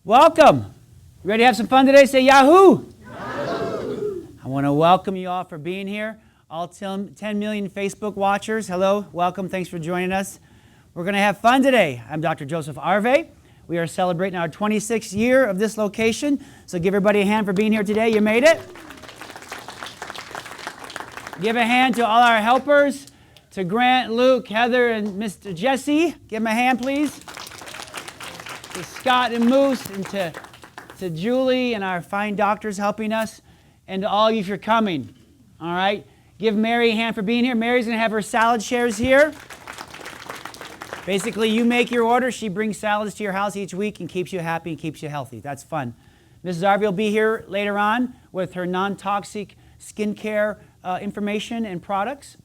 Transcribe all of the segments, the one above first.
Welcome. You ready to have some fun today? Say Yahoo! Yahoo! I want to welcome you all for being here. All 10 million Facebook watchers, hello, welcome, thanks for joining us. We're going to have fun today. I'm Dr. Joseph Arvay. We are celebrating our 26th year of this location, so give everybody a hand for being here today. You made it. Give a hand to all our helpers, to Grant, Luke, Heather, and Mr. Jesse. Give them a hand, please. To Scott and Moose, and to Julie and our fine doctors helping us, and to all of you for coming. All right? Give Mary a hand for being here. Mary's going to have her salad shares here. Basically, you make your order. She brings salads to your house each week and keeps you happy and keeps you healthy. That's fun. Mrs. Arvay will be here later on with her non-toxic skincare information and products.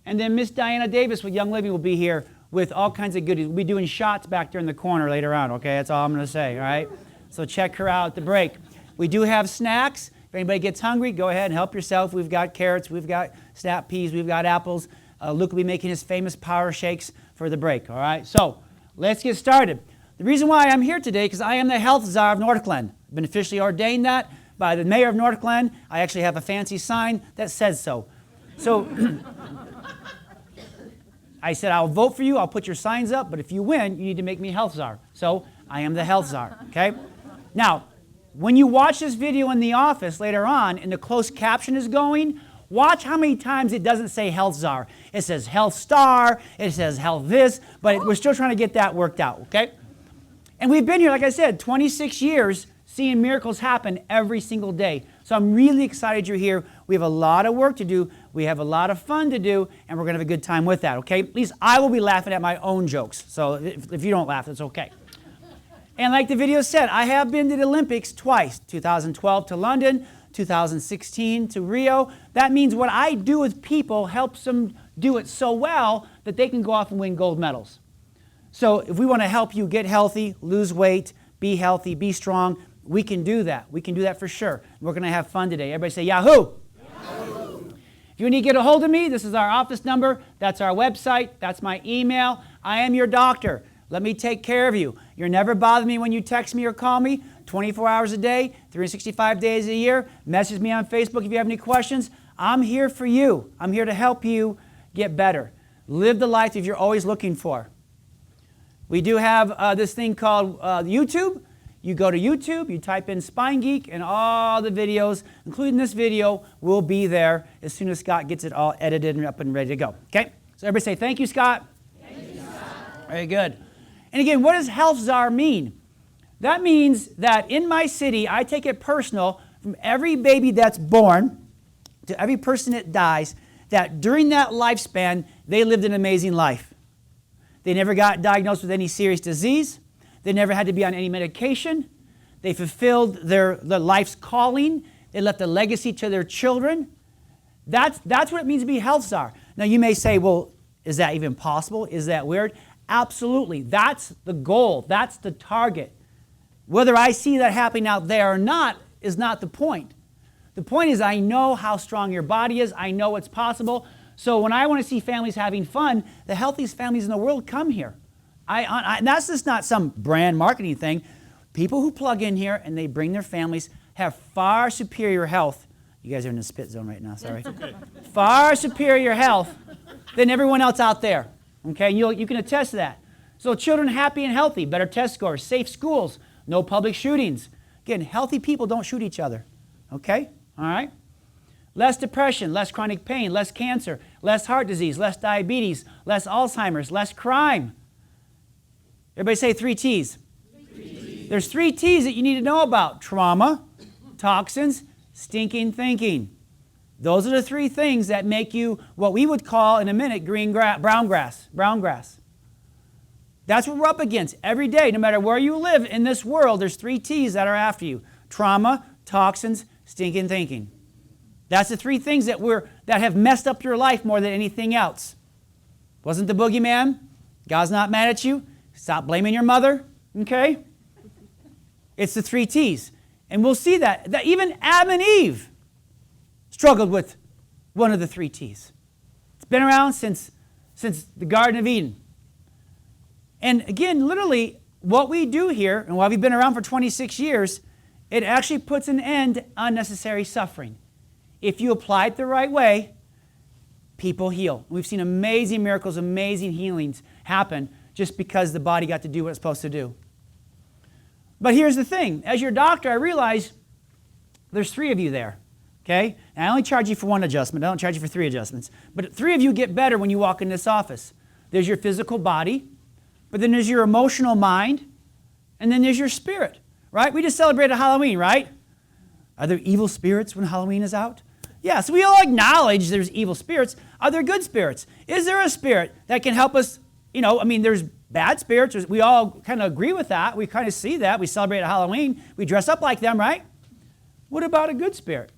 And then Miss Diana Davis with Young Living will be here with all kinds of goodies. We'll be doing shots back there in the corner later on, okay? That's all I'm going to say, all right? So check her out at the break. We do have snacks. If anybody gets hungry, go ahead and help yourself. We've got carrots, we've got snap peas, we've got apples. Luke will be making his famous power shakes for the break, all right? So let's get started. The reason why I'm here today, because I am the health czar of North Glen. I've been officially ordained that by the mayor of North Glen. I actually have a fancy sign that says so. So I said, I'll vote for you, I'll put your signs up, but if you win, you need to make me health czar. So I am the health czar, okay? Now, when you watch this video in the office later on and the closed caption is going, watch how many times it doesn't say health czar. It says health star, it says health this, but we're still trying to get that worked out, okay? And we've been here, like I said, 26 years seeing miracles happen every single day. So I'm really excited you're here. We have a lot of work to do. We have a lot of fun to do, and we're going to have a good time with that, okay? At least I will be laughing at my own jokes. So if you don't laugh, that's okay. And like the video said, I have been to the Olympics twice, 2012 to London, 2016 to Rio. That means what I do with people helps them do it so well that they can go off and win gold medals. So if we want to help you get healthy, lose weight, be healthy, be strong, we can do that. We can do that for sure. We're going to have fun today. Everybody say Yahoo! Yahoo! If you need to get a hold of me, this is our office number. That's our website. That's my email. I am your doctor. Let me take care of you. You're never bothering me when you text me or call me. 24 hours a day, 365 days a year. Message me on Facebook if you have any questions. I'm here for you. I'm here to help you get better. Live the life that you're always looking for. We do have this thing called YouTube. You go to YouTube, you type in Spine Geek, and all the videos, including this video, will be there as soon as Scott gets it all edited and up and ready to go. Okay? So everybody say, thank you, Scott. Thank you, Scott. Very good. And again, what does health czar mean? That means that in my city, I take it personal from every baby that's born to every person that dies, that during that lifespan, they lived an amazing life. They never got diagnosed with any serious disease. They never had to be on any medication. They fulfilled their life's calling. They left a legacy to their children. That's what it means to be health czar. Now you may say, well, is that even possible? Is that weird? Absolutely. That's the goal. That's the target. Whether I see that happening out there or not is not the point. The point is I know how strong your body is. I know it's possible. So when I want to see families having fun, the healthiest families in the world come here. And that's just not some brand marketing thing. People who plug in here and they bring their families have far superior health. You guys are in the spit zone right now, sorry. Okay. Far superior health than everyone else out there. Okay, you can attest to that. So children happy and healthy, better test scores, safe schools, no public shootings. Again, healthy people don't shoot each other. Okay, all right? Less depression, less chronic pain, less cancer, less heart disease, less diabetes, less Alzheimer's, less crime. Everybody say 3 T's. 3 T's. There's 3 T's that you need to know about. Trauma, toxins, stinking thinking. Those are the 3 things that make you what we would call in a minute brown grass. That's what we're up against every day. No matter where you live in this world, there's 3 T's that are after you. Trauma, toxins, stinking thinking. That's the 3 things that have messed up your life more than anything else. Wasn't the boogeyman? God's not mad at you. Stop blaming your mother, okay? It's the 3 T's. And we'll see that even Adam and Eve struggled with one of the 3 T's. It's been around since the Garden of Eden. And again, literally, what we do here, and while we've been around for 26 years, it actually puts an end to unnecessary suffering. If you apply it the right way, people heal. We've seen amazing miracles, amazing healings happen just because the body got to do what it's supposed to do. But here's the thing. As your doctor, I realize there's 3 of you there, okay? And I only charge you for 1 adjustment. I don't charge you for 3 adjustments. But 3 of you get better when you walk in this office. There's your physical body, but then there's your emotional mind, and then there's your spirit, right? We just celebrated Halloween, right? Are there evil spirits when Halloween is out? Yeah, so we all acknowledge there's evil spirits. Are there good spirits? Is there a spirit that can help us? There's bad spirits. We all kind of agree with that. We kind of see that. We celebrate Halloween. We dress up like them, right? What about a good spirit?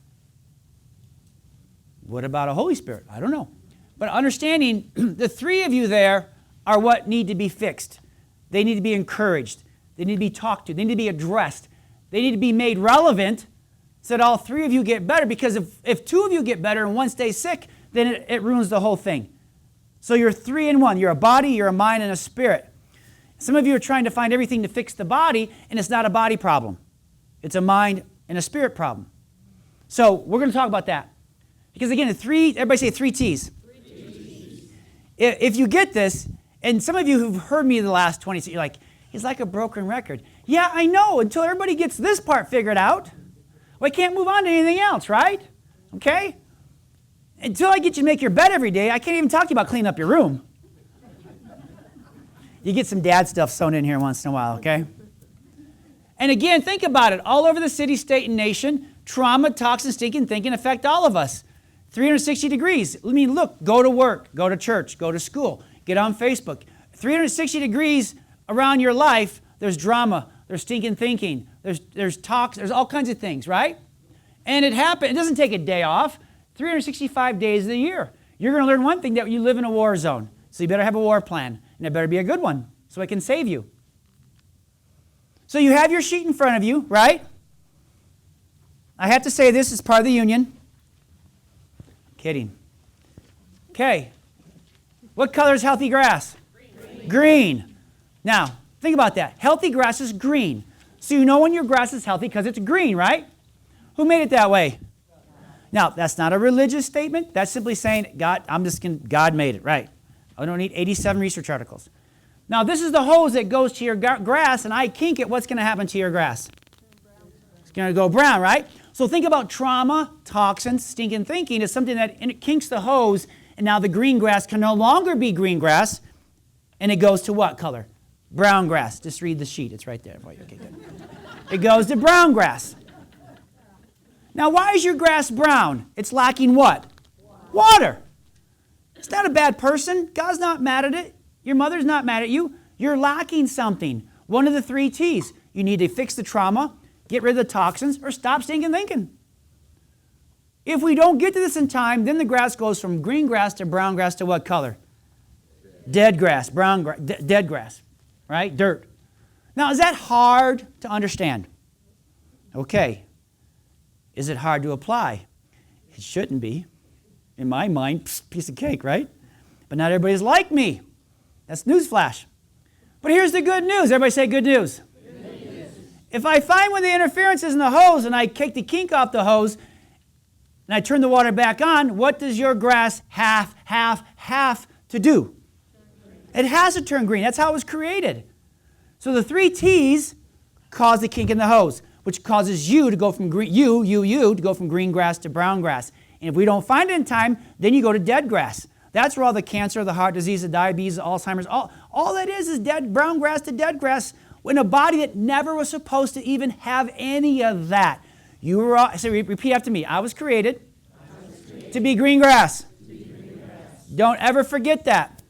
What about a Holy Spirit? I don't know. But understanding the 3 of you there are what need to be fixed. They need to be encouraged. They need to be talked to. They need to be addressed. They need to be made relevant so that all 3 of you get better. Because if 2 of you get better and 1 stays sick, then it ruins the whole thing. So you're 3 in 1. You're a body, you're a mind, and a spirit. Some of you are trying to find everything to fix the body, and it's not a body problem. It's a mind and a spirit problem. So we're going to talk about that. Because again, everybody say 3 T's. 3 T's. If you get this, and some of you who've heard me the last 20 years, you're like, he's like a broken record. Yeah, I know, until everybody gets this part figured out. We can't move on to anything else, right? Okay? Until I get you to make your bed every day, I can't even talk to you about cleaning up your room. You get some dad stuff sewn in here once in a while, okay? And again, think about it. All over the city, state, and nation, trauma, toxins, stinking thinking affect all of us. 360 degrees. I mean, look, go to work, go to church, go to school, get on Facebook. 360 degrees around your life, there's drama, there's stinking thinking, there's talks, there's all kinds of things, right? And it doesn't take a day off. 365 days of the year. You're going to learn one thing, that you live in a war zone. So you better have a war plan, and it better be a good one so it can save you. So you have your sheet in front of you, right? I have to say this is part of the union. Kidding. Okay. What color is healthy grass? Green. Now, think about that. Healthy grass is green. So you know when your grass is healthy because it's green, right? Who made it that way? Now, that's not a religious statement. That's simply saying, God made it, right? I don't need 87 research articles. Now, this is the hose that goes to your grass, and I kink it. What's going to happen to your grass? It's going to go brown, right? So think about trauma, toxins, stinking thinking is something that it kinks the hose, and now the green grass can no longer be green grass, and it goes to what color? Brown grass. Just read the sheet. It's right there for you. Okay, good. It goes to brown grass. Now, why is your grass brown? It's lacking what? Water. It's not a bad person. God's not mad at it. Your mother's not mad at you. You're lacking something. One of the 3 T's. You need to fix the trauma, get rid of the toxins, or stop stinking thinking. If we don't get to this in time, then the grass goes from green grass to brown grass to what color? Dead grass, dead grass, right? Dirt. Now, is that hard to understand? Okay. Is it hard to apply? It shouldn't be. In my mind, piece of cake, right? But not everybody's like me. That's newsflash. But here's the good news. Everybody say good news. Good news. If I find when the interference is in the hose and I take the kink off the hose and I turn the water back on, what does your grass have to do? It has to turn green. That's how it was created. So the 3 T's cause the kink in the hose, which causes you to go from green, to go from green grass to brown grass. And if we don't find it in time, then you go to dead grass. That's where all the cancer, the heart disease, the diabetes, the Alzheimer's, all that is dead, brown grass to dead grass in a body that never was supposed to even have any of that. You were all, so repeat after me. I was created to be green grass. Don't ever forget that.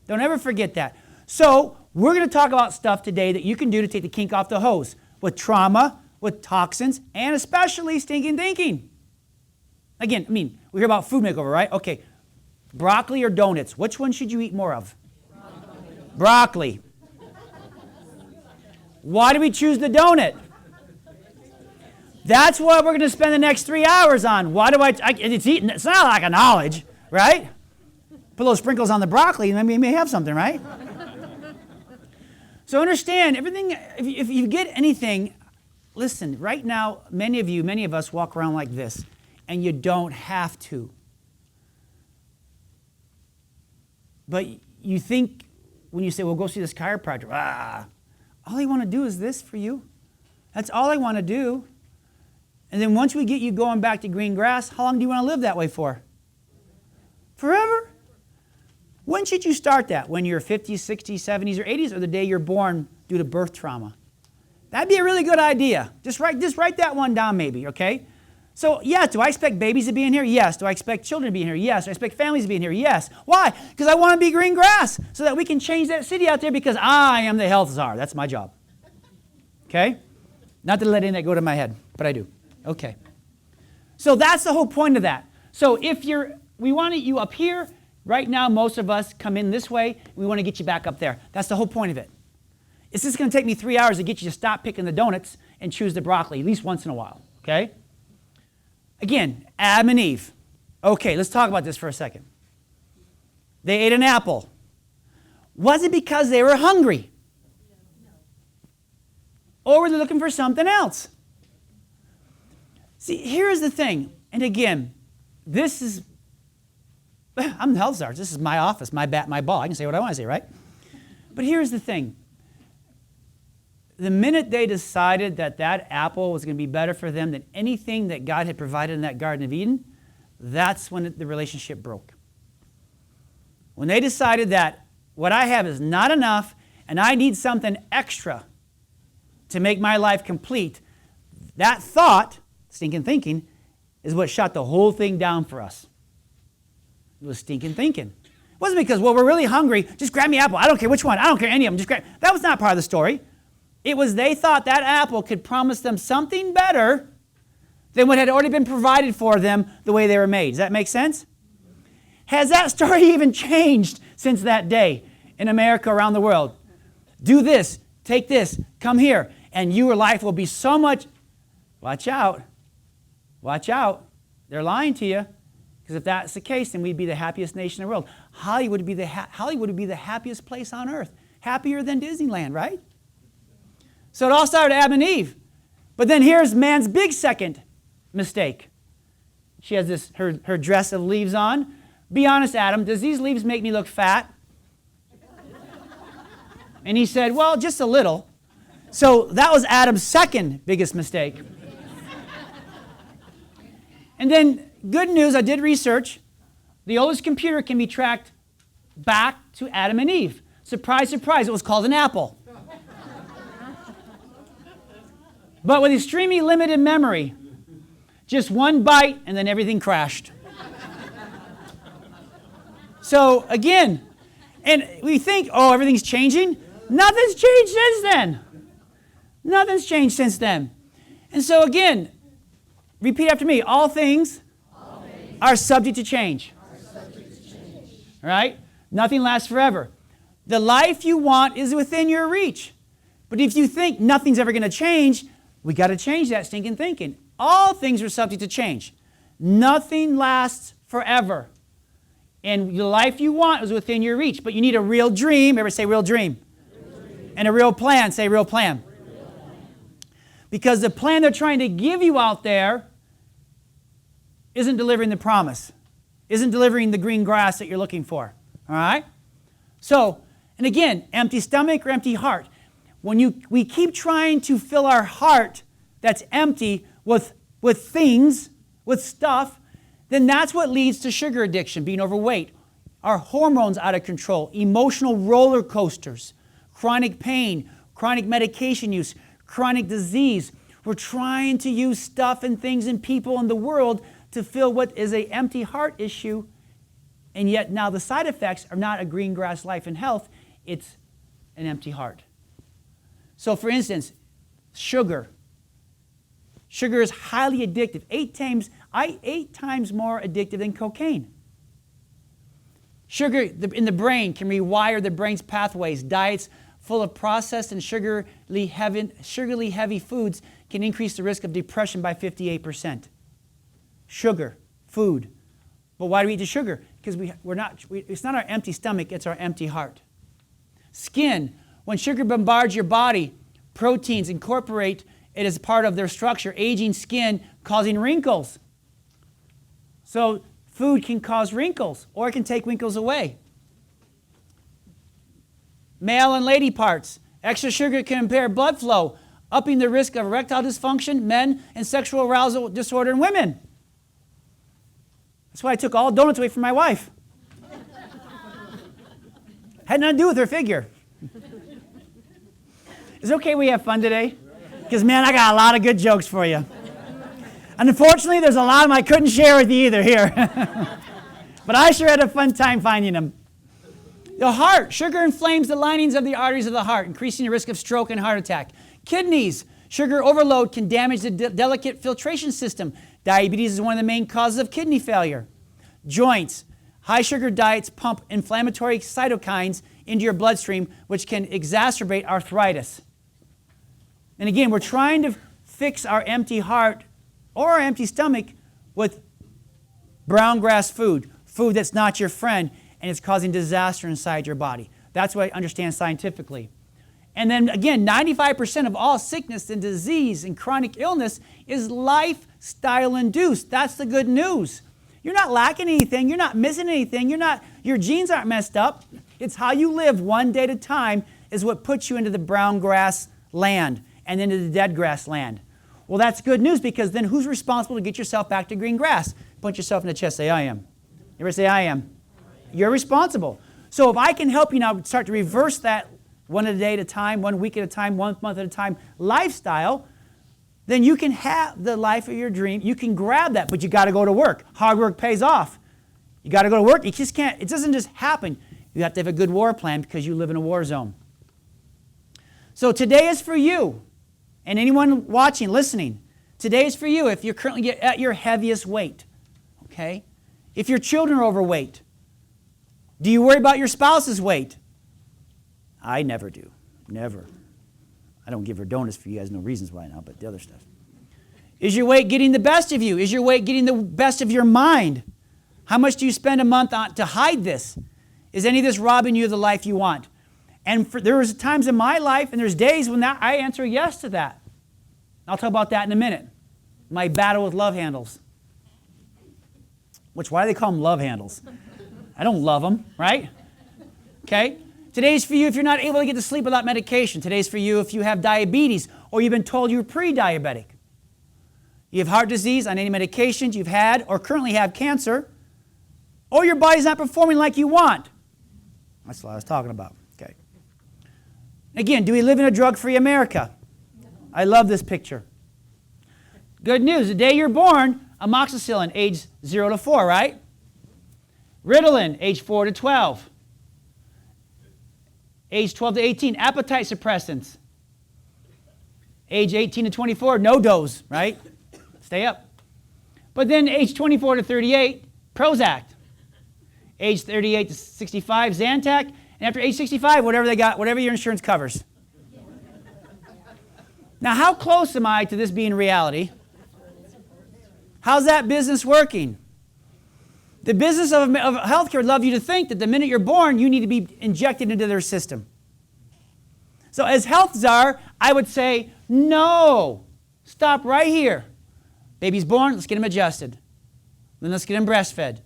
Don't ever forget that. So we're going to talk about stuff today that you can do to take the kink off the hose with trauma, with toxins, and especially stinking thinking. Again, we hear about food makeover, right? Okay, broccoli or donuts? Which one should you eat more of? Broccoli. Why do we choose the donut? That's what we're going to spend the next 3 hours on. Why do it's not like a knowledge, right? Put little sprinkles on the broccoli and then we may have something, right? So understand, everything, if you get anything, listen, right now, many of us walk around like this, and you don't have to. But you think, when you say, well, go see this chiropractor, all I want to do is this for you. That's all I want to do. And then once we get you going back to green grass, how long do you want to live that way for? Forever? When should you start that? When you're 50s, 60s, 70s, or 80s, or the day you're born due to birth trauma? That'd be a really good idea. Just write that one down maybe, okay? So, yeah, do I expect babies to be in here? Yes. Do I expect children to be in here? Yes. Do I expect families to be in here? Yes. Why? Because I want to be green grass so that we can change that city out there because I am the health czar. That's my job. Okay? Not to let any of that go to my head, but I do. Okay. So that's the whole point of that. So we want you up here. Right now, most of us come in this way. We want to get you back up there. That's the whole point of it. It's just going to take me 3 hours to get you to stop picking the donuts and choose the broccoli, at least once in a while. Okay? Again, Adam and Eve. Okay, let's talk about this for a second. They ate an apple. Was it because they were hungry? Or were they looking for something else? See, here's the thing. And again, I'm the health czar. This is my office, my ball. I can say what I want to say, right? But here's the thing. The minute they decided that apple was going to be better for them than anything that God had provided in that Garden of Eden, that's when the relationship broke. When they decided that what I have is not enough and I need something extra to make my life complete, that thought, stinking thinking, is what shut the whole thing down for us. It was stinking thinking. It wasn't because, well, we're really hungry, just grab me an apple. I don't care which one. I don't care any of them. Just grab. That was not part of the story. It was they thought that apple could promise them something better than what had already been provided for them the way they were made. Does that make sense? Has that story even changed since that day in America, around the world? Do this, take this, come here, and your life will be so much. Watch out. Watch out. They're lying to you. Because if that's the case, then we'd be the happiest nation in the world. Hollywood would be the happiest place on earth. Happier than Disneyland, right? So it all started with Adam and Eve. But then here's man's big second mistake. She has her dress of leaves on. Be honest, Adam, does these leaves make me look fat? And he said, well, just a little. So that was Adam's second biggest mistake. And then, good news, I did research. The oldest computer can be tracked back to Adam and Eve. Surprise, surprise, it was called an apple. But with extremely limited memory, just one bite and then everything crashed. So again, and we think, oh, everything's changing. Nothing's changed since then. Nothing's changed since then. And so again, repeat after me. All things are subject to change. All right? Nothing lasts forever. The life you want is within your reach. But if you think nothing's ever going to change, we got to change that stinking thinking. All things are subject to change. Nothing lasts forever. And the life you want is within your reach. But you need a real dream. Everybody say real dream. And a real plan. Say real plan. Because the plan they're trying to give you out there isn't delivering the promise. Isn't delivering the green grass that you're looking for. All right? So, and again, empty stomach or empty heart. When we keep trying to fill our heart that's empty with things, with stuff, then that's what leads to sugar addiction, being overweight, our hormones out of control, emotional roller coasters, chronic pain, chronic medication use, chronic disease. We're trying to use stuff and things and people in the world to fill what is an empty heart issue, and yet now the side effects are not a green grass life and health, it's an empty heart. So for instance, sugar. Sugar is highly addictive, 8 times more addictive than cocaine. Sugar in the brain can rewire the brain's pathways. Diets full of processed and sugarly heavy foods can increase the risk of depression by 58%. Sugar, food. But why do we eat the sugar? Because it's not our empty stomach, it's our empty heart. Skin. When sugar bombards your body, proteins incorporate it as part of their structure, aging skin, causing wrinkles. So food can cause wrinkles, or it can take wrinkles away. Male and lady parts. Extra sugar can impair blood flow, upping the risk of erectile dysfunction, men, and sexual arousal disorder in women. That's why I took all donuts away from my wife. Had nothing to do with her figure. Is it okay we have fun today? Because, man, I got a lot of good jokes for you. And unfortunately, there's a lot of them I couldn't share with you either here. But I sure had a fun time finding them. The heart. Sugar inflames the linings of the arteries of the heart, increasing the risk of stroke and heart attack. Kidneys. Sugar overload can damage the delicate filtration system. Diabetes is one of the main causes of kidney failure. Joints. High sugar diets pump inflammatory cytokines into your bloodstream, which can exacerbate arthritis. And again, we're trying to fix our empty heart or our empty stomach with brown grass food, food that's not your friend, and it's causing disaster inside your body. That's what I understand scientifically. And then again, 95% of all sickness and disease and chronic illness is lifestyle induced. That's the good news. You're not lacking anything. You're not missing anything. Your genes aren't messed up. It's how you live one day at a time is what puts you into the brown grass land and into the dead grass land. Well, that's good news, because then who's responsible to get yourself back to green grass? Punch yourself in the chest. Say, I am. Everybody say, I am. You're responsible. So if I can help you now start to reverse that one day at a time, 1 week at a time, 1 month at a time lifestyle, then you can have the life of your dream. You can grab that, but you got to go to work. Hard work pays off. You got to go to work. You just can't. It doesn't just happen. You have to have a good war plan because you live in a war zone. So today is for you, and anyone watching, listening. Today is for you if you're currently at your heaviest weight. Okay? If your children are overweight. Do you worry about your spouse's weight? I never do. Never. I don't give her donuts for you guys, no reasons why now, but the other stuff. Is your weight getting the best of you? Is your weight getting the best of your mind? How much do you spend a month on to hide this? Is any of this robbing you of the life you want? And there was times in my life, and there's days when I answer yes to that. I'll talk about that in a minute. My battle with love handles. Why do they call them love handles? I don't love them, right? Okay? Today's for you if you're not able to get to sleep without medication. Today's for you if you have diabetes or you've been told you're pre-diabetic. You have heart disease on any medications you've had or currently have cancer, or your body's not performing like you want. That's what I was talking about. Okay. Again, do we live in a drug-free America? I love this picture. Good news. The day you're born, amoxicillin, age 0 to 4, right? Ritalin, age 4 to 12. Age 12 to 18, appetite suppressants. Age 18 to 24, no dose, right? Stay up. But then age 24 to 38, Prozac. Age 38 to 65, Zantac. And after age 65, whatever they got, whatever your insurance covers. Now, how close am I to this being reality? How's that business working? The business of healthcare would love you to think that the minute you're born, you need to be injected into their system. So as health czar, I would say, no, stop right here. Baby's born, let's get him adjusted. Then let's get him breastfed. If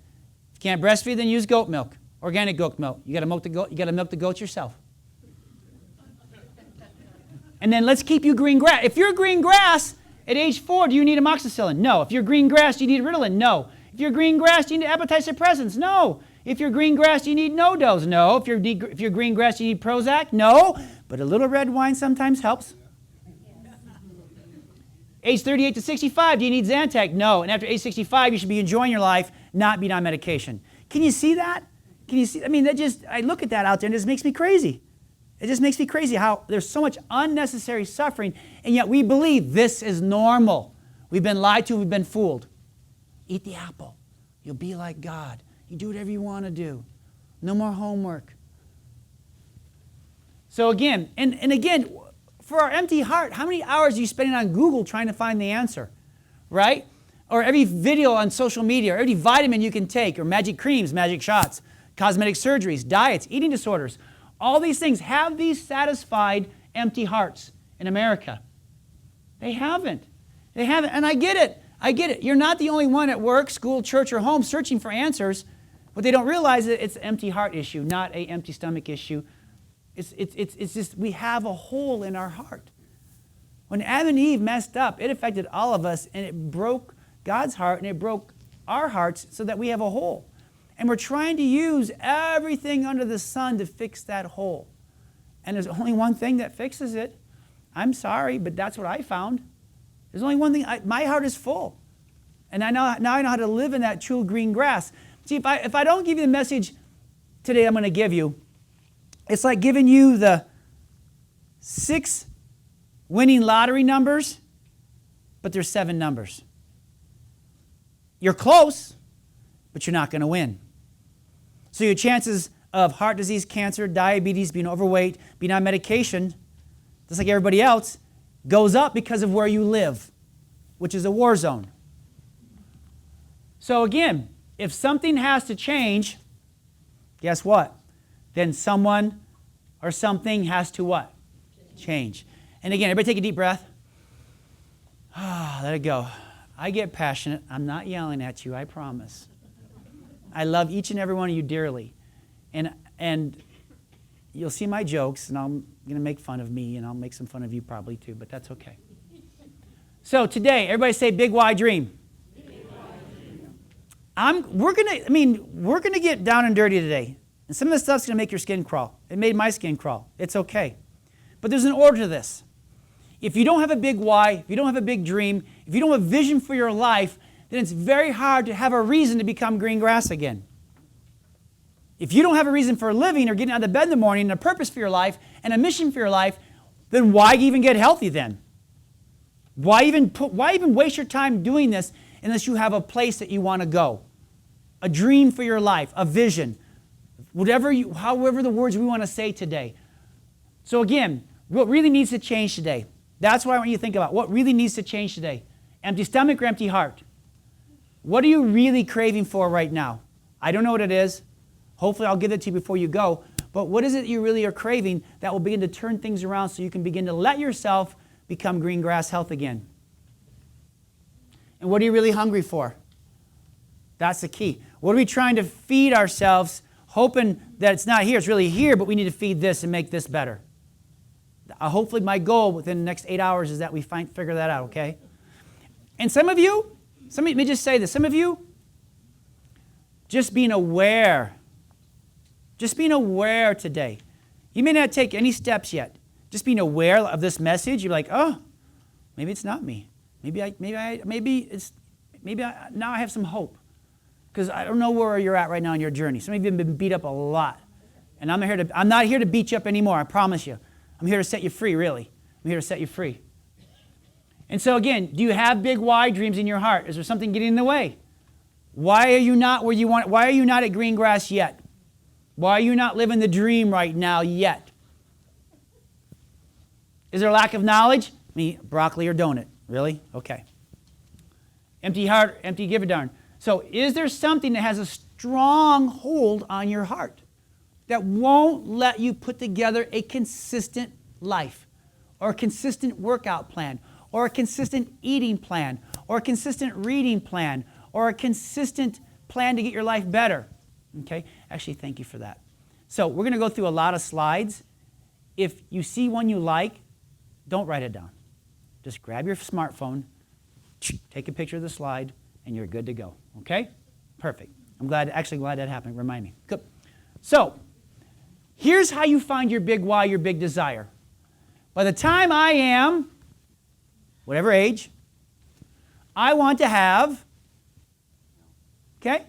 you can't breastfeed, then use goat milk, organic goat milk. You got to milk the goat. You got to milk the goats yourself. And then let's keep you green grass. If you're green grass at age 4, do you need amoxicillin? No. If you're green grass, do you need Ritalin? No. If you're green grass, do you need appetite suppressants? No. If you're green grass, do you need no dose? No. If you're green grass, do you need Prozac? No. But a little red wine sometimes helps. Age 38 to 65, do you need Zantac? No. And after age 65, you should be enjoying your life, not being on medication. Can you see that? Can you see? I mean, I look at that out there and it just makes me crazy. It just makes me crazy how there's so much unnecessary suffering, and yet we believe this is normal. We've been lied to, we've been fooled. Eat the apple. You'll be like God. You do whatever you want to do. No more homework. So again, and again, for our empty heart, how many hours are you spending on Google trying to find the answer? Right? Or every video on social media, or every vitamin you can take, or magic creams, magic shots, cosmetic surgeries, diets, eating disorders. All these things. Have these satisfied empty hearts in America? They haven't. They haven't. And I get it. I get it. You're not the only one at work, school, church, or home searching for answers. What they don't realize is it's an empty heart issue, not an empty stomach issue. It's just we have a hole in our heart. When Adam and Eve messed up, it affected all of us, and it broke God's heart, and it broke our hearts so that we have a hole. And we're trying to use everything under the sun to fix that hole. And there's only one thing that fixes it. I'm sorry, but that's what I found. There's only one thing. My heart is full. And now I know how to live in that true green grass. See, if I don't give you the message today I'm going to give you, it's like giving you the 6 winning lottery numbers, but there's 7 numbers. You're close, but you're not going to win. So your chances of heart disease, cancer, diabetes, being overweight, being on medication, just like everybody else, goes up because of where you live, which is a war zone. So again, if something has to change, guess what? Then someone or something has to what? Change. And again, everybody take a deep breath. Let it go. I get passionate. I'm not yelling at you, I promise. I love each and every one of you dearly. And you'll see my jokes, and I'm going to make fun of me, and I'll make some fun of you probably too, but that's okay. So today, everybody say big wide dream. We're gonna get down and dirty today. And some of this stuff's gonna make your skin crawl. It made my skin crawl. It's okay. But there's an order to this. If you don't have a big why, if you don't have a big dream, if you don't have a vision for your life, then it's very hard to have a reason to become green grass again. If you don't have a reason for living or getting out of bed in the morning and a purpose for your life and a mission for your life, then why even get healthy then? Why even waste your time doing this unless you have a place that you want to go? A dream for your life, a vision, however the words we want to say today. So again, what really needs to change today? That's what I want you to think about. What really needs to change today? Empty stomach or empty heart? What are you really craving for right now? I don't know what it is. Hopefully I'll give it to you before you go. But what is it you really are craving that will begin to turn things around so you can begin to let yourself become green grass health again? And what are you really hungry for? That's the key. What are we trying to feed ourselves, hoping that it's not here, it's really here, but we need to feed this and make this better? Hopefully my goal within the next 8 hours is that we figure that out, okay? And some of you, let me just say this, some of you, just being aware today. You may not take any steps yet. Just being aware of this message, you're like, oh, maybe it's not me. Maybe now I have some hope. Because I don't know where you're at right now in your journey. Some of you have been beat up a lot. And I'm not here to beat you up anymore, I promise you. I'm here to set you free, really. I'm here to set you free. And so again, do you have big wide dreams in your heart? Is there something getting in the way? Why are you not where you want? Why are you not at green grass yet? Why are you not living the dream right now yet? Is there a lack of knowledge? Broccoli or donut? Really? Okay. Empty heart, empty give a darn. So is there something that has a strong hold on your heart that won't let you put together a consistent life or a consistent workout plan or a consistent eating plan or a consistent reading plan or a consistent plan to get your life better? Okay? Actually, thank you for that. So we're going to go through a lot of slides. If you see one you like, don't write it down. Just grab your smartphone, take a picture of the slide, and you're good to go. Okay? Perfect. I'm glad that happened. Remind me. Good. So, here's how you find your big why, your big desire. By the time I am, whatever age, I want to have, okay?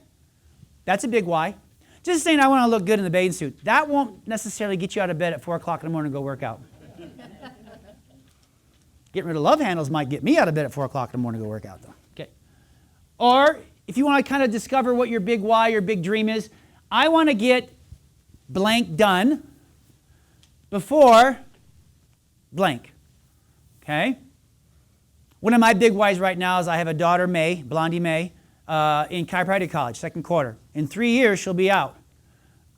That's a big why. Just saying I want to look good in the bathing suit, that won't necessarily get you out of bed at 4 o'clock in the morning to go work out. Getting rid of love handles might get me out of bed at 4 o'clock in the morning to go work out, though. Okay. Or if you want to kind of discover what your big why, your big dream is, I want to get blank done before blank. Okay? One of my big whys right now is I have a daughter, May, Blondie May, in chiropractic college, second quarter. In 3 years, she'll be out.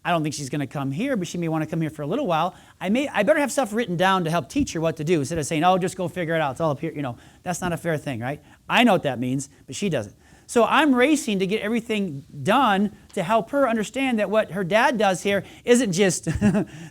I don't think she's going to come here, but she may want to come here for a little while. I better have stuff written down to help teach her what to do instead of saying, oh, just go figure it out. It's all up here. That's not a fair thing, right? I know what that means, but she doesn't. So I'm racing to get everything done to help her understand that what her dad does here isn't just,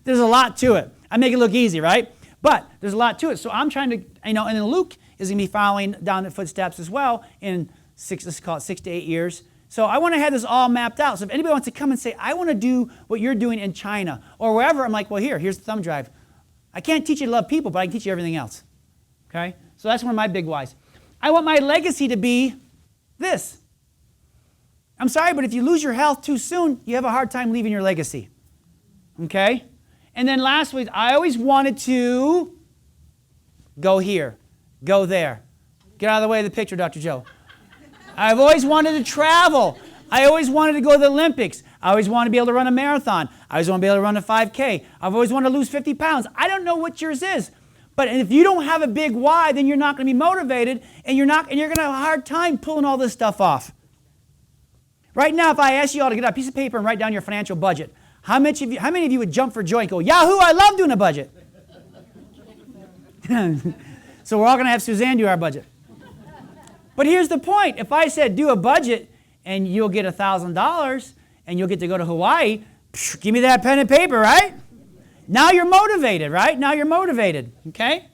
there's a lot to it. I make it look easy, right? But there's a lot to it. So I'm trying to, and then Luke is going to be following down the footsteps as well in let's call it 6 to 8 years. So I want to have this all mapped out. So if anybody wants to come and say, I want to do what you're doing in China or wherever, I'm like, well, here's the thumb drive. I can't teach you to love people, but I can teach you everything else. Okay? So that's one of my big whys. I want my legacy to be this. I'm sorry, but if you lose your health too soon, you have a hard time leaving your legacy. Okay? And then lastly, I always wanted to go here, go there. Get out of the way of the picture, Dr. Joe. I've always wanted to travel. I always wanted to go to the Olympics. I always wanted to be able to run a marathon. I always want to be able to run a 5K. I've always wanted to lose 50 pounds. I don't know what yours is. But if you don't have a big why, then you're not going to be motivated, and you're going to have a hard time pulling all this stuff off. Right now, if I ask you all to get out a piece of paper and write down your financial budget, how many of you would jump for joy and go, Yahoo, I love doing a budget? So we're all going to have Suzanne do our budget. But here's the point. If I said do a budget and you'll get $1,000 and you'll get to go to Hawaii, give me that pen and paper, right? Now you're motivated, right? Now you're motivated, okay?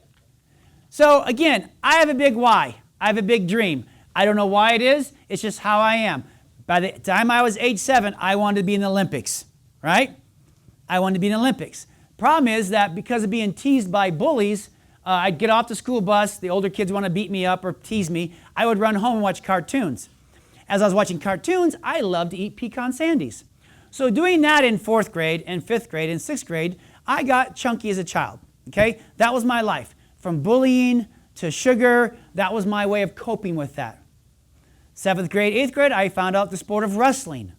So again, I have a big why. I have a big dream. I don't know why it is. It's just how I am. By the time I was age 7, I wanted to be in the Olympics, right? I wanted to be in the Olympics. Problem is that because of being teased by bullies, I'd get off the school bus, the older kids want to beat me up or tease me, I would run home and watch cartoons. As I was watching cartoons, I loved to eat pecan sandies. So doing that in 4th grade and 5th grade and 6th grade, I got chunky as a child, okay? That was my life. From bullying to sugar, that was my way of coping with that. 7th grade, 8th grade, I found out the sport of wrestling.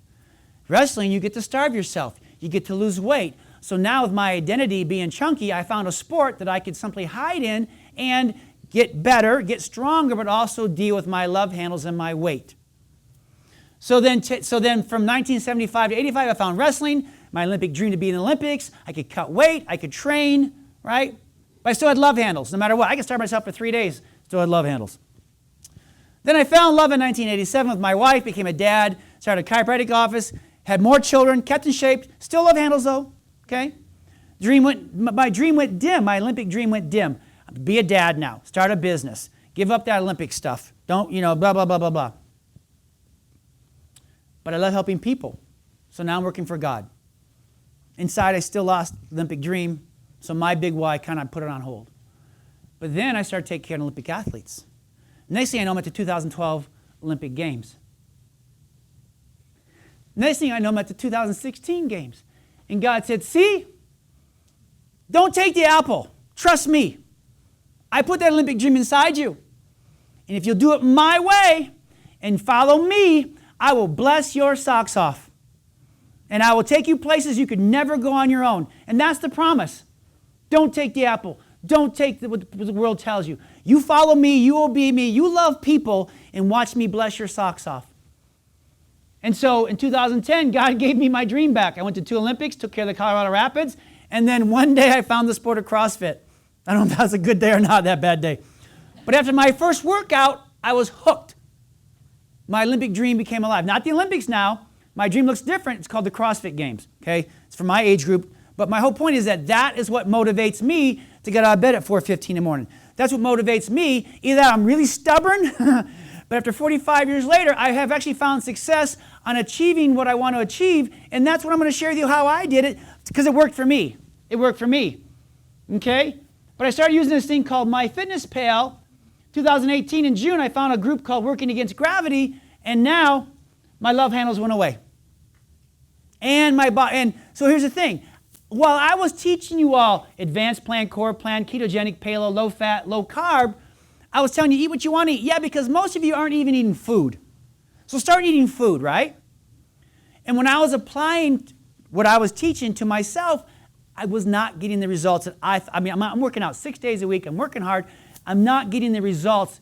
Wrestling, you get to starve yourself. You get to lose weight. So now with my identity being chunky, I found a sport that I could simply hide in and get better, get stronger, but also deal with my love handles and my weight. So then from 1975 to 85, I found wrestling, my Olympic dream to be in the Olympics. I could cut weight, I could train, right? But I still had love handles, no matter what. I could starve myself for 3 days, still had love handles. Then I fell in love in 1987 with my wife, became a dad, started a chiropractic office, had more children, kept in shape, still love handles though. Okay? My dream went dim. My Olympic dream went dim. Be a dad now. Start a business. Give up that Olympic stuff. Don't, blah, blah, blah, blah, blah. But I love helping people. So now I'm working for God. Inside, I still lost the Olympic dream. So my big why, kind of put it on hold. But then I started taking care of Olympic athletes. Next thing I know, I'm at the 2012 Olympic Games. Next thing I know, I'm at the 2016 Games. And God said, see, don't take the apple. Trust me. I put that Olympic dream inside you. And if you'll do it my way and follow me, I will bless your socks off. And I will take you places you could never go on your own. And that's the promise. Don't take the apple. Don't take what the world tells you. You follow me, you obey me, you love people, and watch me bless your socks off. And so in 2010, God gave me my dream back. I went to 2 Olympics, took care of the Colorado Rapids, and then one day I found the sport of CrossFit. I don't know if that was a good day or not, that bad day. But after my first workout, I was hooked. My Olympic dream became alive. Not the Olympics now. My dream looks different. It's called the CrossFit Games, okay? It's for my age group. But my whole point is that is what motivates me to get out of bed at 4:15 in the morning. That's what motivates me. Either I'm really stubborn, but after 45 years later, I have actually found success on achieving what I want to achieve, and that's what I'm going to share with you how I did it, because it worked for me. It worked for me, okay? But I started using this thing called MyFitnessPal. 2018 in June, I found a group called Working Against Gravity, and now my love handles went away. And so here's the thing. While I was teaching you all advanced plan, core plan, ketogenic, paleo, low fat, low carb, I was telling you eat what you want to eat. Yeah, because most of you aren't even eating food. So start eating food, right? And when I was applying what I was teaching to myself, I was not getting the results that I'm working out 6 days a week. I'm working hard. I'm not getting the results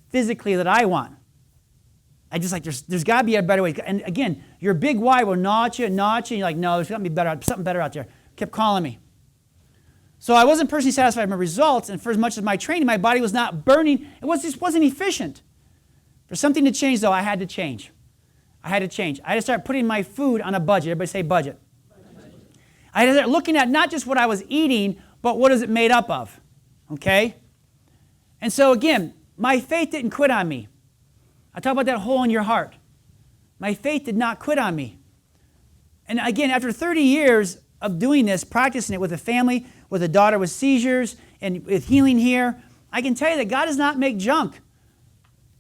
physically that I want. I just like, there's got to be a better way. And again, your big why will gnaw at you and gnaw at you. And you're like, no, there's got to be something better out there. Kept calling me. So I wasn't personally satisfied with my results. And for as much as my training, my body was not burning. Just wasn't efficient. For something to change, though, I had to change. I had to start putting my food on a budget. Everybody say budget. I had to start looking at not just what I was eating, but what is it made up of. Okay? And so again, my faith didn't quit on me. I talk about that hole in your heart. My faith did not quit on me. And again, after 30 years of doing this, practicing it with a family, with a daughter with seizures, and with healing here, I can tell you that God does not make junk.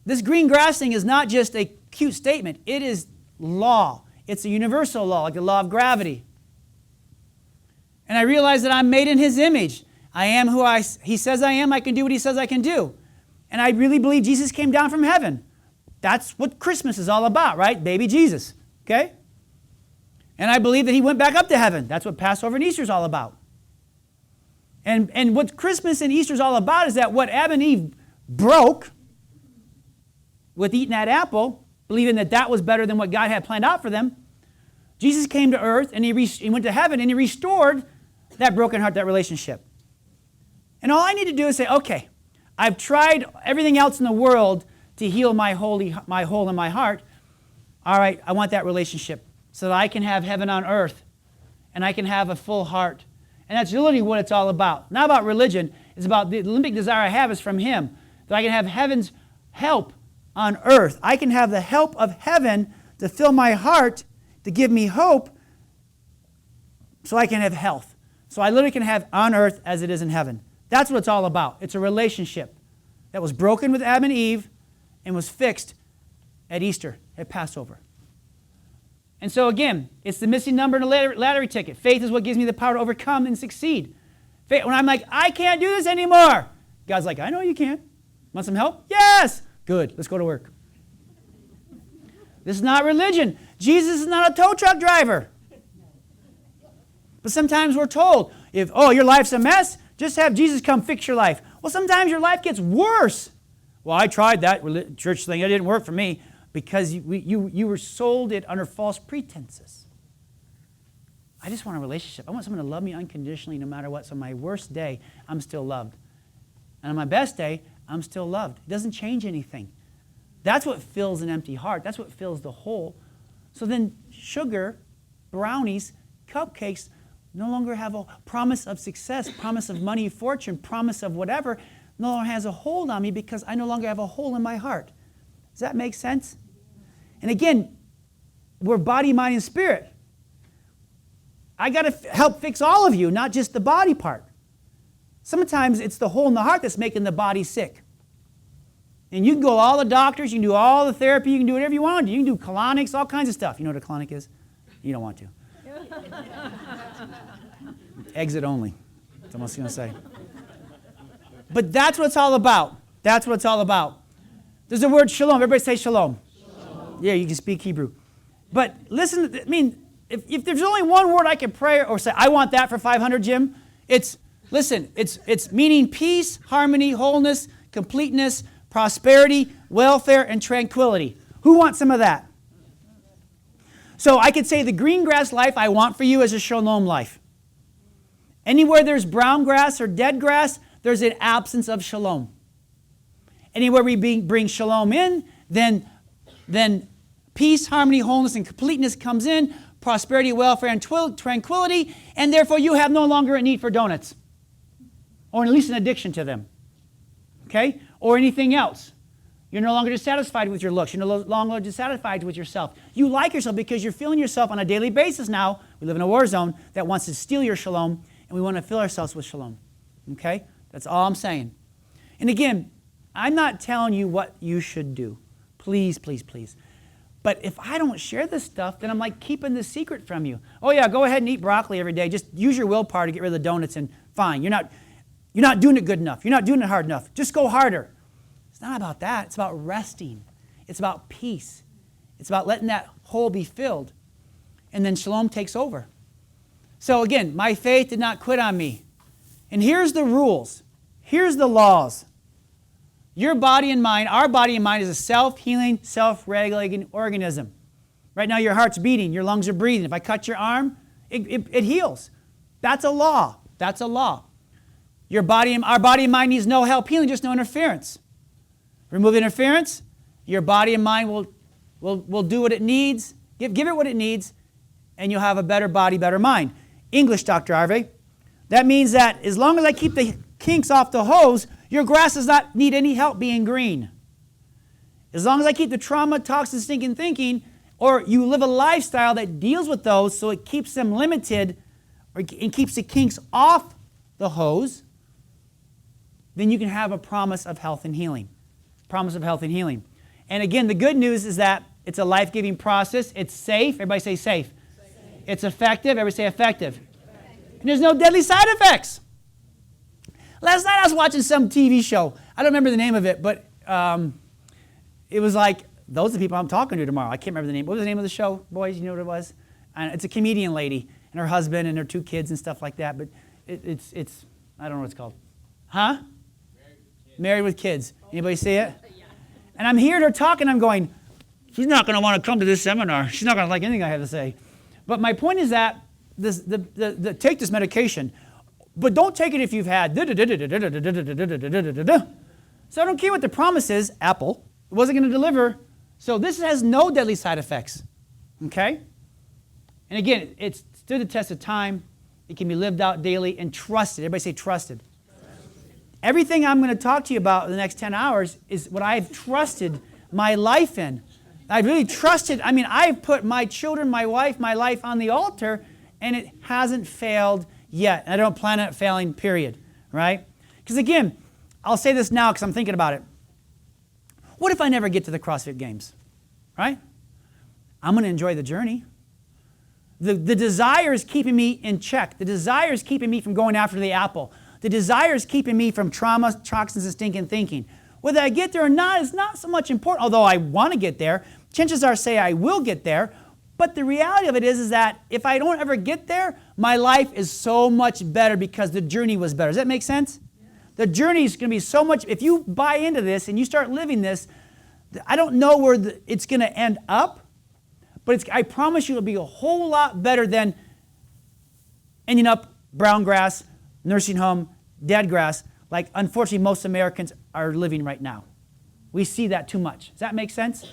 This green grass thing is not just a cute statement. It is law. It's a universal law, like the law of gravity. And I realize that I'm made in His image. I am who He says I am. I can do what He says I can do. And I really believe Jesus came down from heaven. That's what Christmas is all about, right? Baby Jesus, okay? And I believe that He went back up to heaven. That's what Passover and Easter is all about. And what Christmas and Easter is all about is that what Adam and Eve broke with eating that apple, believing that that was better than what God had planned out for them, Jesus came to earth and He went to heaven and He restored that broken heart, that relationship. And all I need to do is say, okay, I've tried everything else in the world to heal my hole in my heart. All right, I want that relationship so that I can have heaven on earth and I can have a full heart. And that's really what it's all about. Not about religion. It's about the Olympic desire I have is from Him, that I can have heaven's help on earth. I can have the help of heaven to fill my heart, to give me hope, so I can have health. So I literally can have on earth as it is in heaven. That's what it's all about. It's a relationship that was broken with Adam and Eve and was fixed at Easter, at Passover. And so again, it's the missing number in a lottery ticket. Faith is what gives me the power to overcome and succeed. Faith, when I'm like, I can't do this anymore, God's like, I know you can. Want some help? Yes! Good, let's go to work. This is not religion. Jesus is not a tow truck driver. But sometimes we're told, your life's a mess, just have Jesus come fix your life. Well, sometimes your life gets worse. Well, I tried that church thing. It didn't work for me because you were sold it under false pretenses. I just want a relationship. I want someone to love me unconditionally no matter what. So on my worst day, I'm still loved. And on my best day, I'm still loved. It doesn't change anything. That's what fills an empty heart. That's what fills the hole. So then sugar, brownies, cupcakes no longer have a promise of success, promise of money, fortune, promise of whatever, no longer has a hold on me because I no longer have a hole in my heart. Does that make sense? And again, we're body, mind, and spirit. I got to help fix all of you, not just the body part. Sometimes it's the hole in the heart that's making the body sick. And you can go to all the doctors, you can do all the therapy, you can do whatever you want. You can do colonics, all kinds of stuff. You know what a colonic is? You don't want to. Exit only. That's what I was going to say. But that's what it's all about. That's what it's all about. There's the word shalom. Everybody say shalom. Shalom. Yeah, you can speak Hebrew. But listen, if there's only one word I can pray or say, I want that for 500, Jim, it's meaning peace, harmony, wholeness, completeness, prosperity, welfare, and tranquility. Who wants some of that? So I could say the green grass life I want for you is a shalom life. Anywhere there's brown grass or dead grass, there's an absence of shalom. Anywhere we bring shalom in, then peace, harmony, wholeness, and completeness comes in, prosperity, welfare, and tranquility, and therefore you have no longer a need for donuts, or at least an addiction to them, okay? Or anything else. You're no longer dissatisfied with your looks. You're no longer dissatisfied with yourself. You like yourself because you're feeling yourself on a daily basis now. We live in a war zone that wants to steal your shalom, and we want to fill ourselves with shalom, okay? That's all I'm saying. And again, I'm not telling you what you should do. Please, please, please. But if I don't share this stuff, then I'm like keeping the secret from you. Oh yeah, go ahead and eat broccoli every day. Just use your willpower to get rid of the donuts and fine. You're not doing it good enough. You're not doing it hard enough. Just go harder. It's not about that. It's about resting. It's about peace. It's about letting that hole be filled. And then shalom takes over. So again, my faith did not quit on me. And here's the rules. Here's the laws. Your body and mind, our body and mind is a self-healing, self-regulating organism. Right now your heart's beating, your lungs are breathing. If I cut your arm, it heals. That's a law. That's a law. Our body and mind needs no help healing, just no interference. Remove interference, your body and mind will do what it needs, give it what it needs, and you'll have a better body, better mind. English, Dr. Arvay. That means that as long as I keep the kinks off the hose, your grass does not need any help being green. As long as I keep the trauma, toxins, stinking thinking, or you live a lifestyle that deals with those so it keeps them limited and keeps the kinks off the hose, then you can have a promise of health and healing. Promise of health and healing. And again, the good news is that it's a life-giving process. It's safe. Everybody say safe. Safe. It's effective. Everybody say effective. And there's no deadly side effects. Last night I was watching some TV show. I don't remember the name of it, but it was like, those are the people I'm talking to tomorrow. I can't remember the name. What was the name of the show, boys? You know what it was? It's a comedian lady and her husband and her 2 kids and stuff like that. But it's I don't know what it's called. Huh? Married with Kids. Anybody see it? Yeah. And I'm hearing her talking. I'm going, she's not going to want to come to this seminar. She's not going to like anything I have to say. But my point is that take this medication, but don't take it if you've had So I don't care what the promise is, Apple. It wasn't going to deliver. So this has no deadly side effects. Okay? And again, it's stood the test of time. It can be lived out daily and trusted. Everybody say trusted. Everything I'm going to talk to you about in the next 10 hours is what I've trusted my life in. I've really trusted, I've put my children, my wife, my life on the altar, and it hasn't failed yet. And I don't plan on it failing, period. Right? Because again, I'll say this now because I'm thinking about it. What if I never get to the CrossFit Games? Right? I'm going to enjoy the journey. The desire is keeping me in check. The desire is keeping me from going after the apple. The desire is keeping me from trauma, toxins, and stinking thinking. Whether I get there or not is not so much important, although I want to get there. Chances are say I will get there. But the reality of it is that if I don't ever get there, my life is so much better because the journey was better. Does that make sense? Yeah. The journey is going to be so much, if you buy into this and you start living this, I don't know where it's going to end up, but I promise you it'll be a whole lot better than ending up brown grass, nursing home, dead grass, like unfortunately most Americans are living right now. We see that too much. Does that make sense?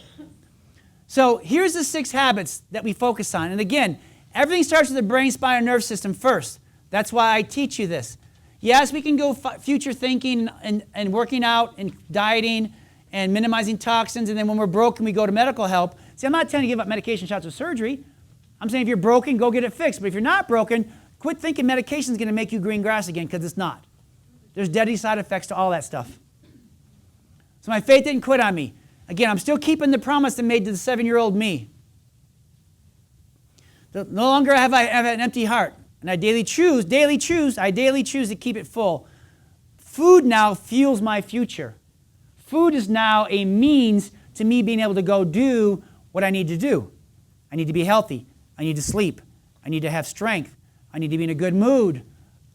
So here's the 6 habits that we focus on. And again, everything starts with the brain, spine, and nerve system first. That's why I teach you this. Yes, we can go future thinking and working out and dieting and minimizing toxins, and then when we're broken, we go to medical help. See, I'm not telling you to give up medication, shots, or surgery. I'm saying if you're broken, go get it fixed. But if you're not broken, quit thinking medication is going to make you green grass again, because it's not. There's deadly side effects to all that stuff. So my faith didn't quit on me. Again, I'm still keeping the promise that made to the 7-year-old me. No longer have I an empty heart. And I daily choose to keep it full. Food now fuels my future. Food is now a means to me being able to go do what I need to do. I need to be healthy. I need to sleep. I need to have strength. I need to be in a good mood.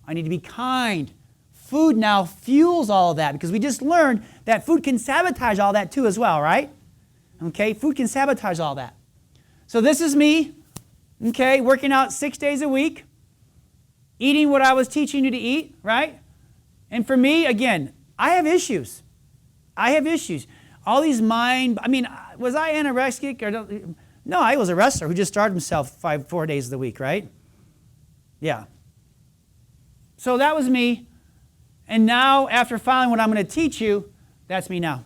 I need to be kind. Food now fuels all of that because we just learned that food can sabotage all that too as well, right? Okay, food can sabotage all that. So this is me, okay, working out 6 days a week, eating what I was teaching you to eat, right? And for me, again, I have issues. All these was I anorexic? No, I was a wrestler who just starved himself 4 days of the week, right? Yeah. So that was me. And now, after following what I'm going to teach you, that's me now.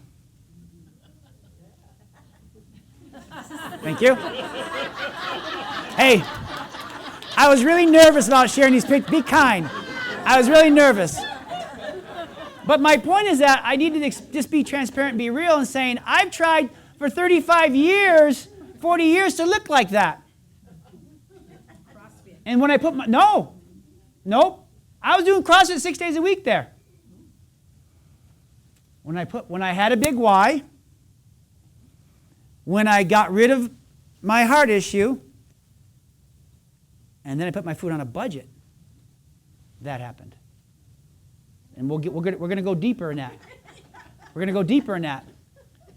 Thank you. Hey, I was really nervous about sharing these pictures. Be kind. I was really nervous. But my point is that I need to just be transparent and be real and saying, I've tried for 35 years, 40 years to look like that. And when I put nope. I was doing CrossFit 6 days a week there. When I had a big why, when I got rid of my heart issue, and then I put my food on a budget, that happened. And we're going to go deeper in that. We're going to go deeper in that.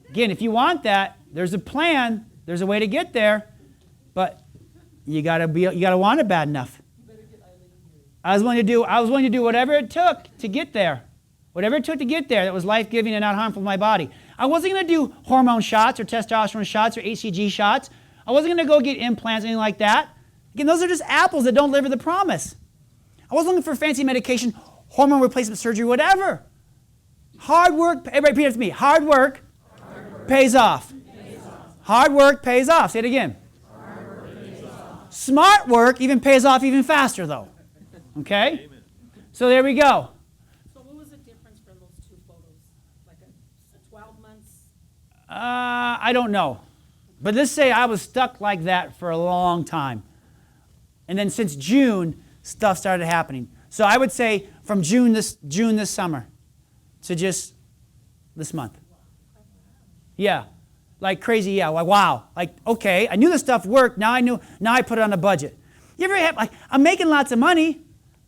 Again, if you want that, there's a plan. There's a way to get there. But you got to want it bad enough. I was willing to do whatever it took to get there. Whatever it took to get there that was life-giving and not harmful to my body. I wasn't going to do hormone shots or testosterone shots or HCG shots. I wasn't going to go get implants or anything like that. Again, those are just apples that don't deliver the promise. I wasn't looking for fancy medication, hormone replacement surgery, whatever. Hard work, everybody repeat after me. Hard work, pays off. Hard work pays off. Say it again. Smart work even pays off even faster, though. Okay? Amen. So there we go. So what was the difference from those two photos? Like a 12 months? I don't know. But let's say I was stuck like that for a long time. And then since June, stuff started happening. So I would say from June this summer to just this month. Yeah. Like crazy, yeah. Like, wow. Like, okay, I knew this stuff worked. Now I put it on a budget. You ever have, like, I'm making lots of money,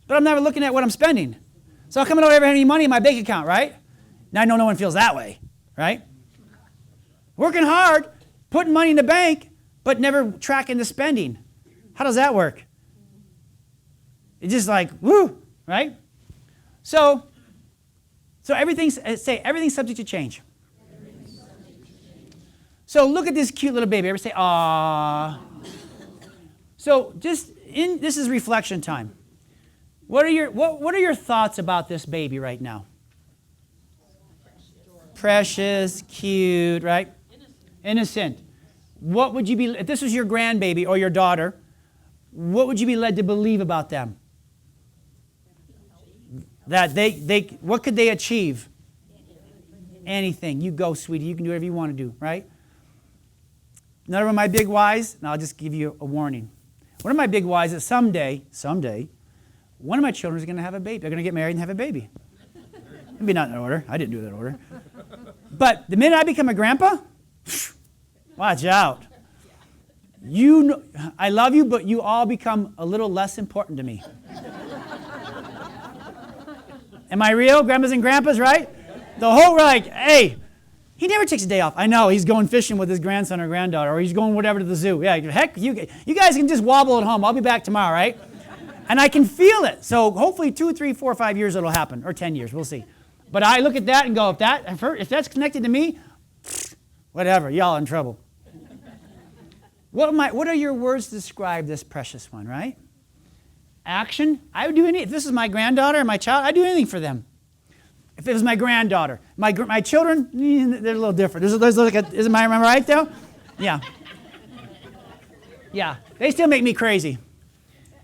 but I'm never looking at what I'm spending. So how come I don't ever have any money in my bank account, right? Now I know no one feels that way, right? Working hard, putting money in the bank, but never tracking the spending. How does that work? It's just like, woo, right? So everything's subject to change. So look at this cute little baby. Everybody say, "Aww." So this is reflection time. What are your thoughts about this baby right now? Precious, cute, right? Innocent. What would you be, if this was your grandbaby or your daughter, what would you be led to believe about them? That what could they achieve? Anything. You go, sweetie. You can do whatever you want to do, right? Another one of my big whys, and I'll just give you a warning. One of my big whys is someday, one of my children is going to have a baby. They're going to get married and have a baby. Maybe not in that order. I didn't do that order. But the minute I become a grandpa, watch out. I love you, but you all become a little less important to me. Am I real? Grandmas and grandpas, right? The whole, like, hey, he never takes a day off. I know, he's going fishing with his grandson or granddaughter, or he's going whatever to the zoo. Yeah, heck, you guys can just wobble at home. I'll be back tomorrow, right? And I can feel it. So hopefully 2, 3, 4, 5 years it'll happen, or 10 years, we'll see. But I look at that and go, if that's connected to me, whatever, y'all in trouble. What are your words to describe this precious one, right? Action, I would do anything. If this is my granddaughter or my child, I'd do anything for them. If it was my granddaughter. My children, they're a little different. There's like am I right though? Yeah. Yeah, they still make me crazy.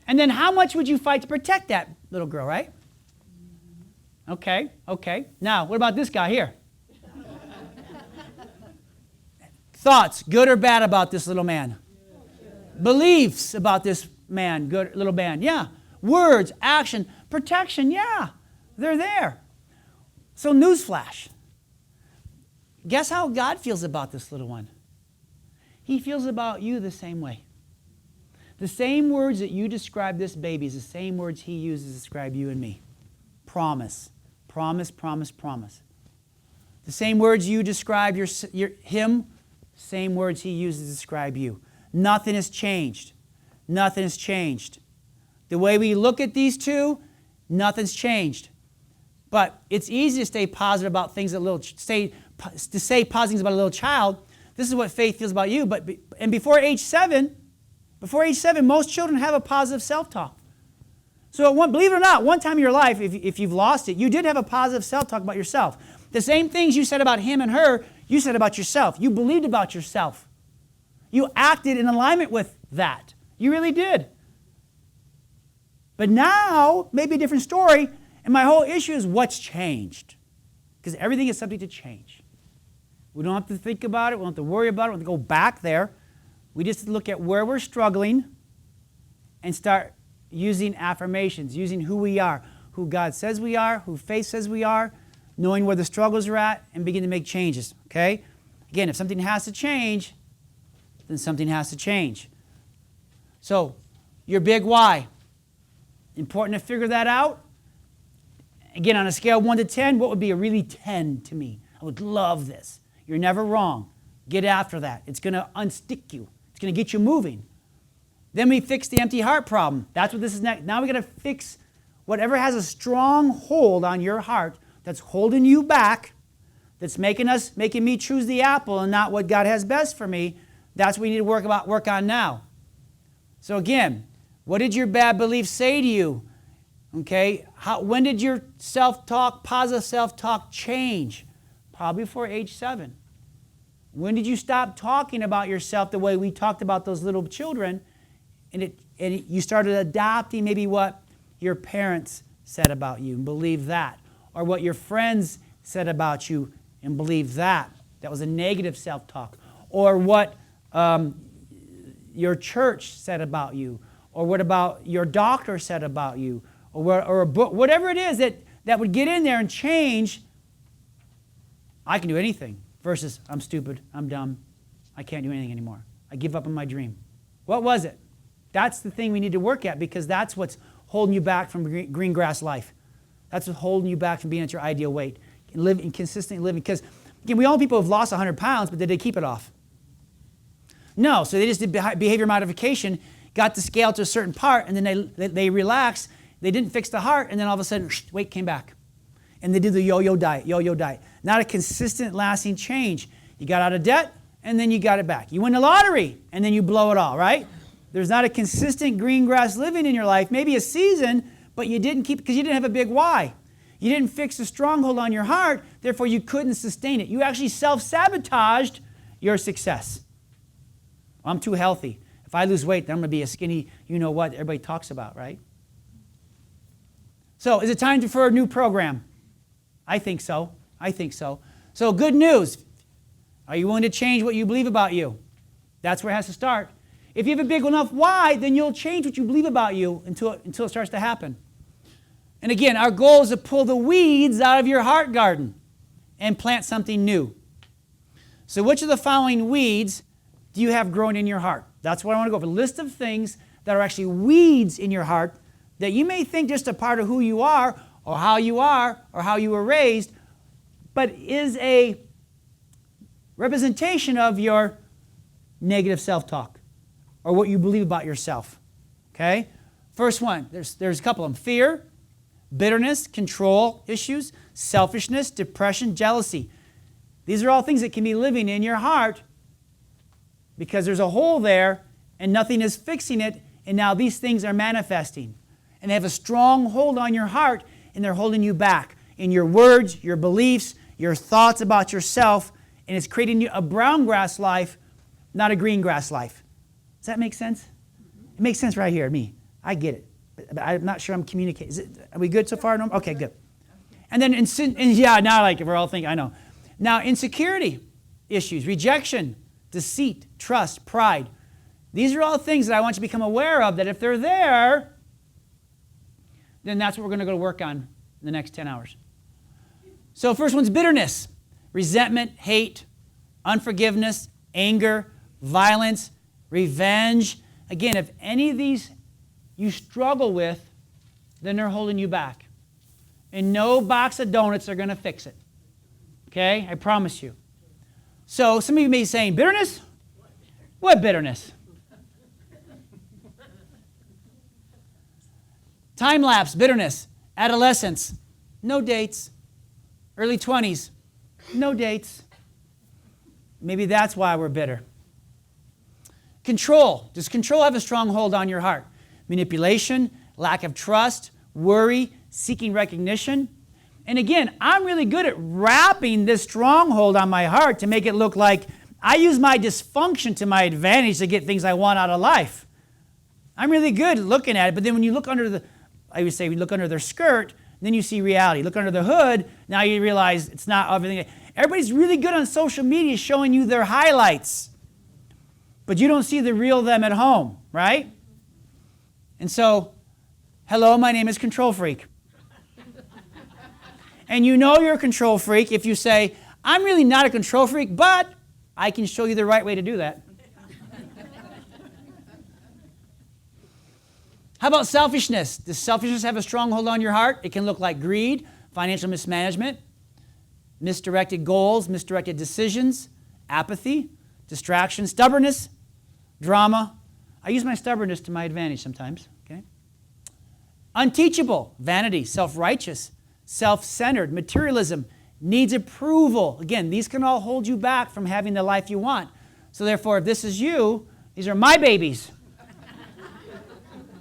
And then how much would you fight to protect that little girl, right? Okay. Now, what about this guy here? Thoughts, good or bad about this little man? Beliefs about this man, good little man, yeah. Words, action, protection, yeah. They're there. So newsflash. Guess how God feels about this little one? He feels about you the same way. The same words that you describe this baby is the same words he uses to describe you and me. Promise. Promise, promise, promise. The same words you describe him, same words he uses to describe you. Nothing has changed. Nothing has changed. The way we look at these two, nothing's changed. But it's easy to stay positive about things to say positive things about a little child. This is what faith feels about you. And before age 7, most children have a positive self-talk. So believe it or not, one time in your life, if you've lost it, you did have a positive self-talk about yourself. The same things you said about him and her, you said about yourself. You believed about yourself. You acted in alignment with that. You really did. But now, maybe a different story, and my whole issue is what's changed. Because everything is subject to change. We don't have to think about it. We don't have to worry about it. We don't have to go back there. We just look at where we're struggling and start using affirmations, using who we are, who God says we are, who faith says we are, knowing where the struggles are at, and begin to make changes, okay? Again, if something has to change, then something has to change. So, your big why. Important to figure that out. Again, on a scale of 1 to 10, what would be a really 10 to me? I would love this. You're never wrong. Get after that. It's going to unstick you. It's going to get you moving. Then we fix the empty heart problem. That's what this is next. Now we got to fix whatever has a strong hold on your heart that's holding you back, that's making me choose the apple and not what God has best for me. That's what we need to work on now. So again, what did your bad beliefs say to you? Okay, when did your self-talk, positive self-talk change? Probably before age 7. When did you stop talking about yourself the way we talked about those little children, and you started adopting maybe what your parents said about you and believe that, or what your friends said about you and believe that. That was a negative self-talk. Or what your church said about you, or what about your doctor said about you, or a book, whatever it is that would get in there and change. I can do anything versus I'm stupid, I'm dumb, I can't do anything anymore. I give up on my dream. What was it? That's the thing we need to work at, because that's what's holding you back from green grass life. That's what's holding you back from being at your ideal weight and consistently living. Because again, we all know people who've lost 100 pounds, but did they keep it off? No, so they just did behavior modification, got the scale to a certain part, and then they relaxed. They didn't fix the heart, and then all of a sudden, weight came back. And they did the yo-yo diet. Not a consistent, lasting change. You got out of debt, and then you got it back. You win the lottery, and then you blow it all, right? There's not a consistent green grass living in your life. Maybe a season, but you didn't keep, because you didn't have a big why. You didn't fix the stronghold on your heart, therefore you couldn't sustain it. You actually self-sabotaged your success. I'm too healthy. If I lose weight, then I'm going to be a skinny, you know what, everybody talks about, right? So is it time for a new program? I think so. So good news. Are you willing to change what you believe about you? That's where it has to start. If you have a big enough why, then you'll change what you believe about you until it starts to happen. And again, our goal is to pull the weeds out of your heart garden and plant something new. So which of the following weeds do you have growing in your heart? That's what I want to go over. A list of things that are actually weeds in your heart that you may think just a part of who you are or how you were raised, but is a representation of your negative self-talk or what you believe about yourself. Okay? First one, there's a couple of them. Fear, bitterness, control issues, selfishness, depression, jealousy. These are all things that can be living in your heart because there's a hole there and nothing is fixing it, and now these things are manifesting. And they have a strong hold on your heart, and they're holding you back in your words, your beliefs, your thoughts about yourself, and it's creating you a brown grass life, not a green grass life. Does that make sense? It makes sense right here to me. I get it. But I'm not sure I'm communicating. Are we good so far? No? Okay, good. And then, now like we're all thinking, I know. Now, insecurity issues, rejection, deceit, trust, pride. These are all things that I want you to become aware of, that if they're there, then that's what we're going to go to work on in the next 10 hours. So first one's bitterness, resentment, hate, unforgiveness, anger, violence, revenge. Again, if any of these you struggle with, then they're holding you back. And no box of donuts are going to fix it. Okay? I promise you. So some of you may be saying, bitterness? What bitterness? Time lapse, bitterness, adolescence, no dates. Early 20s, no dates. Maybe that's why we're bitter. Control. Does control have a strong hold on your heart? Manipulation, lack of trust, worry, seeking recognition. And again, I'm really good at wrapping this stronghold on my heart to make it look like I use my dysfunction to my advantage to get things I want out of life. I'm really good at looking at it, but then when you look under the, I would say we look under their skirt, then you see reality. Look under the hood, now you realize it's not everything. Everybody's really good on social media showing you their highlights, but you don't see the real them at home, right? And so, hello, my name is Control Freak. And you know you're a control freak if you say, I'm really not a control freak, but I can show you the right way to do that. How about selfishness? Does selfishness have a strong hold on your heart? It can look like greed, financial mismanagement, misdirected goals, misdirected decisions, apathy, distraction, stubbornness, drama. I use my stubbornness to my advantage sometimes, okay? Unteachable, vanity, self-righteous, self-centered, materialism, needs approval. Again, these can all hold you back from having the life you want. So therefore, if this is you, these are my babies.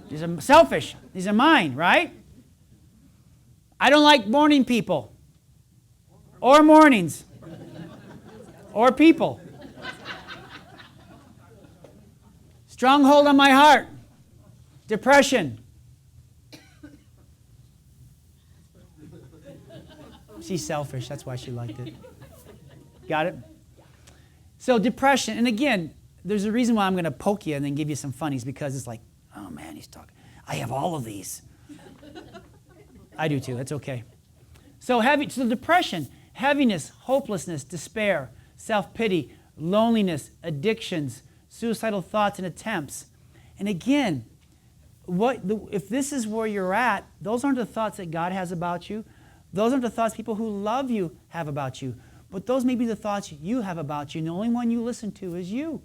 These are selfish. These are mine, right? I don't like morning people or mornings or people. Stronghold on my heart. Depression. She's selfish. That's why she liked it. Got it? So depression. And again, there's a reason why I'm going to poke you and then give you some funnies, because it's like, oh man, he's talking. I have all of these. I do too. That's okay. So depression, heaviness, hopelessness, despair, self-pity, loneliness, addictions, suicidal thoughts and attempts. And again, if this is where you're at, those aren't the thoughts that God has about you. Those aren't the thoughts people who love you have about you. But those may be the thoughts you have about you, and the only one you listen to is you.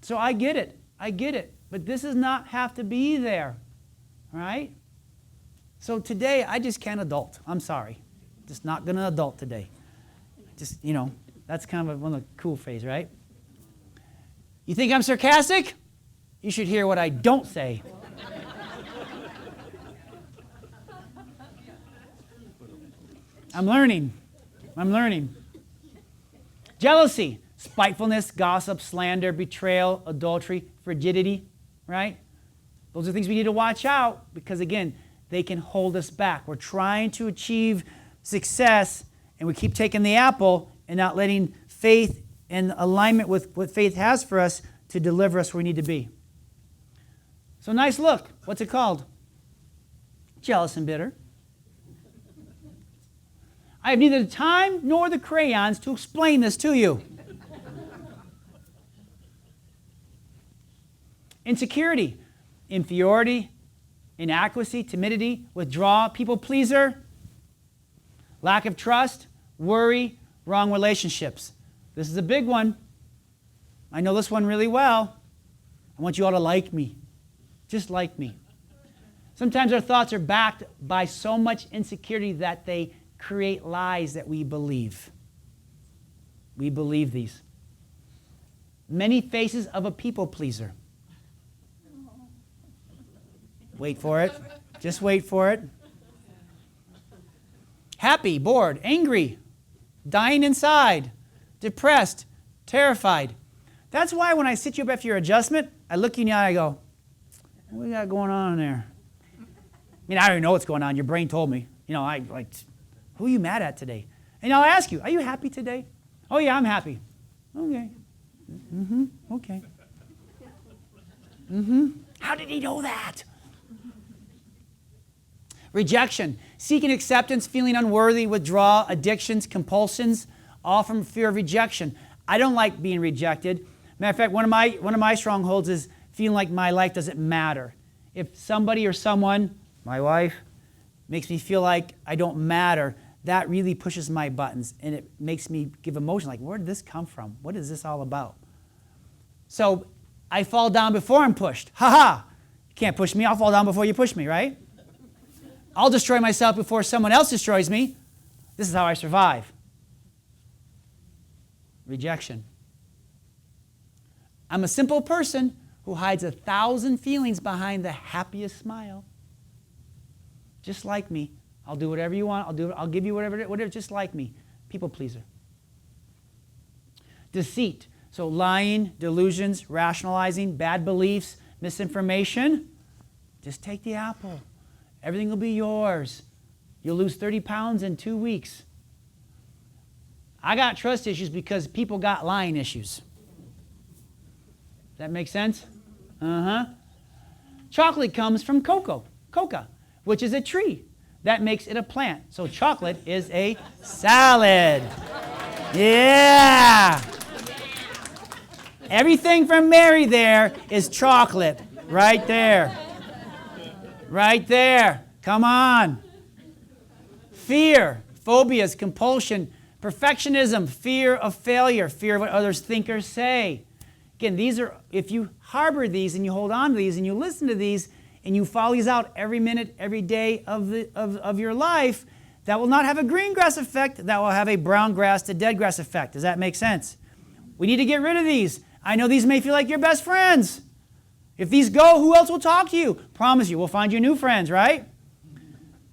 So I get it. I get it. But this does not have to be there. All right? So today, I just can't adult. I'm sorry. Just not going to adult today. Just, that's kind of one of the cool phrases, right? You think I'm sarcastic? You should hear what I don't say. I'm learning. Jealousy, spitefulness, gossip, slander, betrayal, adultery, frigidity, right? Those are things we need to watch out, because, again, they can hold us back. We're trying to achieve success, and we keep taking the apple and not letting faith in alignment with what faith has for us to deliver us where we need to be. So nice look. What's it called? Jealous and bitter. I have neither the time nor the crayons to explain this to you. Insecurity, inferiority, inadequacy, timidity, withdrawal, people pleaser, lack of trust, worry, wrong relationships. This is a big one. I know this one really well. I want you all to like me. Just like me. Sometimes our thoughts are backed by so much insecurity that they create lies that we believe. We believe these. Many faces of a people pleaser. Wait for it. Just wait for it. Happy, bored, angry, dying inside, depressed, terrified. That's why when I sit you up after your adjustment, I look you in the eye and I go, what we got going on in there? I mean, I don't even know what's going on. Your brain told me. Who are you mad at today? And I'll ask you, are you happy today? Oh, yeah, I'm happy. Okay. Okay. How did he know that? Rejection, seeking acceptance, feeling unworthy, withdrawal, addictions, compulsions, all from fear of rejection. I don't like being rejected. Matter of fact, one of my strongholds is feeling like my life doesn't matter. If somebody or someone, my wife, makes me feel like I don't matter, that really pushes my buttons, and it makes me give emotion, like, where did this come from? What is this all about? So I fall down before I'm pushed. Ha-ha! You can't push me. I'll fall down before you push me, right? I'll destroy myself before someone else destroys me. This is how I survive. Rejection. I'm a simple person who hides 1,000 feelings behind the happiest smile. Just like me. I'll do whatever you want. I'll give you whatever, just like me. People pleaser. Deceit. So lying, delusions, rationalizing, bad beliefs, misinformation. Just take the apple. Everything will be yours. You'll lose 30 pounds in 2 weeks. I got trust issues because people got lying issues. That make sense? Chocolate comes from coca, which is a tree. That makes it a plant. So chocolate is a salad. Yeah. Everything from Mary there is chocolate. Right there. Right there. Come on. Fear. phobias, compulsion, perfectionism, fear of failure, fear of what others think or say. Again, these are, if you harbor these and you hold on to these and you listen to these and you follow these out every minute, every day of your life, that will not have a green grass effect, that will have a brown grass to dead grass effect. Does that make sense? We need to get rid of these. I know these may feel like your best friends. If these go, who else will talk to you? Promise you, we'll find you new friends, right?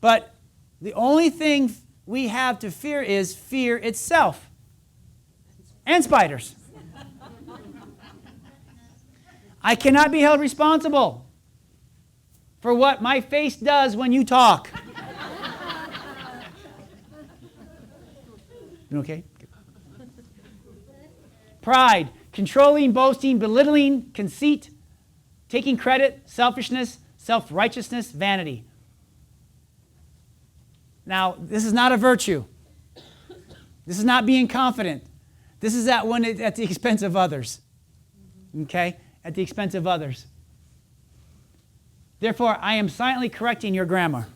But the only thing we have to fear is fear itself. And spiders. I cannot be held responsible for what my face does when you talk. You okay? Pride, controlling, boasting, belittling, conceit, taking credit, selfishness, self-righteousness, vanity. Now, this is not a virtue. This is not being confident. This is at the expense of others. Okay? At the expense of others. Therefore, I am silently correcting your grammar.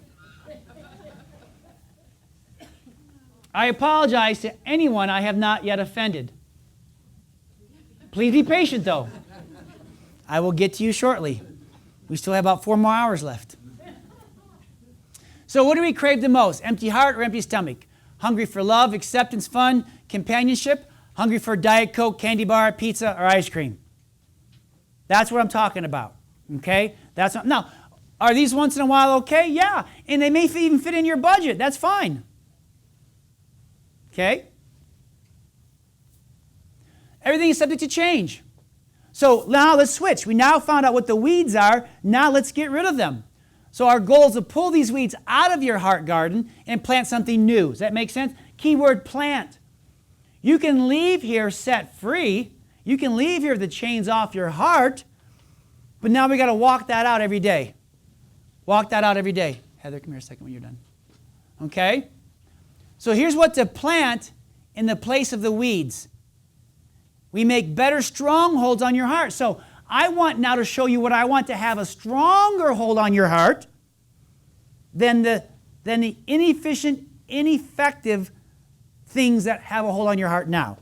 I apologize to anyone I have not yet offended. Please be patient, though. I will get to you shortly. We still have about 4 more hours left. So what do we crave the most? Empty heart or empty stomach? Hungry for love, acceptance, fun, companionship? Hungry for Diet Coke, candy bar, pizza, or ice cream? That's what I'm talking about. Okay? Now, are these once in a while okay? Yeah. And they may even fit in your budget. That's fine. Okay? Everything is subject to change. So now let's switch. We now found out what the weeds are. Now let's get rid of them. So our goal is to pull these weeds out of your heart garden and plant something new. Does that make sense? Keyword plant. You can leave here set free. You can leave here the chains off your heart. But now we got to walk that out every day. Walk that out every day. Heather, come here a second when you're done. Okay? So here's what to plant in the place of the weeds. We make better strongholds on your heart. So I want now to show you what I want to have a stronger hold on your heart than the inefficient, ineffective things that have a hold on your heart now.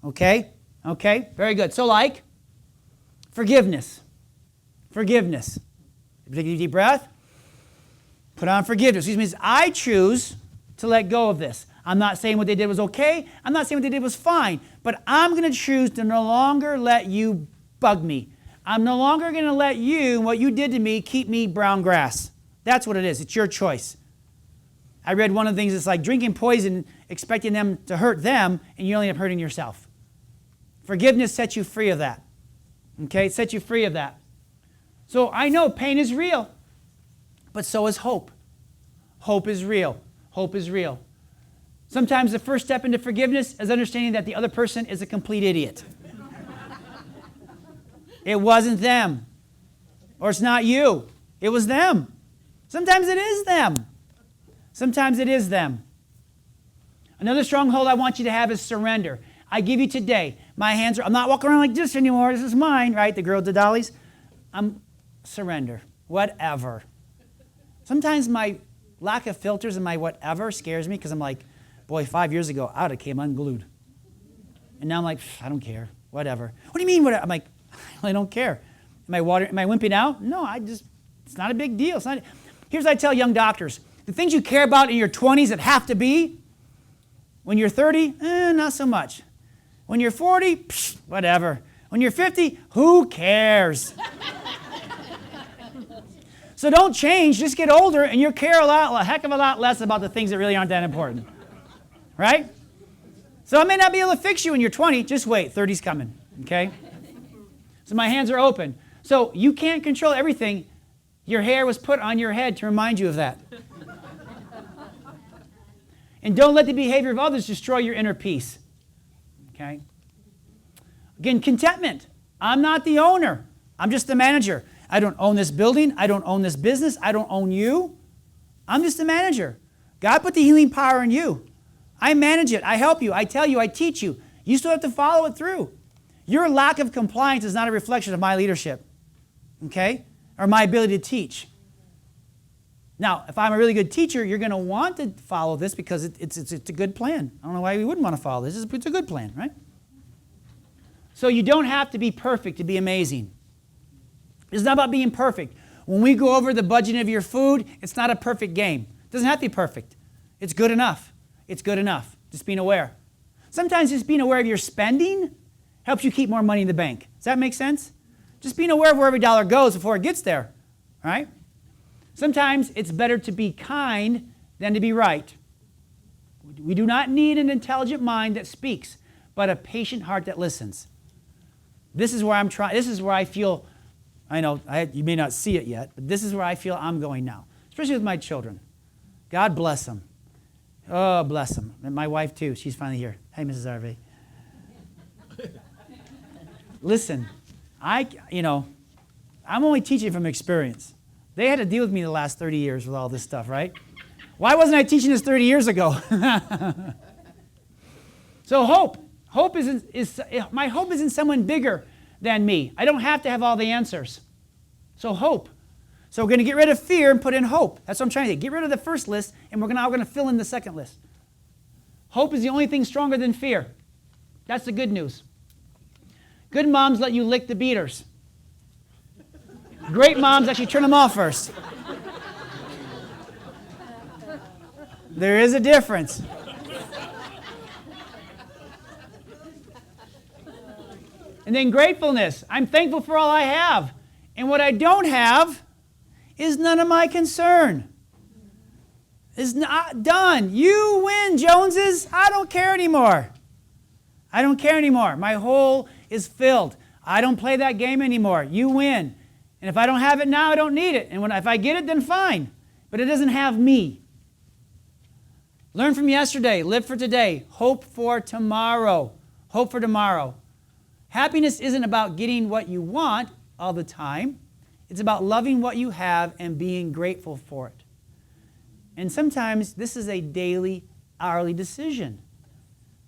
Okay? Okay? Very good. So like forgiveness. Forgiveness. Take a deep breath. Put on forgiveness. Which means I choose to let go of this. I'm not saying what they did was okay. I'm not saying what they did was fine. But I'm going to choose to no longer let you bug me. I'm no longer going to let you, what you did to me, keep me brown grass. That's what it is. It's your choice. I read one of the things, it's like drinking poison, expecting them to hurt them, and you only end up hurting yourself. Forgiveness sets you free of that. Okay? It sets you free of that. So I know pain is real, but so is hope. Hope is real. Hope is real. Sometimes the first step into forgiveness is understanding that the other person is a complete idiot. It wasn't them. Or it's not you. It was them. Sometimes it is them. Sometimes it is them. Another stronghold I want you to have is surrender. I give you today. My hands are, I'm not walking around like this anymore. This is mine, right? The girl with the dollies. Surrender. Whatever. Sometimes my lack of filters and my whatever scares me because I'm like, boy, 5 years ago, I would have came unglued. And now I'm like, I don't care. Whatever. What do you mean, whatever? I'm like, I don't care. Am I wimping out? No, it's not a big deal. It's not. Here's what I tell young doctors. The things you care about in your 20s that have to be, when you're 30, not so much. When you're 40, whatever. When you're 50, who cares? So don't change, just get older and you'll care a heck of a lot less about the things that really aren't that important. Right? So I may not be able to fix you when you're 20, just wait, 30's coming, okay? So my hands are open. So you can't control everything. Your hair was put on your head to remind you of that. And don't let the behavior of others destroy your inner peace. Okay? Again, contentment. I'm not the owner. I'm just the manager. I don't own this building. I don't own this business. I don't own you. I'm just the manager. God put the healing power in you. I manage it. I help you. I tell you. I teach you. You still have to follow it through. Your lack of compliance is not a reflection of my leadership, okay, or my ability to teach. Now, if I'm a really good teacher, you're going to want to follow this because it's a good plan. I don't know why we wouldn't want to follow this. It's a good plan, right? So you don't have to be perfect to be amazing. It's not about being perfect. When we go over the budgeting of your food, it's not a perfect game. It doesn't have to be perfect. It's good enough. It's good enough. Just being aware. Sometimes just being aware of your spending helps you keep more money in the bank. Does that make sense? Just being aware of where every dollar goes before it gets there, right? Sometimes it's better to be kind than to be right. We do not need an intelligent mind that speaks, but a patient heart that listens. This is where I'm trying. This is where I feel. I know you may not see it yet, but this is where I feel I'm going now, especially with my children. God bless them. Oh, bless them. And my wife too. She's finally here. Hey, Mrs. Arvay. Listen, I'm only teaching from experience. They had to deal with me the last 30 years with all this stuff, right? Why wasn't I teaching this 30 years ago? So hope. My hope is in someone bigger than me. I don't have to have all the answers. So hope. So we're going to get rid of fear and put in hope. That's what I'm trying to do. Get rid of the first list, and we're going to fill in the second list. Hope is the only thing stronger than fear. That's the good news. Good moms let you lick the beaters. Great moms actually turn them off first. There is a difference. And then gratefulness. I'm thankful for all I have. And what I don't have is none of my concern. It's not done. You win, Joneses. I don't care anymore. I don't care anymore. My hole is filled. I don't play that game anymore. You win. And if I don't have it now, I don't need it. And if I get it, then fine. But it doesn't have me. Learn from yesterday. Live for today. Hope for tomorrow. Hope for tomorrow. Happiness isn't about getting what you want all the time. It's about loving what you have and being grateful for it. And sometimes this is a daily, hourly decision.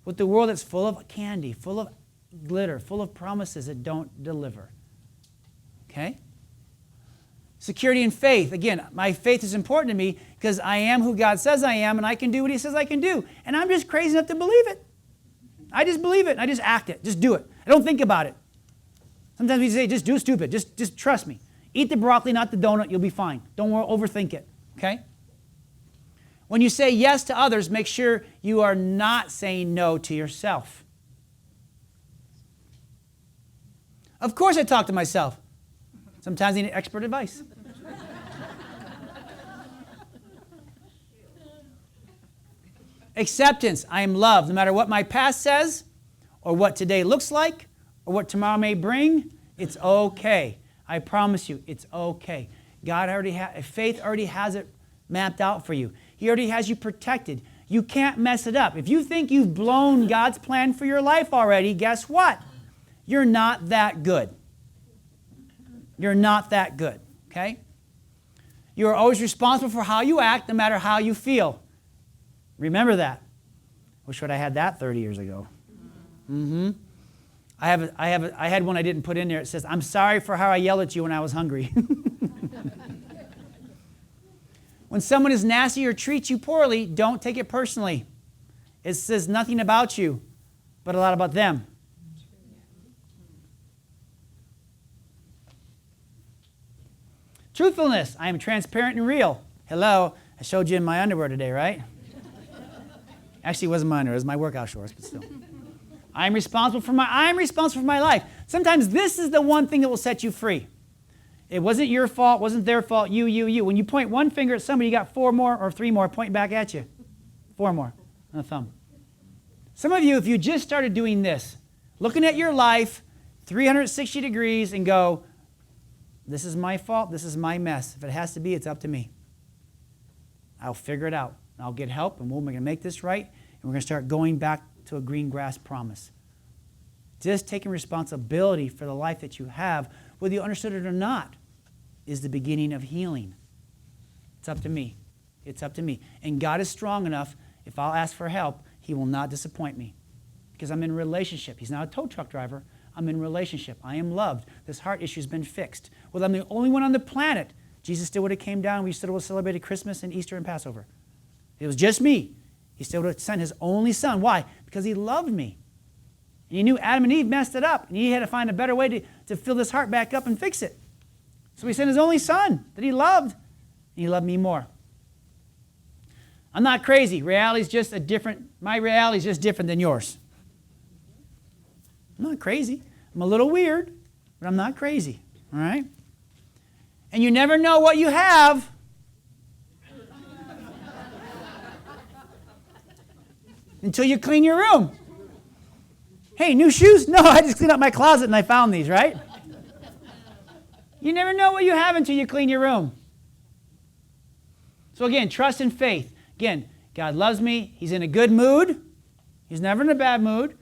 With the world that's full of candy, full of glitter, full of promises that don't deliver. Okay? Security and faith. Again, my faith is important to me because I am who God says I am and I can do what He says I can do. And I'm just crazy enough to believe it. I just believe it and I just act it. Just do it. I don't think about it. Sometimes we say, just do stupid. Just trust me. Eat the broccoli, not the donut. You'll be fine. Don't overthink it. Okay? When you say yes to others, make sure you are not saying no to yourself. Of course I talk to myself. Sometimes I need expert advice. Acceptance. I am loved. No matter what my past says, or what today looks like, or what tomorrow may bring, it's okay. I promise you, it's okay. Faith already has it mapped out for you. He already has you protected. You can't mess it up. If you think you've blown God's plan for your life already, guess what? You're not that good. You're not that good, okay? You are always responsible for how you act, no matter how you feel. Remember that. Wish I had that 30 years ago. I had one I didn't put in there. It says, I'm sorry for how I yelled at you when I was hungry. When someone is nasty or treats you poorly, don't take it personally. It says nothing about you, but a lot about them. Truthfulness. I am transparent and real. Hello. I showed you in my underwear today, right? Actually, it wasn't my underwear. It was my workout shorts, but still. I'm responsible for my life. Sometimes this is the one thing that will set you free. It wasn't your fault, wasn't their fault, you. When you point one finger at somebody, you got 4 more or 3 more pointing back at you. 4 more on the thumb. Some of you, if you just started doing this, looking at your life 360 degrees and go, this is my fault, this is my mess. If it has to be, it's up to me. I'll figure it out. I'll get help, and we're going to make this right, and we're going to start going back to a green grass promise. Just taking responsibility for the life that you have, whether you understood it or not, is the beginning of healing. It's up to me. It's up to me. And God is strong enough, if I'll ask for help, He will not disappoint me. Because I'm in a relationship. He's not a tow truck driver. I'm in a relationship. I am loved. This heart issue has been fixed. Well, I'm the only one on the planet Jesus still would have came down. We still would have celebrated Christmas and Easter and Passover. It was just me. He still would have sent his only son. Why? Because he loved me. And he knew Adam and Eve messed it up. And he had to find a better way to fill this heart back up and fix it. So he sent his only son that he loved. And he loved me more. I'm not crazy. My reality is just different than yours. I'm not crazy. I'm a little weird, but I'm not crazy. All right? And you never know what you have. Until you clean your room. Hey, new shoes? No, I just cleaned up my closet and I found these, right? You never know what you have until you clean your room. So again, trust and faith. Again, God loves me. He's in a good mood. He's never in a bad mood.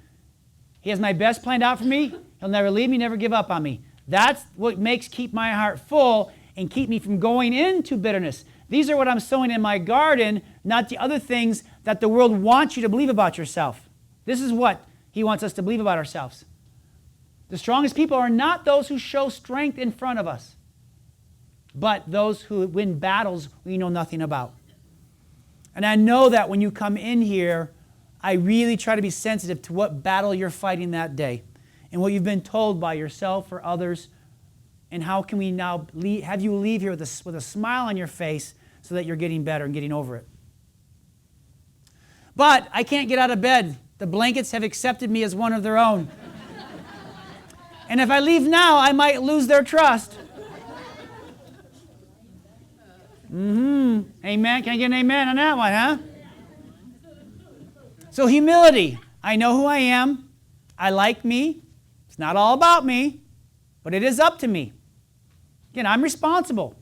He has my best planned out for me. He'll never leave me, never give up on me. That's what makes keep my heart full and keep me from going into bitterness. These are what I'm sowing in my garden, not the other things that the world wants you to believe about yourself. This is what he wants us to believe about ourselves. The strongest people are not those who show strength in front of us, but those who win battles we know nothing about. And I know that when you come in here, I really try to be sensitive to what battle you're fighting that day and what you've been told by yourself or others, and how can we now have you leave here with a smile on your face so that you're getting better and getting over it. But I can't get out of bed. The blankets have accepted me as one of their own. And if I leave now, I might lose their trust. Amen. Can I get an amen on that one, huh? So humility. I know who I am. I like me. It's not all about me, but it is up to me. Again, I'm responsible,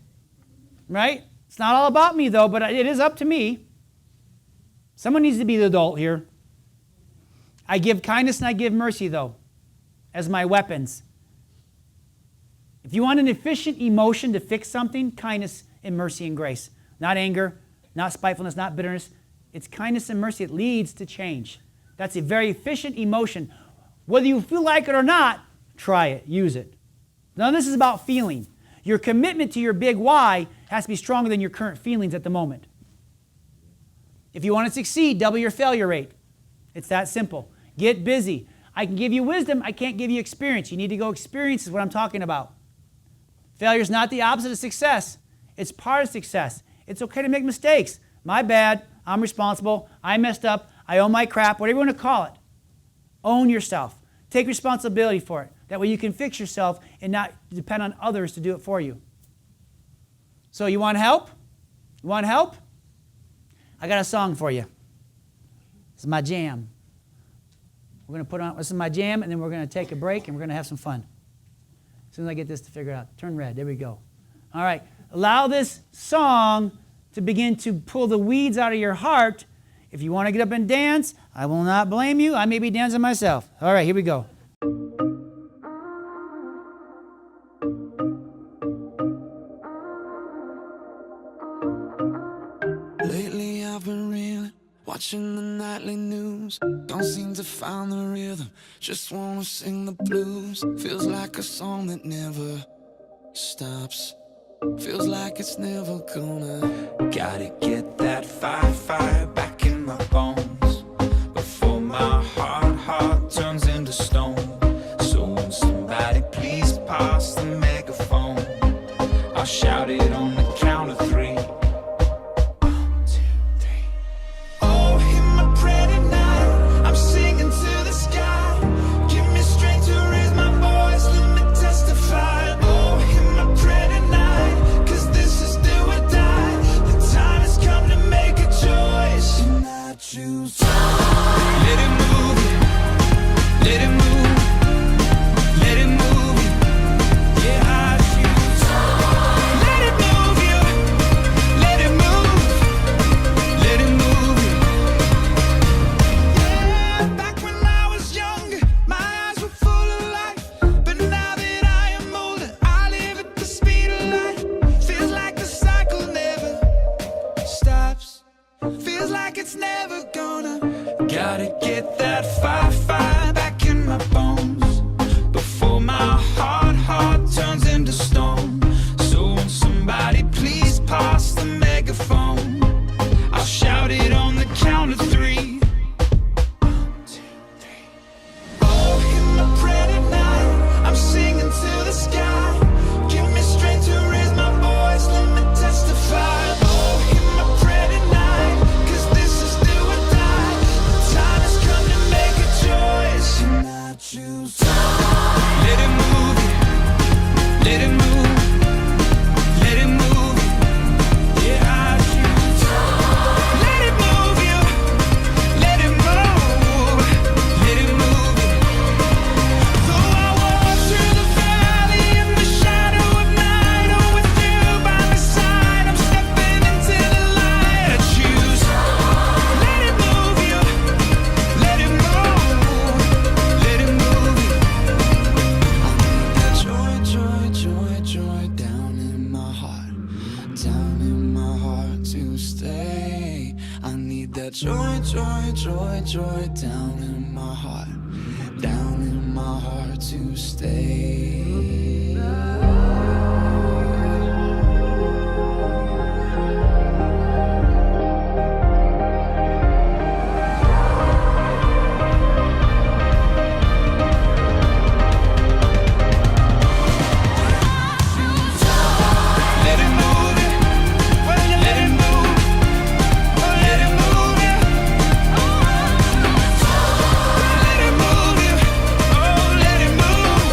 right? It's not all about me, though, but it is up to me. Someone needs to be the adult here. I give kindness and I give mercy, though, as my weapons. If you want an efficient emotion to fix something, kindness and mercy and grace. Not anger, not spitefulness, not bitterness. It's kindness and mercy. It leads to change. That's a very efficient emotion. Whether you feel like it or not, try it, use it. None of this is about feeling. Your commitment to your big why has to be stronger than your current feelings at the moment. If you want to succeed, double your failure rate. It's that simple. Get busy. I can give you wisdom. I can't give you experience. You need to go experience is what I'm talking about. Failure is not the opposite of success. It's part of success. It's okay to make mistakes. My bad. I'm responsible. I messed up. I own my crap. Whatever you want to call it. Own yourself. Take responsibility for it. That way you can fix yourself and not depend on others to do it for you. So you want help? You want help? I got a song for you. This is my jam. We're going to put on, this is my jam, and then we're going to take a break and we're going to have some fun. As soon as I get this to figure out. Turn red. There we go. All right. Allow this song to begin to pull the weeds out of your heart. If you want to get up and dance, I will not blame you. I may be dancing myself. All right, here we go. Lately I've been reeling, watching the nightly news. Don't seem to find the rhythm, just wanna sing the blues. Feels like a song that never stops. Feels like it's never gonna. Gotta get that fire back in my bones before my heart turns into stone. So when somebody please pass the megaphone, I'll shout it on the count of 3. 1, 2, 3. Oh, hear my prayer tonight. I'm singing to the sky. Give me strength to raise my voice. Let me testify. Oh, hear my prayer tonight. 'Cause this is do or die. The time has come to make a choice. And I choose Let it move you. Let it move. Let it move you. Yeah, I choose. Let it move you. Let it move. Let it move you. Though I walk through the valley in the shadow of night, oh, with you by my side, I'm stepping into the light. I choose. Let it move you. Let it move. Let it move you. That joy, joy, joy, joy down in my heart. Down in my heart to stay. I need that joy, joy, joy, joy down in my heart. Down in my heart to stay. Let it move you. Let it move. Let it move you. Let it move you. Oh, let it move.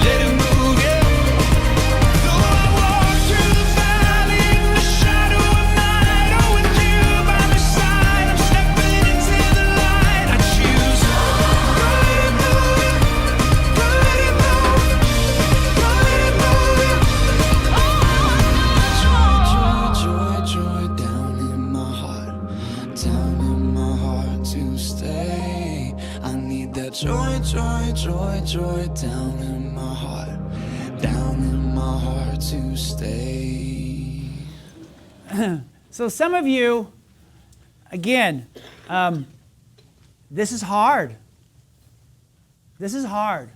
Let it move you. Though I walk through the valley in the shadow of night, oh, with you by my side, I'm stepping into the light. I choose. Go let it move you. Go let it move. Go let it move you. Joy, joy, joy down in my heart. Down in my heart to stay. I need that joy, joy, joy, joy down in my heart. Down in my heart to stay. So some of you, again, this is hard. This is hard.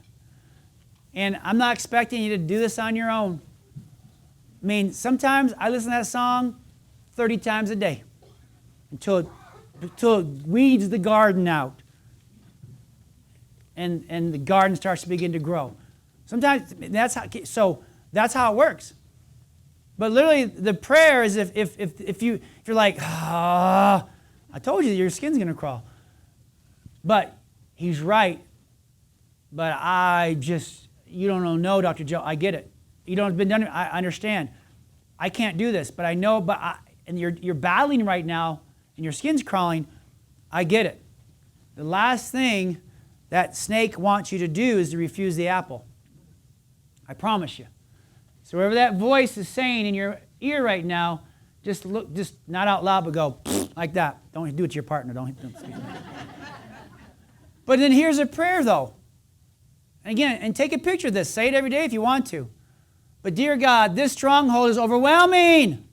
And I'm not expecting you to do this on your own. I mean, sometimes I listen to that song 30 times a day until it weeds the garden out and the garden starts to begin to grow. Sometimes that's how it works. But literally, the prayer is if you're like, I told you your skin's gonna crawl. But he's right. But you don't know, Dr. Joe. I get it. You don't have been done. I understand. I can't do this, but I know. And you're battling right now, and your skin's crawling. I get it. The last thing that snake wants you to do is to refuse the apple. I promise you. So whatever that voice is saying in your ear right now, just not out loud, but go like that. Don't do it to your partner. Don't speak. But then here's a prayer, though. And take a picture of this. Say it every day if you want to. But dear God, this stronghold is overwhelming.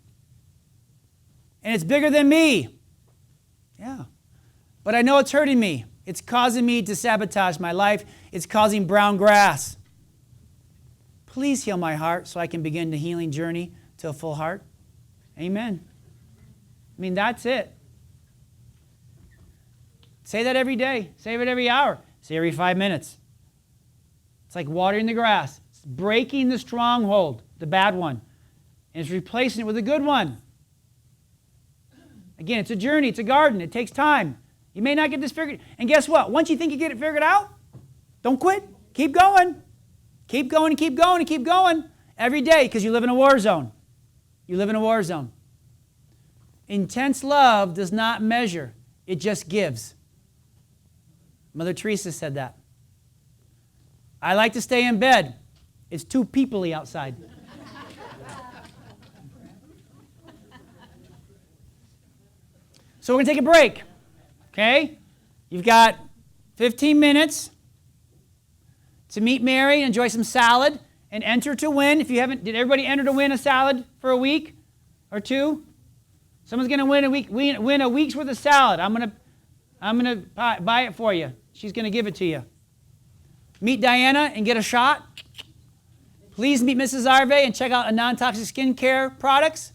And it's bigger than me. Yeah. But I know it's hurting me. It's causing me to sabotage my life. It's causing brown grass. Please heal my heart so I can begin the healing journey to a full heart. Amen. I mean, that's it. Say that every day. Say it every hour. Say it every 5 minutes. It's like watering the grass. It's breaking the stronghold, the bad one, and it's replacing it with a good one. Again, it's a journey. It's a garden. It takes time. You may not get this figured. And guess what? Once you think you get it figured out, don't quit. Keep going. Keep going and keep going and keep going every day because you live in a war zone. You live in a war zone. Intense love does not measure. It just gives. Mother Teresa said that. I like to stay in bed. It's too people-y outside. So we're going to take a break. Okay? You've got 15 minutes to meet Mary and enjoy some salad and enter to win. If you haven't, did everybody enter to win a salad for a week or two? Someone's going to win a week's worth of salad. I'm going to buy it for you. She's going to give it to you. Meet Diana and get a shot. Please meet Mrs. Arvay and check out a non-toxic skincare products.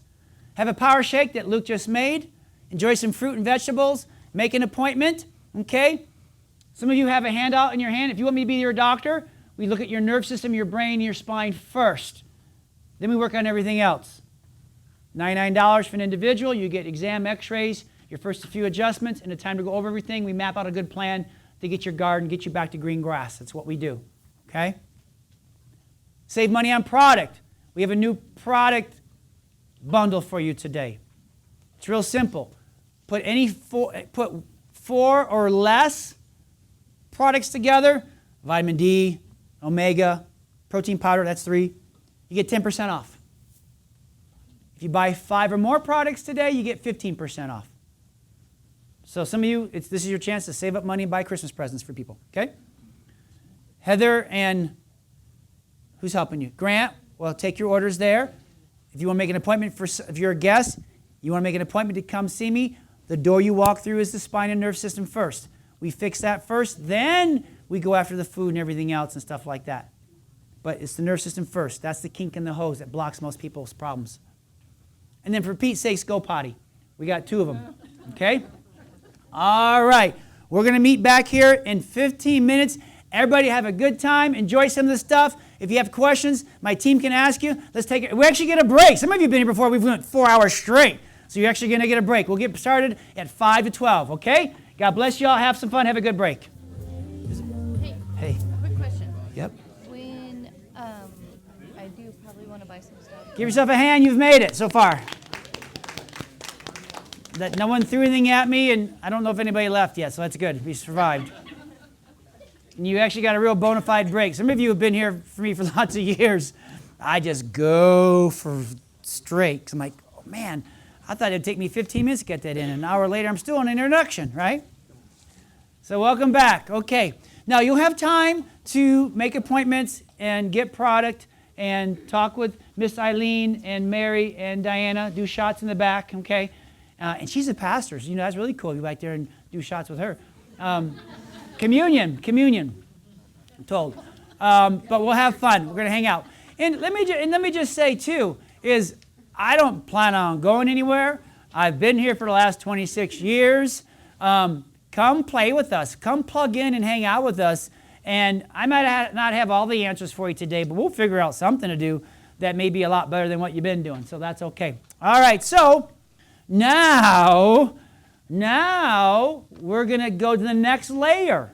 Have a power shake that Luke just made. Enjoy some fruit and vegetables. Make an appointment, okay? Some of you have a handout in your hand. If you want me to be your doctor, we look at your nerve system, your brain, and your spine first. Then we work on everything else. $99 for an individual. You get exam, x-rays, your first few adjustments, and the time to go over everything. We map out a good plan to get your garden, get you back to green grass. That's what we do, okay? okay? Save money on product. We have a new product bundle for you today. It's real simple. Put four or less products together, vitamin D, omega, protein powder, that's 3, you get 10% off. If you buy 5 or more products today, you get 15% off. So some of you, this is your chance to save up money and buy Christmas presents for people, okay? Heather and who's helping you? Grant, well, take your orders there. If you want to make an appointment if you're a guest, you want to make an appointment to come see me, the door you walk through is the spine and nerve system first. We fix that first, then we go after the food and everything else and stuff like that. But it's the nerve system first. That's the kink in the hose that blocks most people's problems. And then for Pete's sakes, go potty. We got 2 of them, okay? All right, we're going to meet back here in 15 minutes. Everybody have a good time. Enjoy some of the stuff. If you have questions, my team can ask you. Let's take it. We actually get a break. Some of you have been here before. We've went 4 hours straight. So you're actually going to get a break. We'll get started at 5 to 12, okay? God bless you all. Have some fun. Have a good break. Hey. Quick question. Yep. When I do probably want to buy some stuff. Give yourself a hand. You've made it so far. That no one threw anything at me, and I don't know if anybody left yet, so that's good. We survived. And you actually got a real bona fide break. Some of you have been here for me for lots of years. I just go for straight. 'Cause I'm like, oh man, I thought it'd take me 15 minutes to get that in. An hour later, I'm still on introduction, right? So welcome back. Okay. Now, you'll have time to make appointments and get product and talk with Miss Eileen and Mary and Diana. Do shots in the back, okay? And she's a pastor, so that's really cool. You go back there and do shots with her. Communion, I'm told. But we'll have fun. We're going to hang out. And let me just say, too, is I don't plan on going anywhere. I've been here for the last 26 years. Come play with us. Come plug in and hang out with us. And I might not have all the answers for you today, but we'll figure out something to do that may be a lot better than what you've been doing. So that's okay. All right, so now we're going to go to the next layer.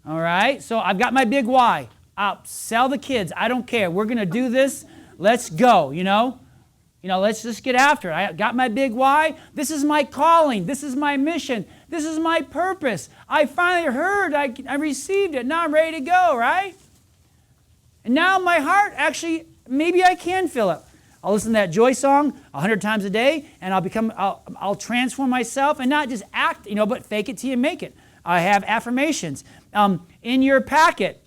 All right, so I've got my big why. I'll sell the kids. I don't care. We're going to do this. Let's go, let's just get after it. I got my big why. This is my calling. This is my mission. This is my purpose. I finally heard. I received it. Now I'm ready to go, right? And now my heart, actually, maybe I can fill it. I'll listen to that joy song 100 times a day, and I'll transform myself and not just act, but fake it till you make it. I have affirmations. In your packet,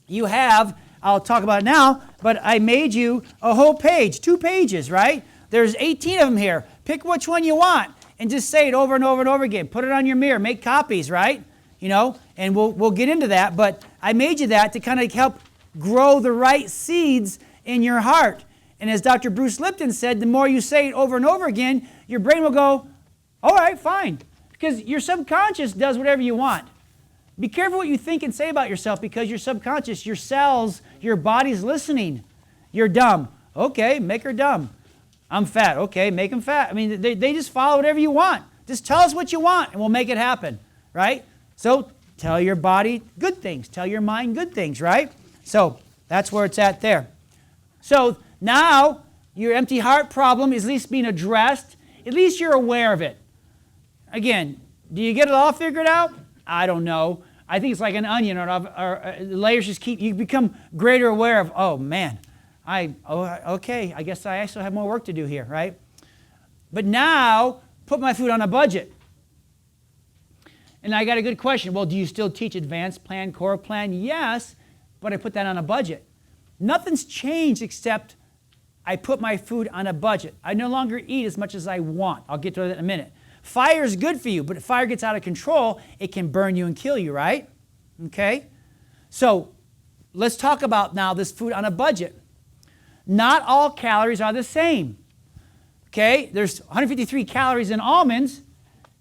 you have, I'll talk about it now, but I made you a whole page, 2 pages, right? There's 18 of them here. Pick which one you want and just say it over and over and over again. Put it on your mirror. Make copies, right? And we'll get into that, but I made you that to kind of help grow the right seeds in your heart. And as Dr. Bruce Lipton said, the more you say it over and over again, your brain will go, all right, fine. Because your subconscious does whatever you want. Be careful what you think and say about yourself, because your subconscious, your cells, your body's listening. You're dumb. Okay, make her dumb. I'm fat. Okay, make them fat. I mean, they just follow whatever you want. Just tell us what you want and we'll make it happen, right? So tell your body good things. Tell your mind good things, right? So that's where it's at there. So now your empty heart problem is at least being addressed. At least you're aware of it. Again, do you get it all figured out? I don't know. I think it's like an onion, or layers just keep, you become greater aware of, oh man, okay, I guess I actually have more work to do here, right? But now, put my food on a budget. And I got a good question. Well, do you still teach advanced plan, core plan? Yes, but I put that on a budget. Nothing's changed except I put my food on a budget. I no longer eat as much as I want. I'll get to that in a minute. Fire is good for you, but if fire gets out of control, it can burn you and kill you, right? Okay? So let's talk about now this food on a budget. Not all calories are the same. Okay? There's 153 calories in almonds.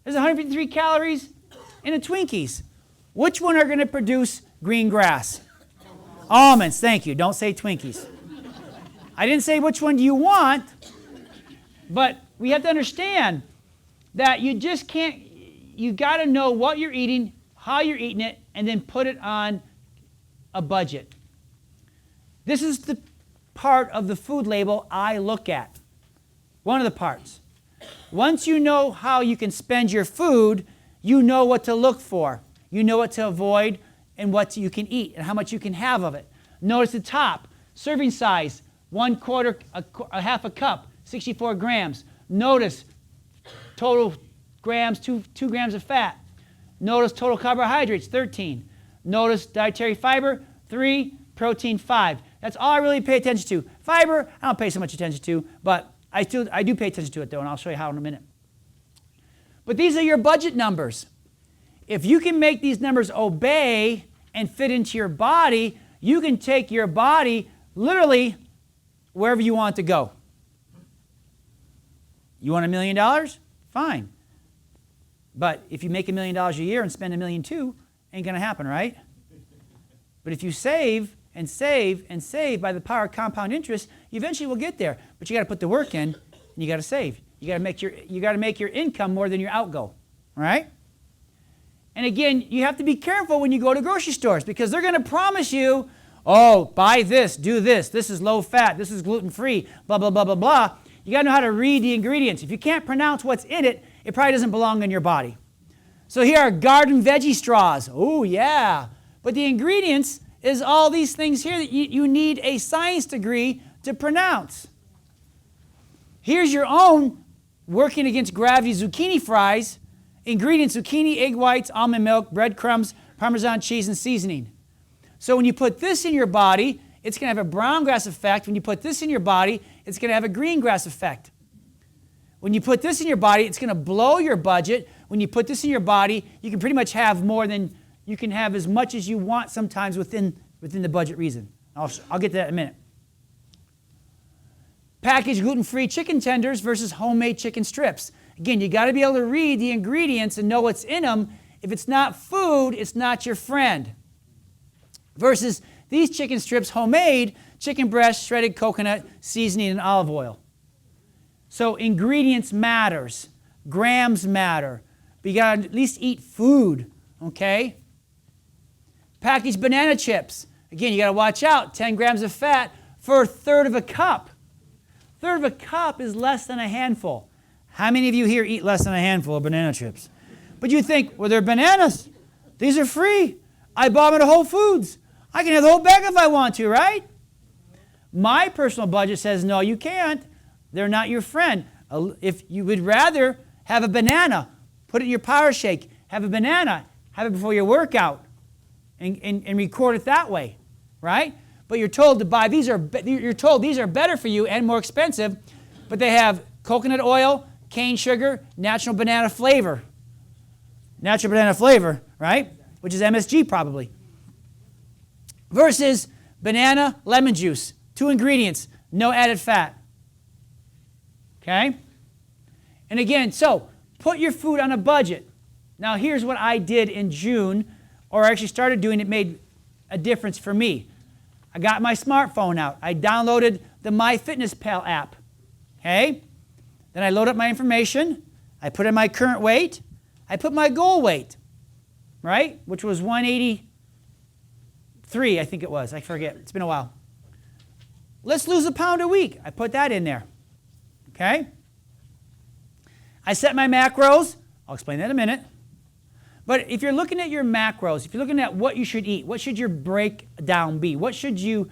There's 153 calories in a Twinkies. Which one are going to produce green grass? Almonds, thank you. Don't say Twinkies. I didn't say which one do you want, but we have to understand that you just can't, you got to know what you're eating, how you're eating it, and then put it on a budget. This is the part of the food label I look at. One of the parts. Once you know how you can spend your food, you know what to look for. You know what to avoid and what you can eat and how much you can have of it. Notice the top, serving size, 1/4, a half a cup, 64 grams. Notice total grams, 2 grams of fat. Notice total carbohydrates, 13. Notice dietary fiber, 3, protein, 5. That's all I really pay attention to. Fiber, I don't pay so much attention to, but I do pay attention to it though, and I'll show you how in a minute. But these are your budget numbers. If you can make these numbers obey and fit into your body, you can take your body literally wherever you want it to go. You want $1 million? Fine. But if you make $1 million a year and spend $1.2 million, ain't going to happen, right? But if you save and save and save by the power of compound interest, you eventually will get there. But you got to put the work in, and you got to save. You got to make your income more than your outgo, right? And again, you have to be careful when you go to grocery stores because they're going to promise you, oh, buy this, do this. This is low fat. This is gluten-free, blah, blah, blah, blah, blah. You got to know how to read the ingredients. If you can't pronounce what's in it, it probably doesn't belong in your body. So here are garden veggie straws. Oh, yeah. But the ingredients is all these things here that you need a science degree to pronounce. Here's your own working against gravity zucchini fries. Ingredients: zucchini, egg whites, almond milk, breadcrumbs, Parmesan cheese, and seasoning. So when you put this in your body, it's going to have a brown grass effect. When you put this in your body, it's going to have a green grass effect. When you put this in your body, it's going to blow your budget. When you put this in your body, you can pretty much have more than, you can have as much as you want sometimes within the budget reason. I'll get to that in a minute. Packaged gluten-free chicken tenders versus homemade chicken strips. Again, you got to be able to read the ingredients and know what's in them. If it's not food, it's not your friend. Versus these chicken strips, homemade, chicken breast, shredded coconut, seasoning, and olive oil. So ingredients matters. Grams matter. But you got to at least eat food, okay? Packaged banana chips. Again, you got to watch out. 10 grams of fat for 1/3 of a cup. 1/3 of a cup is less than a handful. How many of you here eat less than a handful of banana chips? But you think, well, they're bananas. These are free. I bought them at Whole Foods. I can have the whole bag if I want to, right? My personal budget says, no, you can't. They're not your friend. If you would rather have a banana, put it in your power shake, have a banana, have it before your workout, and record it that way, right? But you're told to buy, you're told these are better for you and more expensive, but they have coconut oil, cane sugar, natural banana flavor. Natural banana flavor, right? Which is MSG probably. Versus banana, lemon juice. 2 ingredients, no added fat. Okay? And again, so put your food on a budget. Now here's what I did in June, or I actually started doing, it made a difference for me. I got my smartphone out. I downloaded the MyFitnessPal app. Okay? Then I load up my information. I put in my current weight. I put my goal weight, right? Which was 183, I think it was. I forget. It's been a while. Let's lose a pound a week. I put that in there. Okay? I set my macros. I'll explain that in a minute. But if you're looking at your macros, if you're looking at what you should eat, what should your breakdown be? What should your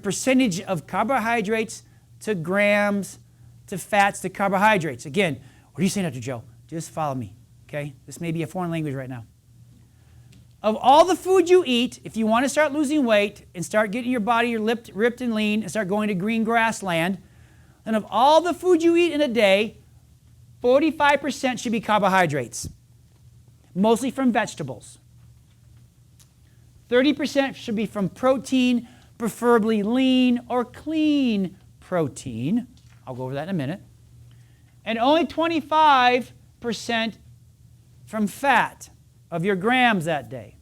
percentage of carbohydrates to grams to fats to carbohydrates? Again, what are you saying, Dr. Joe? Just follow me, okay? This may be a foreign language right now. Of all the food you eat, if you want to start losing weight and start getting your body ripped and lean and start going to green grassland, then of all the food you eat in a day, 45% should be carbohydrates, mostly from vegetables. 30% should be from protein, preferably lean or clean protein. I'll go over that in a minute. And only 25% from fat of your grams that day.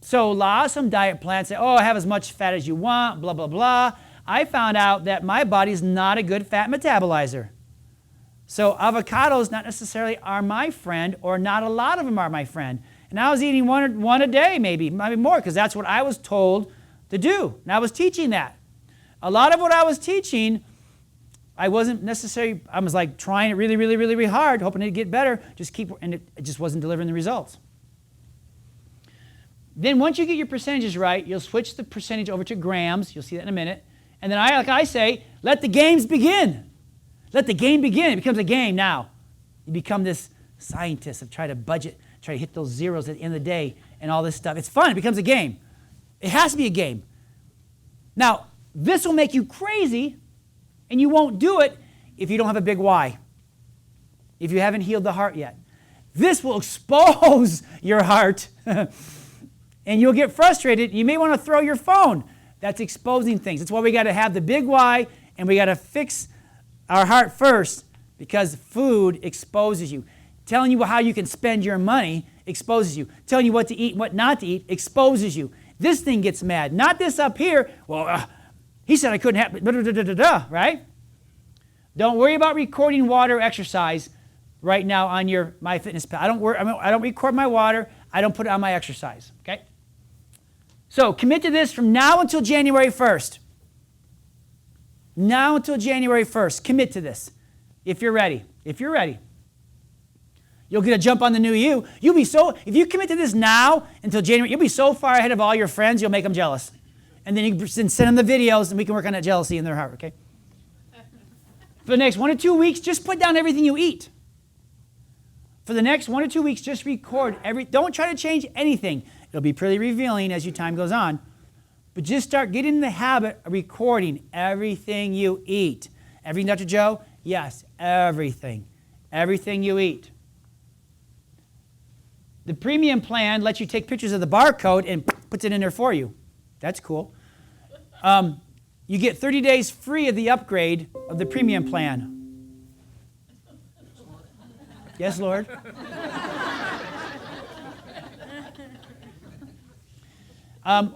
So some diet plans say, oh, have as much fat as you want, blah, blah, blah. I found out that my body's not a good fat metabolizer. So avocados not necessarily are my friend, or not a lot of them are my friend. And I was eating one a day, maybe more, because that's what I was told to do. And I was teaching that. A lot of what I was teaching, I wasn't necessarily, I was like trying it really, really, really, really hard, hoping it'd get better, and it just wasn't delivering the results. Then once you get your percentages right, you'll switch the percentage over to grams. You'll see that in a minute. And then like I say, let the games begin. Let the game begin. It becomes a game now. You become this scientist of try to budget, try to hit those zeros at the end of the day and all this stuff. It's fun. It becomes a game. It has to be a game. Now, this will make you crazy, and you won't do it if you don't have a big why, if you haven't healed the heart yet. This will expose your heart, and you'll get frustrated. You may want to throw your phone. That's exposing things. That's why we got to have the big why, and we got to fix our heart first, because food exposes you. Telling you how you can spend your money exposes you. Telling you what to eat and what not to eat exposes you. This thing gets mad. Not this up here. Well, he said I couldn't have, right? Don't worry about recording water or exercise right now on your MyFitnessPal. I don't record my water. I don't put it on my exercise, okay? So commit to this from now until January 1st. Now until January 1st. Commit to this if you're ready. If you're ready. You'll get a jump on the new you. If you commit to this now until January, you'll be so far ahead of all your friends, you'll make them jealous. And then you can send them the videos, and we can work on that jealousy in their heart, okay? For the next 1 or 2 weeks, just put down everything you eat. For the next 1 or 2 weeks, just record don't try to change anything. It'll be pretty revealing as your time goes on. But just start getting in the habit of recording everything you eat. Everything, Dr. Joe? Yes, everything. Everything you eat. The premium plan lets you take pictures of the barcode and puts it in there for you. That's cool. You get 30 days free of the upgrade of the premium plan. Yes, Lord.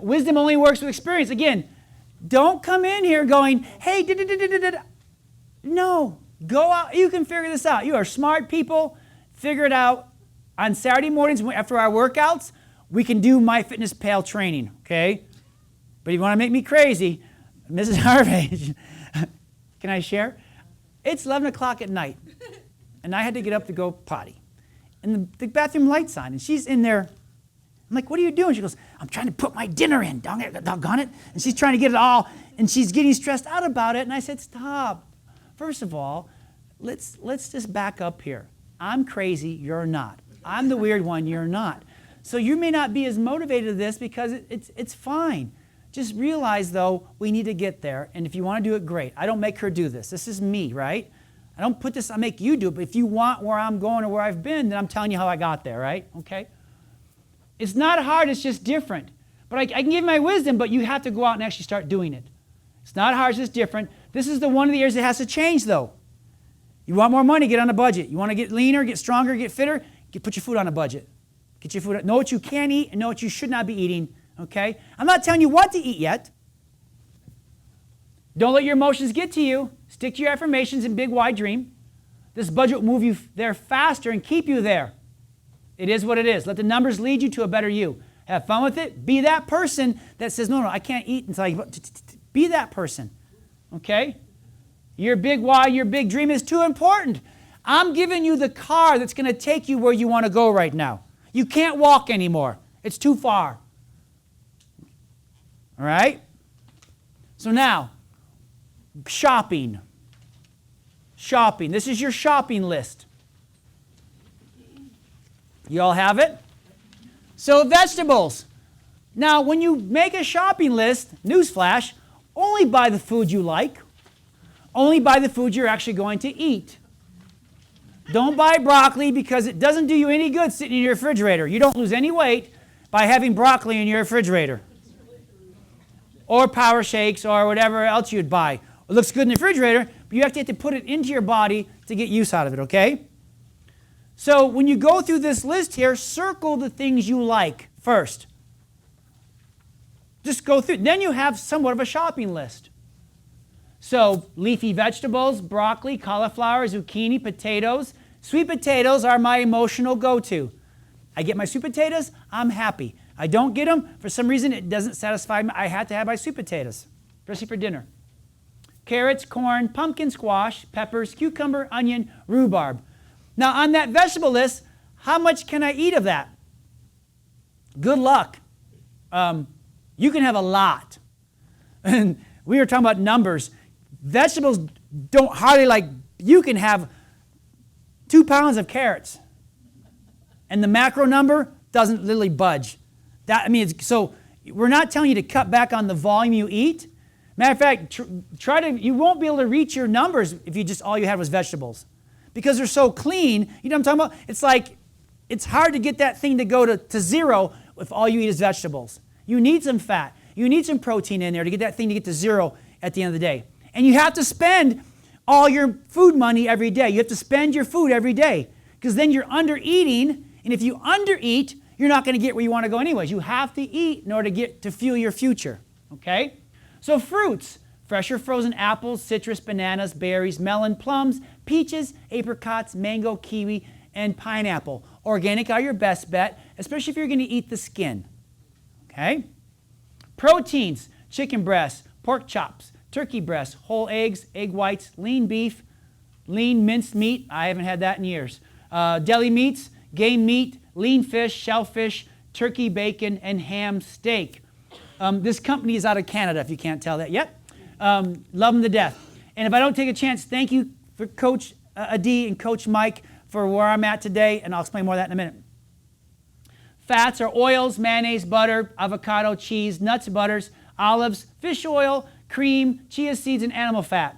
Wisdom only works with experience. Again, don't come in here going, hey, no, go out. You can figure this out. You are smart people. Figure it out. On Saturday mornings after our workouts, we can do MyFitnessPal training, okay? But if you want to make me crazy, Mrs. Arvay, can I share? It's 11 o'clock at night, and I had to get up to go potty. And the bathroom light's on, and she's in there. I'm like, what are you doing? She goes, I'm trying to put my dinner in, doggone it. And she's trying to get it all, and she's getting stressed out about it. And I said, stop. First of all, let's just back up here. I'm crazy, you're not. I'm the weird one, you're not. So you may not be as motivated to this because it's fine. Just realize, though, we need to get there. And if you want to do it, great. I don't make her do this. This is me, right? I don't put this, I make you do it. But if you want where I'm going or where I've been, then I'm telling you how I got there, right? Okay? It's not hard, it's just different. But I can give you my wisdom, but you have to go out and actually start doing it. It's not hard, it's just different. This is one of the areas that has to change, though. You want more money, get on a budget. You want to get leaner, get stronger, get fitter, put your food on a budget. Get your food, know what you can eat and know what you should not be eating, okay? I'm not telling you what to eat yet. Don't let your emotions get to you. Stick to your affirmations and big, wide dream. This budget will move you there faster and keep you there. It is what it is. Let the numbers lead you to a better you. Have fun with it. Be that person that says, no, I can't eat until I... Be that person, okay? Your big why, your big dream is too important. I'm giving you the car that's going to take you where you want to go right now. You can't walk anymore. It's too far. All right? So now, shopping. Shopping. This is your shopping list. You all have it? So vegetables. Now, when you make a shopping list, newsflash, only buy the food you like. Only buy the food you're actually going to eat. Don't buy broccoli because it doesn't do you any good sitting in your refrigerator. You don't lose any weight by having broccoli in your refrigerator. Or power shakes or whatever else you'd buy. It looks good in the refrigerator, but you have to put it into your body to get use out of it, okay? So when you go through this list here, circle the things you like first. Just go through. Then you have somewhat of a shopping list. So leafy vegetables, broccoli, cauliflower, zucchini, potatoes. Sweet potatoes are my emotional go-to. I get my sweet potatoes, I'm happy. I don't get them, for some reason it doesn't satisfy me. I have to have my sweet potatoes, especially for dinner. Carrots, corn, pumpkin squash, peppers, cucumber, onion, rhubarb. Now on that vegetable list, how much can I eat of that? Good luck. You can have a lot. And we were talking about numbers. Vegetables don't hardly like, you can have 2 pounds of carrots. And the macro number doesn't literally budge. So we're not telling you to cut back on the volume you eat. Matter of fact, you won't be able to reach your numbers if you just all you had was vegetables. Because they're so clean, you know what I'm talking about? It's like, it's hard to get that thing to go to zero if all you eat is vegetables. You need some fat. You need some protein in there to get that thing to get to zero at the end of the day. And you have to spend all your food money every day. You have to spend your food every day. Because then you're under eating, and if you undereat, you're not going to get where you want to go anyways. You have to eat in order to fuel your future. Okay? So fruits, fresh or frozen apples, citrus, bananas, berries, melon, plums, peaches, apricots, mango, kiwi, and pineapple. Organic are your best bet, especially if you're going to eat the skin. Okay? Proteins, chicken breasts, pork chops, turkey breasts, whole eggs, egg whites, lean beef, lean minced meat. I haven't had that in years. Deli meats, game meat, lean fish, shellfish, turkey bacon, and ham steak. This company is out of Canada, if you can't tell that yet. Love them to death. And if I don't take a chance, thank you for Coach Adi and Coach Mike for where I'm at today, and I'll explain more of that in a minute. Fats are oils, mayonnaise, butter, avocado, cheese, nuts, butters, olives, fish oil, cream, chia seeds, and animal fat.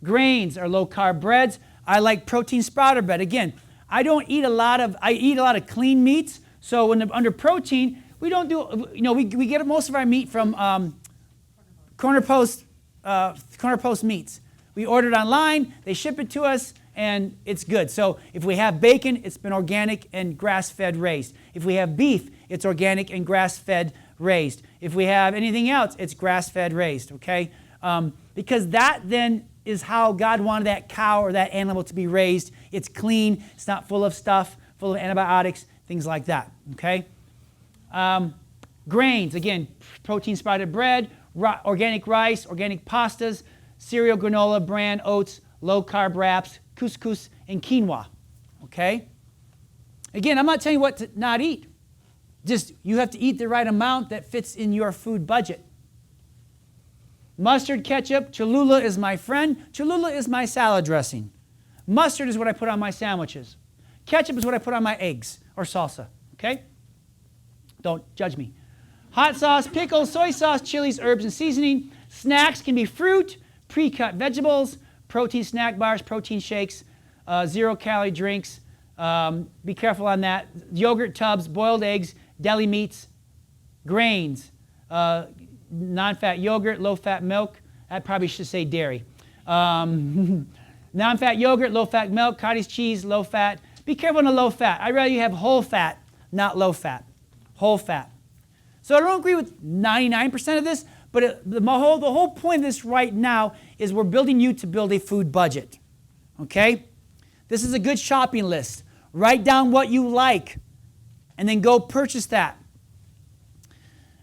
Grains are low-carb breads. I like protein sprouted bread. Again, I eat a lot of clean meats, so under protein, we don't do, we get most of our meat from Corner Post meats. We order it online, they ship it to us, and it's good. So if we have bacon, it's been organic and grass-fed raised. If we have beef, it's organic and grass-fed raised. If we have anything else, it's grass-fed raised, okay? Because that then is how God wanted that cow or that animal to be raised. It's clean, it's not full of stuff, full of antibiotics, things like that, okay? Grains, again, protein sprouted bread, organic rice, organic pastas, cereal, granola, bran, oats, low-carb wraps, couscous, and quinoa, okay? Again, I'm not telling you what to not eat. Just you have to eat the right amount that fits in your food budget. Mustard, ketchup, Cholula is my friend. Cholula is my salad dressing. Mustard is what I put on my sandwiches. Ketchup is what I put on my eggs or salsa, okay? Don't judge me. Hot sauce, pickles, soy sauce, chilies, herbs, and seasoning. Snacks can be fruit, pre-cut vegetables, protein snack bars, protein shakes, zero-calorie drinks. Be careful on that. Yogurt tubs, boiled eggs, deli meats, grains, non-fat yogurt, low-fat milk. I probably should say dairy. Non-fat yogurt, low-fat milk, cottage cheese, low-fat. Be careful on the low-fat. I'd rather you have whole fat, not low-fat. Whole fat. So I don't agree with 99% of this, but the whole point of this right now is we're building you to build a food budget. Okay? This is a good shopping list. Write down what you like and then go purchase that.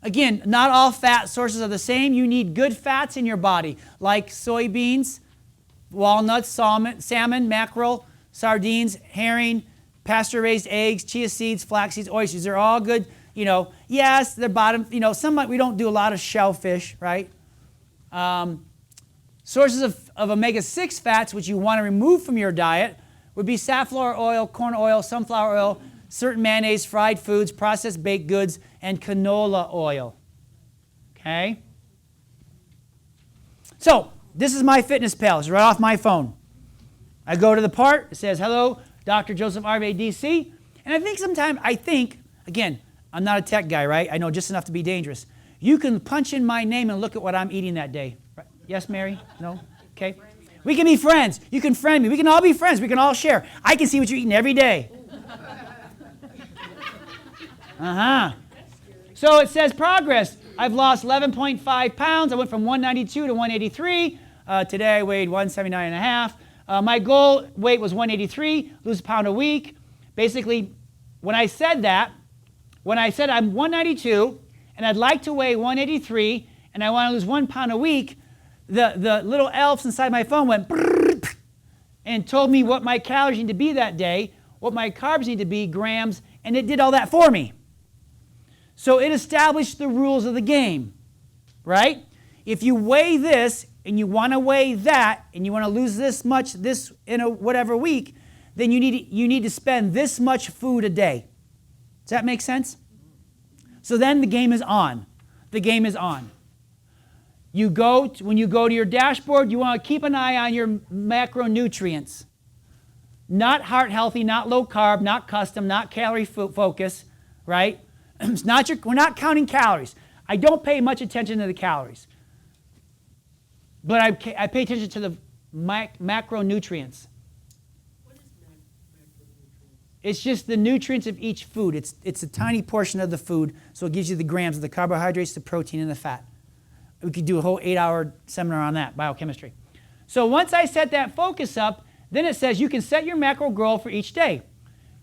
Again, not all fat sources are the same. You need good fats in your body, like soybeans, walnuts, salmon, mackerel, sardines, herring, pasture-raised eggs, chia seeds, flax seeds, oysters. They're all good. Yes, they're bottom. We don't do a lot of shellfish, right? Sources of omega-6 fats, which you want to remove from your diet, would be safflower oil, corn oil, sunflower oil, certain mayonnaise, fried foods, processed baked goods, and canola oil. Okay? So, this is my fitness pal. It's right off my phone. I go to the part. It says, hello, Dr. Joseph Arvay, DC. And I think, again, I'm not a tech guy, right? I know just enough to be dangerous. You can punch in my name and look at what I'm eating that day. Right? Yes, Mary? No? Okay. We can be friends. You can friend me. We can all be friends. We can all share. I can see what you're eating every day. So it says progress. I've lost 11.5 pounds. I went from 192 to 183. Today I weighed 179 and a half. My goal weight was 183, lose a pound a week. Basically, when I said I'm 192 and I'd like to weigh 183 and I want to lose 1 pound a week, the little elves inside my phone went and told me what my calories need to be that day, what my carbs need to be, grams, and it did all that for me. So it established the rules of the game, right? If you weigh this and you want to weigh that and you want to lose this much this in a whatever week, then you need to spend this much food a day. Does that make sense? So then the game is on. The game is on. When you go to your dashboard, you want to keep an eye on your macronutrients. Not heart healthy, not low carb, not custom, not calorie focus, right? We're not counting calories. I don't pay much attention to the calories. But I pay attention to the macronutrients. What is macronutrients? It's just the nutrients of each food. It's a tiny portion of the food, so it gives you the grams of the carbohydrates, the protein, and the fat. We could do a whole 8-hour seminar on that, biochemistry. So once I set that focus up, then it says you can set your macro goal for each day.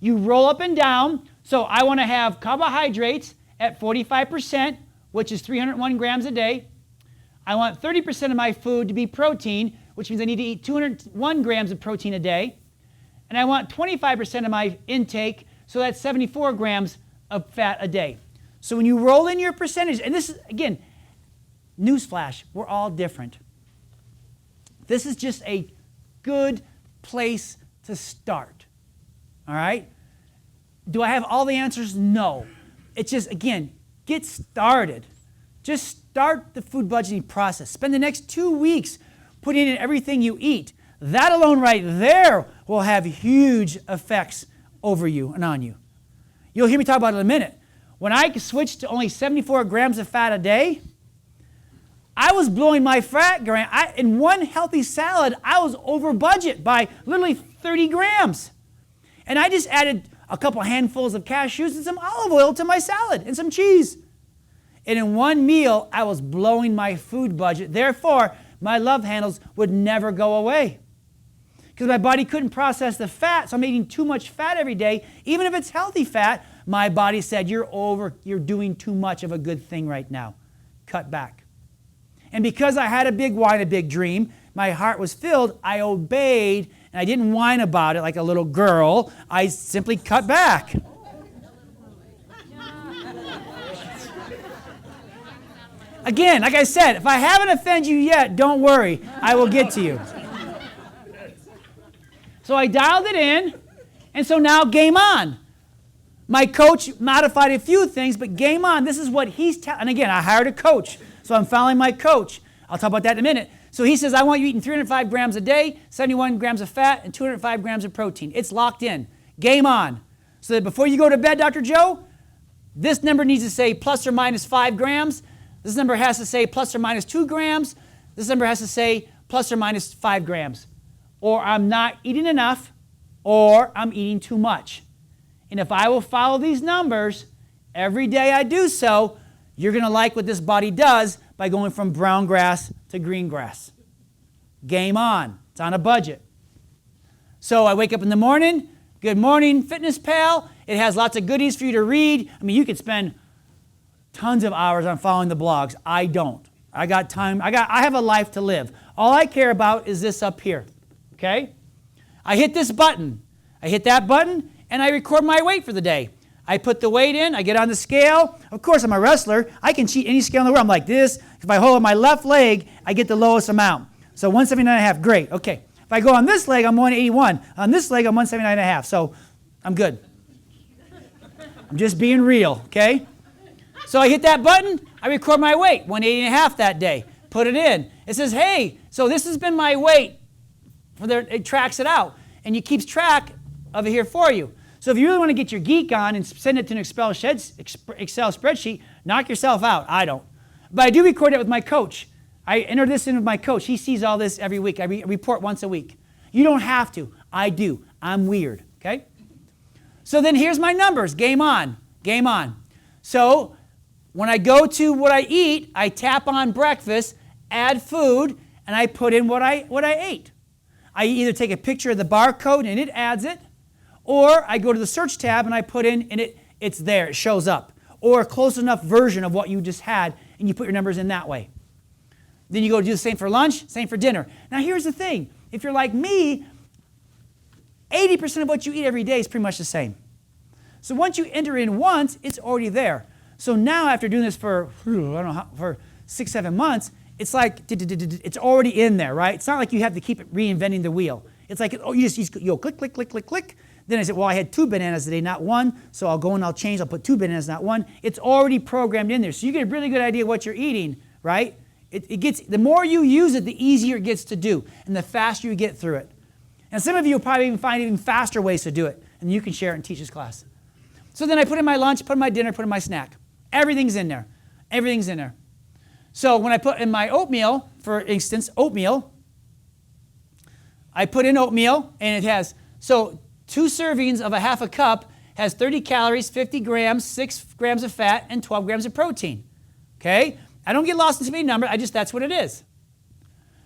You roll up and down. So I want to have carbohydrates at 45%, which is 301 grams a day. I want 30% of my food to be protein, which means I need to eat 201 grams of protein a day. And I want 25% of my intake, so that's 74 grams of fat a day. So when you roll in your percentage, and this is, again, newsflash, we're all different. This is just a good place to start, all right? Do I have all the answers? No. It's just, again, get started. Just start the food budgeting process. Spend the next 2 weeks putting in everything you eat. That alone right there will have huge effects over you and on you. You'll hear me talk about it in a minute. When I switched to only 74 grams of fat a day, I was blowing my fat gram. In one healthy salad, I was over budget by literally 30 grams. And I just added a couple handfuls of cashews and some olive oil to my salad and some cheese. And in one meal, I was blowing my food budget. Therefore, my love handles would never go away. Because my body couldn't process the fat, so I'm eating too much fat every day. Even if it's healthy fat, my body said, you're doing too much of a good thing right now. Cut back. And because I had a big why and a big dream, my heart was filled, I obeyed, and I didn't whine about it like a little girl. I simply cut back. Again, like I said, if I haven't offended you yet, don't worry. I will get to you. So I dialed it in, and so now game on. My coach modified a few things, but game on. This is what he's telling. And again, I hired a coach, so I'm following my coach. I'll talk about that in a minute. So he says, I want you eating 305 grams a day, 71 grams of fat, and 205 grams of protein. It's locked in. Game on. So that before you go to bed, Dr. Joe, this number needs to say plus or minus 5 grams. This number has to say plus or minus 2 grams. This number has to say plus or minus 5 grams. Or I'm not eating enough, or I'm eating too much. And if I will follow these numbers, every day I do so, you're going to like what this body does by going from brown grass to green grass. Game on. It's on a budget. So I wake up in the morning. Good morning, Fitness Pal. It has lots of goodies for you to read. I mean, you could spend tons of hours on following the blogs. I don't. I got time. I have a life to live. All I care about is this up here. Okay? I hit this button. I hit that button, and I record my weight for the day. I put the weight in. I get on the scale. Of course, I'm a wrestler. I can cheat any scale in the world. I'm like this. If I hold my left leg, I get the lowest amount. So 179.5. Great. Okay. If I go on this leg, I'm 181. On this leg, I'm 179.5. So I'm good. I'm just being real. Okay? So I hit that button. I record my weight. 180.5 that day. Put it in. It says, hey, so this has been my weight. It tracks it out. And it keeps track of it here for you. So if you really want to get your geek on and send it to an Excel spreadsheet, knock yourself out. I don't. But I do record it with my coach. I enter this in with my coach. He sees all this every week. I report once a week. You don't have to. I do. I'm weird. Okay? So then here's my numbers. Game on. Game on. So when I go to what I eat, I tap on breakfast, add food, and I put in what I ate. I either take a picture of the barcode and it adds it, Or I go to the search tab and I put in, and it's there, it shows up. Or a close enough version of what you just had, and you put your numbers in that way. Then you go do the same for lunch, same for dinner. Now here's the thing. If you're like me, 80% of what you eat every day is pretty much the same. So once you enter in once, it's already there. So now after doing this for, I don't know, for 6-7 months, it's like, it's already in there, right? It's not like you have to keep reinventing the wheel. It's like, oh, you go click, click, click, click, click. Then I said, well, I had 2 bananas today, not 1. So I'll go and I'll change. I'll put 2 bananas, not 1. It's already programmed in there. So you get a really good idea of what you're eating, right? It gets, the more you use it, the easier it gets to do, and the faster you get through it. And some of you will probably even find even faster ways to do it, and you can share it and teach this class. So then I put in my lunch, put in my dinner, put in my snack. Everything's in there. Everything's in there. So when I put in my oatmeal, for instance, oatmeal, I put in oatmeal, and it has, so 2 servings of a half a cup has 30 calories, 50 grams, 6 grams of fat, and 12 grams of protein. Okay? I don't get lost in too many numbers. That's what it is.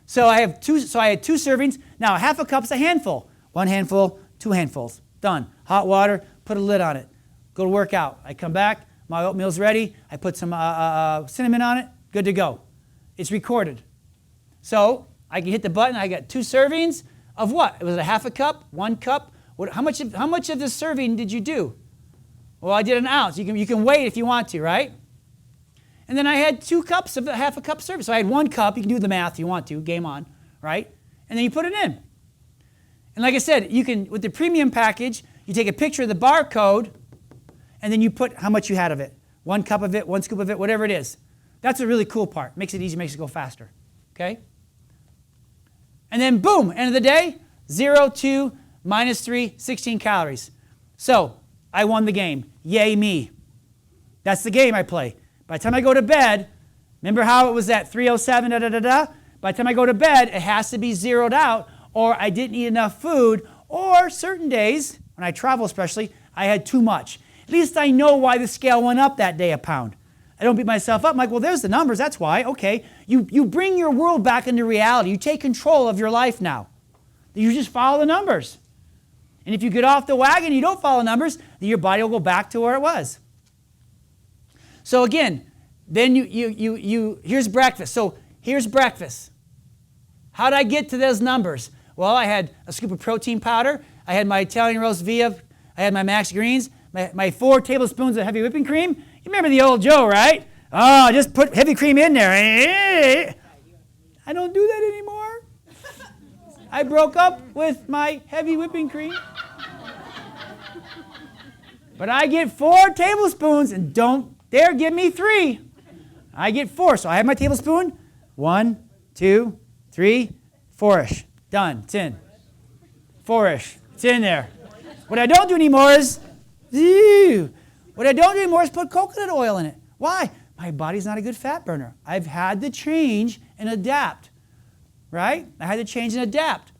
So I had 2 servings. Now a half a cup's a handful. 1 handful, 2 handfuls. Done. Hot water, put a lid on it. Go to work out. I come back, my oatmeal's ready. I put some cinnamon on it. Good to go. It's recorded. So I can hit the button. I got 2 servings of what? It was a half a cup, 1 cup. How much of this serving did you do? Well, I did an ounce. You can weigh it if you want to, right? And then I had 2 cups of the half a cup serving. So I had 1 cup. You can do the math if you want to. Game on, right? And then you put it in. And like I said, you can, with the premium package, you take a picture of the barcode, and then you put how much you had of it. 1 cup of it, 1 scoop of it, whatever it is. That's a really cool part. Makes it easy, makes it go faster. Okay? And then boom, end of the day, 0, 2, minus 3, 16 calories. So I won the game. Yay me. That's the game I play. By the time I go to bed, remember how it was at 3:07, By the time I go to bed, it has to be zeroed out, or I didn't eat enough food, or certain days, when I travel especially, I had too much. At least I know why the scale went up that day a pound. I don't beat myself up. I'm like, well, there's the numbers. That's why. Okay. You bring your world back into reality. You take control of your life now. You just follow the numbers. And if you get off the wagon and you don't follow the numbers, then your body will go back to where it was. So again, then here's breakfast. So here's breakfast. How did I get to those numbers? Well, I had a scoop of protein powder. I had my Italian roast beef. I had my Max Greens. My 4 tablespoons of heavy whipping cream. You remember the old Joe, right? Oh, just put heavy cream in there. I don't do that anymore. I broke up with my heavy whipping cream. But I get 4 tablespoons, and don't dare give me 3. I get 4. So I have my tablespoon. 1, 2, 3, 4-ish. Done. It's in. 4-ish. It's in there. What I don't do anymore is, put coconut oil in it. Why? My body's not a good fat burner. I've had to change and adapt. Right? I had to change and adapt.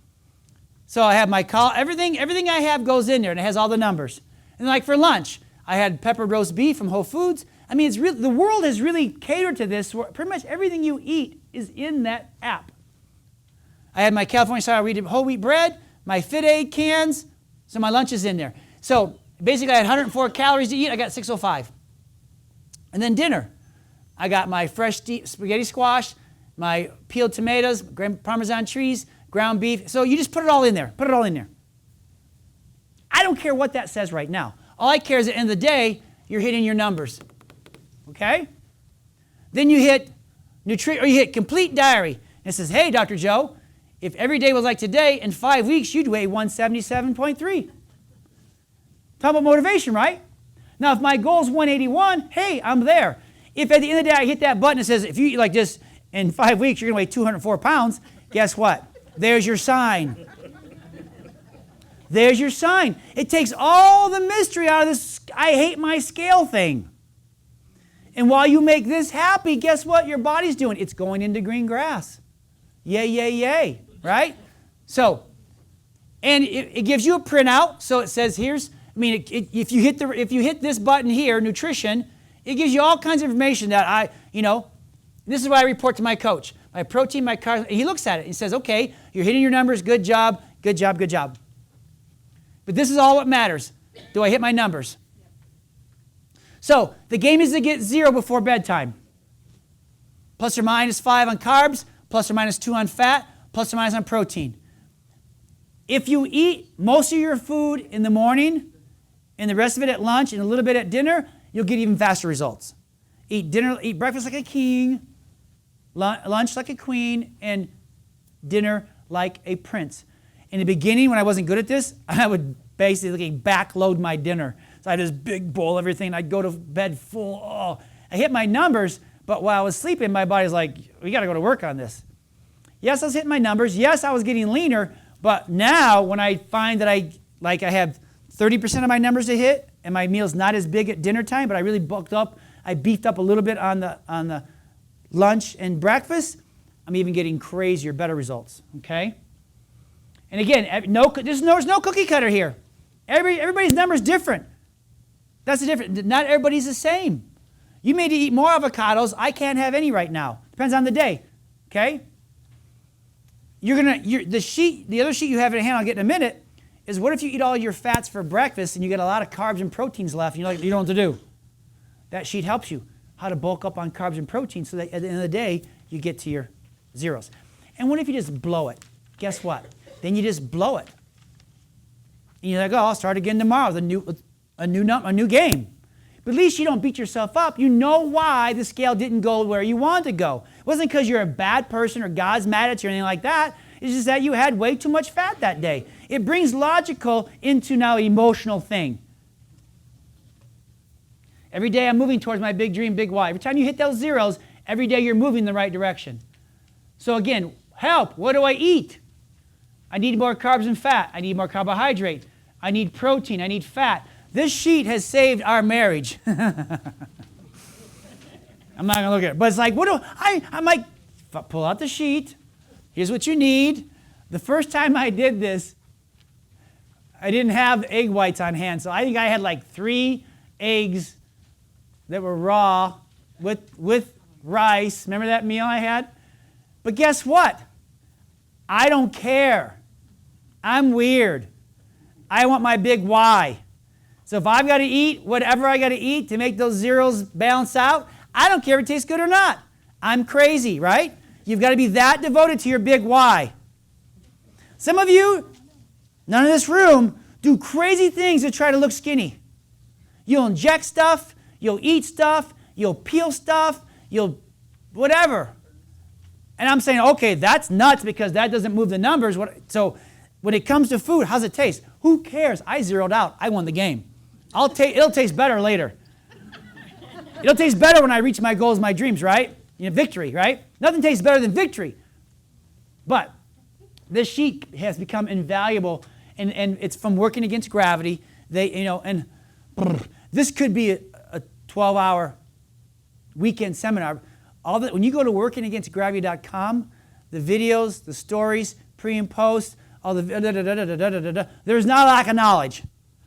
So I have my everything I have goes in there, and it has all the numbers. And like for lunch, I had peppered roast beef from Whole Foods. I mean, it's really, the world has really catered to this. Pretty much everything you eat is in that app. I had my California style whole wheat bread, my Fit Aid cans, so my lunch is in there. So basically, I had 104 calories to eat. I got 605. And then dinner, I got my fresh spaghetti squash, my peeled tomatoes, Parmesan cheese, ground beef. So you just put it all in there. Put it all in there. I don't care what that says right now. All I care is at the end of the day, you're hitting your numbers. Okay? Then you hit you hit complete diary. And it says, hey, Dr. Joe, if every day was like today, in 5 weeks, you'd weigh 177.3. Talk about motivation, right? Now, if my goal is 181, hey, I'm there. If at the end of the day I hit that button that says, if you eat like this in 5 weeks, you're going to weigh 204 pounds, guess what? There's your sign. There's your sign. It takes all the mystery out of this I hate my scale thing. And while you make this happy, guess what your body's doing? It's going into green grass. Yay, yay, yay, right? So, and it gives you a printout. So it says here's, if you hit this button here, nutrition, it gives you all kinds of information that this is what I report to my coach. My protein, my carbs, he looks at it. He says, okay, you're hitting your numbers. Good job, good job, good job. But this is all what matters. Do I hit my numbers? So the game is to get 0 before bedtime. Plus or minus 5 on carbs, plus or minus 2 on fat, plus or minus on protein. If you eat most of your food in the morning and the rest of it at lunch and a little bit at dinner, you'll get even faster results. Eat breakfast like a king, lunch like a queen, and dinner like a prince. In the beginning, when I wasn't good at this, I would basically backload my dinner. So I had this big bowl of everything, and I'd go to bed full. Oh, I hit my numbers, but while I was sleeping, my body's like, we got to go to work on this. Yes, I was hitting my numbers. Yes, I was getting leaner, but now when I find that I have 30% of my numbers to hit, and my meal's not as big at dinner time, but I really bulked up, I beefed up a little bit on the lunch and breakfast, I'm even getting crazier, better results, okay? And again, there's no cookie cutter here. Everybody's number's different. That's the difference. Not everybody's the same. You may eat more avocados. I can't have any right now. Depends on the day, okay? The other sheet you have in hand, I'll get in a minute, is what if you eat all your fats for breakfast and you get a lot of carbs and proteins left and you don't know what to do? That sheet helps you how to bulk up on carbs and proteins so that at the end of the day, you get to your zeros. And what if you just blow it? Guess what? Then you just blow it. And you're like, oh, I'll start again tomorrow with a new game. But at least you don't beat yourself up. You know why the scale didn't go where you wanted to go. It wasn't because you're a bad person or God's mad at you or anything like that. It's just that you had way too much fat that day. It brings logical into now emotional thing. Every day I'm moving towards my big dream, big why. Every time you hit those zeros, every day you're moving in the right direction. So again, help. What do I eat? I need more carbs and fat. I need more carbohydrate. I need protein. I need fat. This sheet has saved our marriage. I'm not going to look at it. But it's like, I'm like, pull out the sheet. Here's what you need. The first time I did this, I didn't have egg whites on hand. So I think I had like 3 eggs that were raw with rice. Remember that meal I had? But guess what? I don't care. I'm weird. I want my big why. So if I've got to eat whatever I got to eat to make those zeros balance out, I don't care if it tastes good or not. I'm crazy, right? You've got to be that devoted to your big why. Some of you, none in this room, do crazy things to try to look skinny. You'll inject stuff, you'll eat stuff, you'll peel stuff, you'll whatever. And I'm saying, okay, that's nuts because that doesn't move the numbers. So when it comes to food, how's it taste? Who cares? I zeroed out. I won the game. It'll taste better later. It'll taste better when I reach my goals, my dreams, right? Victory, right? Nothing tastes better than victory. But this sheet has become invaluable, and it's from working against gravity. This could be a 12-hour weekend seminar. When you go to workingagainstgravity.com, the videos, the stories, pre and post, all the there's not a lack of knowledge.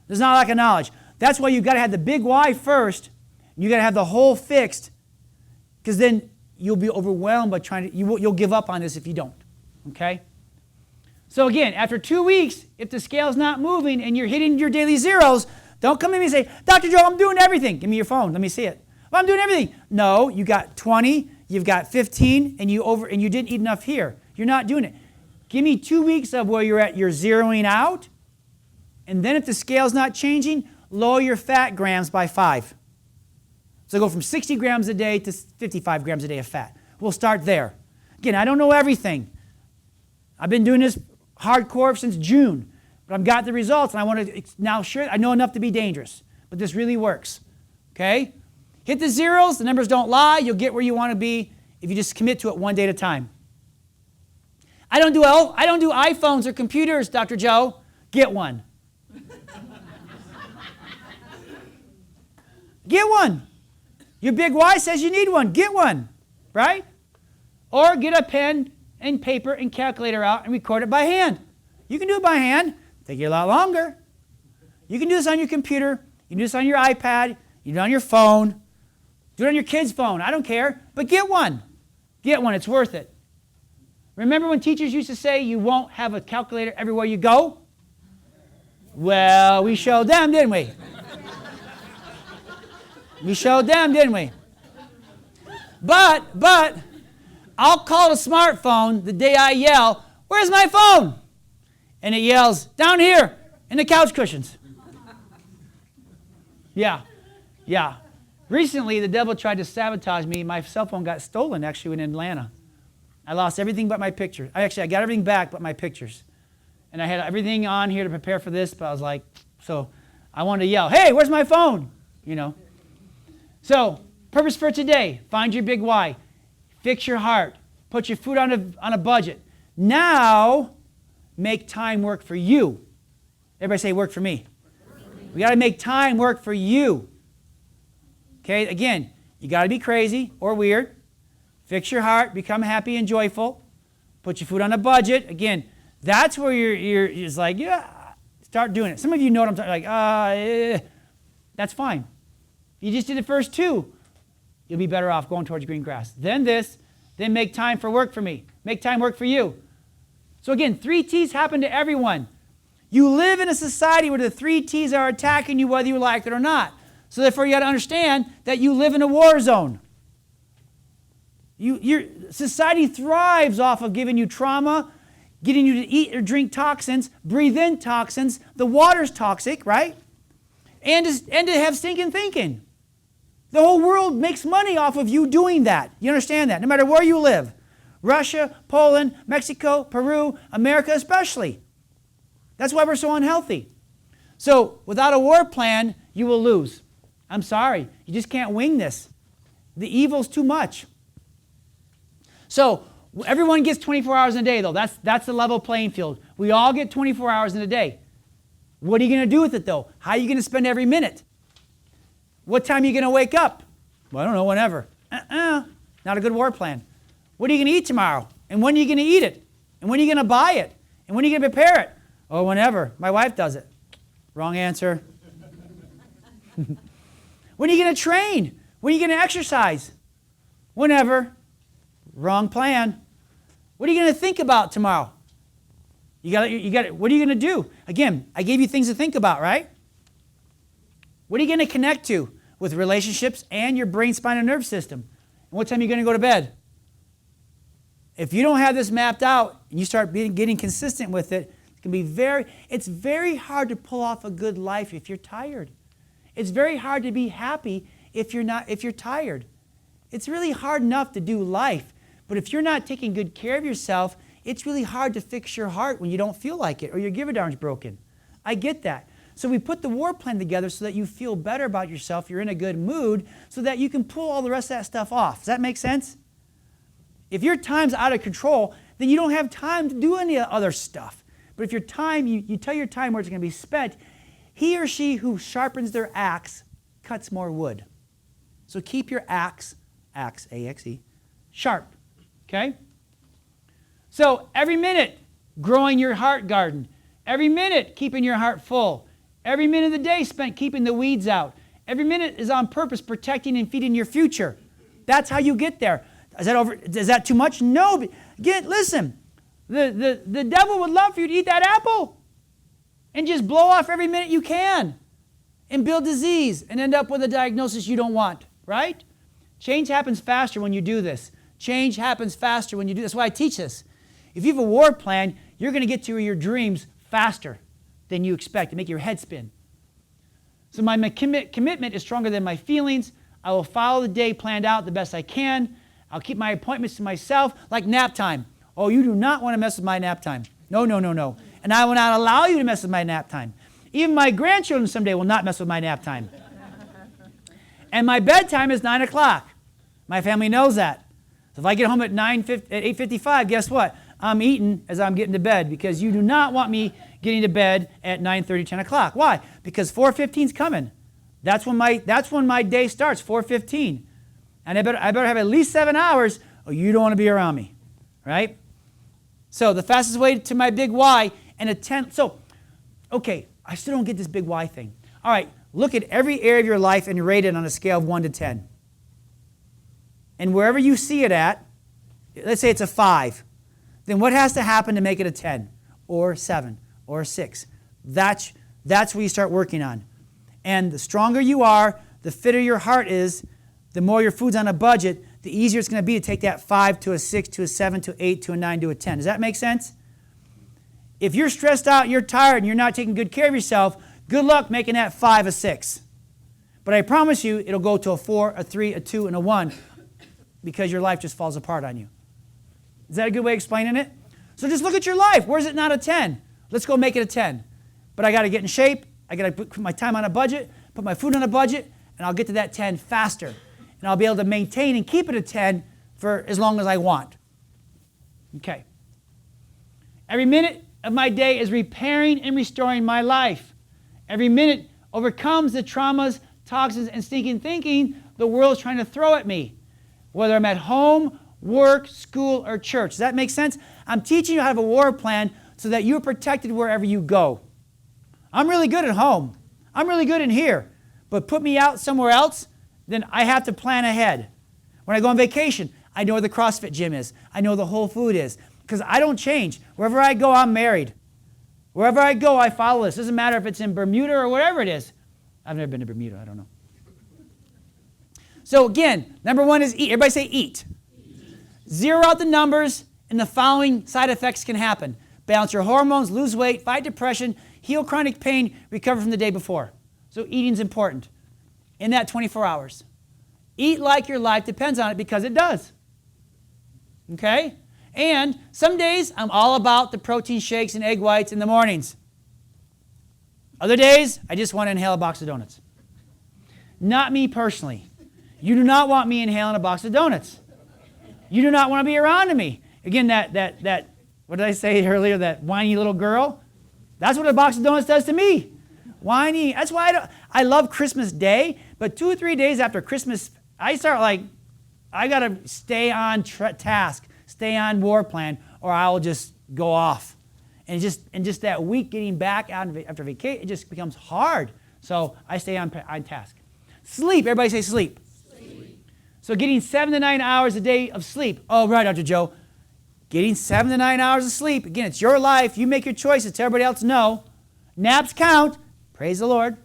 There's not a lack of knowledge. That's why you've got to have the big why first. You got to have the whole fixed, because then you'll be overwhelmed by you'll give up on this if you don't. Okay? So again, after 2 weeks, if the scale's not moving and you're hitting your daily zeros, don't come to me and say, Dr. Joe, I'm doing everything. Give me your phone. Let me see it. Well, I'm doing everything. No, you got 20, you've got 15, and you didn't eat enough here. You're not doing it. Give me 2 weeks of where you're zeroing out, and then if the scale's not changing, lower your fat grams by 5. So go from 60 grams a day to 55 grams a day of fat. We'll start there. Again, I don't know everything. I've been doing this hardcore since June, but I've got the results, and I want to now share. I know enough to be dangerous, but this really works. Okay? Hit the zeros. The numbers don't lie. You'll get where you want to be if you just commit to it one day at a time. I don't do iPhones or computers, Dr. Joe. Get one. Get one. Your big why says you need one. Get one, right? Or get a pen and paper and calculator out and record it by hand. You can do it by hand. Take you a lot longer. You can do this on your computer. You can do this on your iPad. You can do it on your phone. Do it on your kid's phone. I don't care. But get one. Get one. It's worth it. Remember when teachers used to say you won't have a calculator everywhere you go? Well, we showed them, didn't we? We showed them, didn't we? But, I'll call the smartphone the day I yell, "Where's my phone?" And it yells, "Down here, in the couch cushions." Yeah. Recently, the devil tried to sabotage me. My cell phone got stolen, actually, in Atlanta. I lost everything but my pictures. I got everything back but my pictures. And I had everything on here to prepare for this, but I was like, so I wanted to yell, "Hey, where's my phone?" You know. So, purpose for today, find your big why. Fix your heart. Put your food on a budget. Now, make time work for you. Everybody say, work for me. We got to make time work for you. Okay, again, you got to be crazy or weird. Fix your heart, become happy and joyful. Put your food on a budget. Again, that's where you're just like, yeah, start doing it. Some of you know what I'm talking like, that's fine. You just did the first two. You'll be better off going towards green grass. Then this, then make time for work for me. Make time work for you. So again, 3 T's happen to everyone. You live in a society where the 3 T's are attacking you whether you like it or not. So therefore you got to understand that you live in a war zone. Your society thrives off of giving you trauma, getting you to eat or drink toxins, breathe in toxins. The water's toxic, right? And to have stinking thinking. The whole world makes money off of you doing that. You understand that? No matter where you live. Russia, Poland, Mexico, Peru, America especially. That's why we're so unhealthy. So without a war plan, you will lose. I'm sorry. You just can't wing this. The evil's too much. So everyone gets 24 hours in a day, though. That's the level playing field. We all get 24 hours in a day. What are you going to do with it, though? How are you going to spend every minute? What time are you going to wake up? Well, I don't know, whenever. Not a good war plan. What are you going to eat tomorrow? And when are you going to eat it? And when are you going to buy it? And when are you going to prepare it? Oh, whenever. My wife does it. Wrong answer. When are you going to train? When are you going to exercise? Whenever. Wrong plan. What are you going to think about tomorrow? You got. What are you going to do? Again, I gave you things to think about, right? What are you going to connect to with relationships and your brain, spine, and nerve system? And what time are you going to go to bed? If you don't have this mapped out and you start getting consistent with it, it's very hard to pull off a good life if you're tired. It's very hard to be happy if you're tired. It's really hard enough to do life, but if you're not taking good care of yourself, it's really hard to fix your heart when you don't feel like it or your give-a-darn's broken. I get that. So we put the war plan together so that you feel better about yourself, you're in a good mood, so that you can pull all the rest of that stuff off. Does that make sense? If your time's out of control, then you don't have time to do any other stuff. But if your time, you tell your time where it's going to be spent, he or she who sharpens their axe cuts more wood. So keep your axe, A-X-E, sharp, okay? So every minute, growing your heart garden. Every minute, keeping your heart full. Every minute of the day spent keeping the weeds out. Every minute is on purpose protecting and feeding your future. That's how you get there. Is that too much? No. Listen, the devil would love for you to eat that apple and just blow off every minute you can and build disease and end up with a diagnosis you don't want, right? Change happens faster when you do this. Change happens faster when you do this. That's why I teach this. If you have a war plan, you're going to get to your dreams faster than you expect to make your head spin. So my commitment is stronger than my feelings. I will follow the day planned out the best I can. I'll keep my appointments to myself, like nap time. Oh, you do not want to mess with my nap time. No. And I will not allow you to mess with my nap time. Even my grandchildren someday will not mess with my nap time. And my bedtime is 9 o'clock. My family knows that. So if I get home at 8:55, guess what? I'm eating as I'm getting to bed because you do not want me getting to bed at 9:30, 10 o'clock. Why? Because 4:15 is coming. That's when my day starts, 4:15. And I better have at least 7 hours or you don't want to be around me, right? So the fastest way to my big why and okay, I still don't get this big why thing. All right, look at every area of your life and rate it on a scale of 1 to 10. And wherever you see it at, let's say it's a 5, then what has to happen to make it a 10 or 7 or 6? That's That's what you start working on. And the stronger you are, the fitter your heart is, the more your food's on a budget, the easier it's going to be to take that 5 to a 6 to a 7 to 8 to a 9 to a 10. Does that make sense? If you're stressed out, you're tired, and you're not taking good care of yourself, good luck making that 5 a 6. But I promise you, it'll go to a 4, a 3, a 2, and a 1 because your life just falls apart on you. Is that a good way of explaining it? So just look at your life. Where's it not a 10? Let's go make it a 10. But I got to get in shape. I got to put my time on a budget, put my food on a budget, and I'll get to that 10 faster. And I'll be able to maintain and keep it a 10 for as long as I want. Okay. Every minute of my day is repairing and restoring my life. Every minute overcomes the traumas, toxins, and stinking thinking the world is trying to throw at me, whether I'm at home, work, school, or church. Does that make sense? I'm teaching you how to have a war plan so that you're protected wherever you go. I'm really good at home. I'm really good in here. But put me out somewhere else, then I have to plan ahead. When I go on vacation, I know where the CrossFit gym is. I know where the Whole Food is. Because I don't change. Wherever I go, I'm married. Wherever I go, I follow this. Doesn't matter if it's in Bermuda or whatever it is. I've never been to Bermuda. I don't know. So again, number 1 is eat. Everybody say eat. Zero out the numbers, and the following side effects can happen. Balance your hormones, lose weight, fight depression, heal chronic pain, recover from the day before. So eating's important in that 24 hours. Eat like your life depends on it because it does. Okay? And some days I'm all about the protein shakes and egg whites in the mornings. Other days, I just want to inhale a box of donuts. Not me personally. You do not want me inhaling a box of donuts. You do not want to be around me. Again, that what did I say earlier, that whiny little girl? That's what a box of donuts does to me. Whiny. That's why I love Christmas Day, but 2 or 3 days after Christmas, I start like, I got to stay on task, stay on war plan, or I will just go off. And just that week getting back out after vacation, it just becomes hard. So I stay on task. Sleep. Everybody say sleep. So getting 7 to 9 hours a day of sleep. Oh, right, Dr. Joe. Getting 7 to 9 hours of sleep. Again, it's your life. You make your choices. Tell everybody else no. Naps count. Praise the Lord.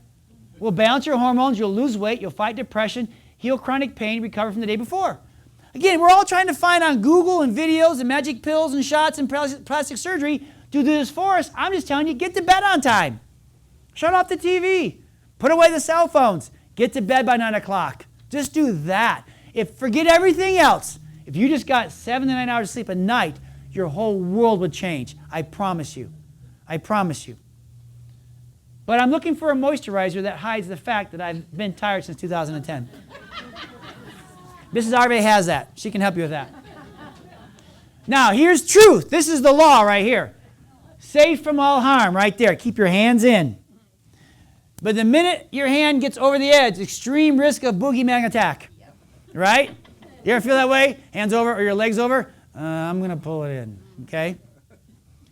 Will balance your hormones. You'll lose weight. You'll fight depression. Heal chronic pain. Recover from the day before. Again, we're all trying to find on Google and videos and magic pills and shots and plastic surgery to do this for us. I'm just telling you, get to bed on time. Shut off the TV. Put away the cell phones. Get to bed by 9 o'clock. Just do that. Forget everything else. If you just got 7 to 9 hours of sleep a night, your whole world would change. I promise you. I promise you. But I'm looking for a moisturizer that hides the fact that I've been tired since 2010. Mrs. Arvay has that. She can help you with that. Now, here's truth. This is the law right here. Safe from all harm right there. Keep your hands in. But the minute your hand gets over the edge, extreme risk of boogeyman attack. Right? You ever feel that way? Hands over or your legs over? I'm going to pull it in. Okay?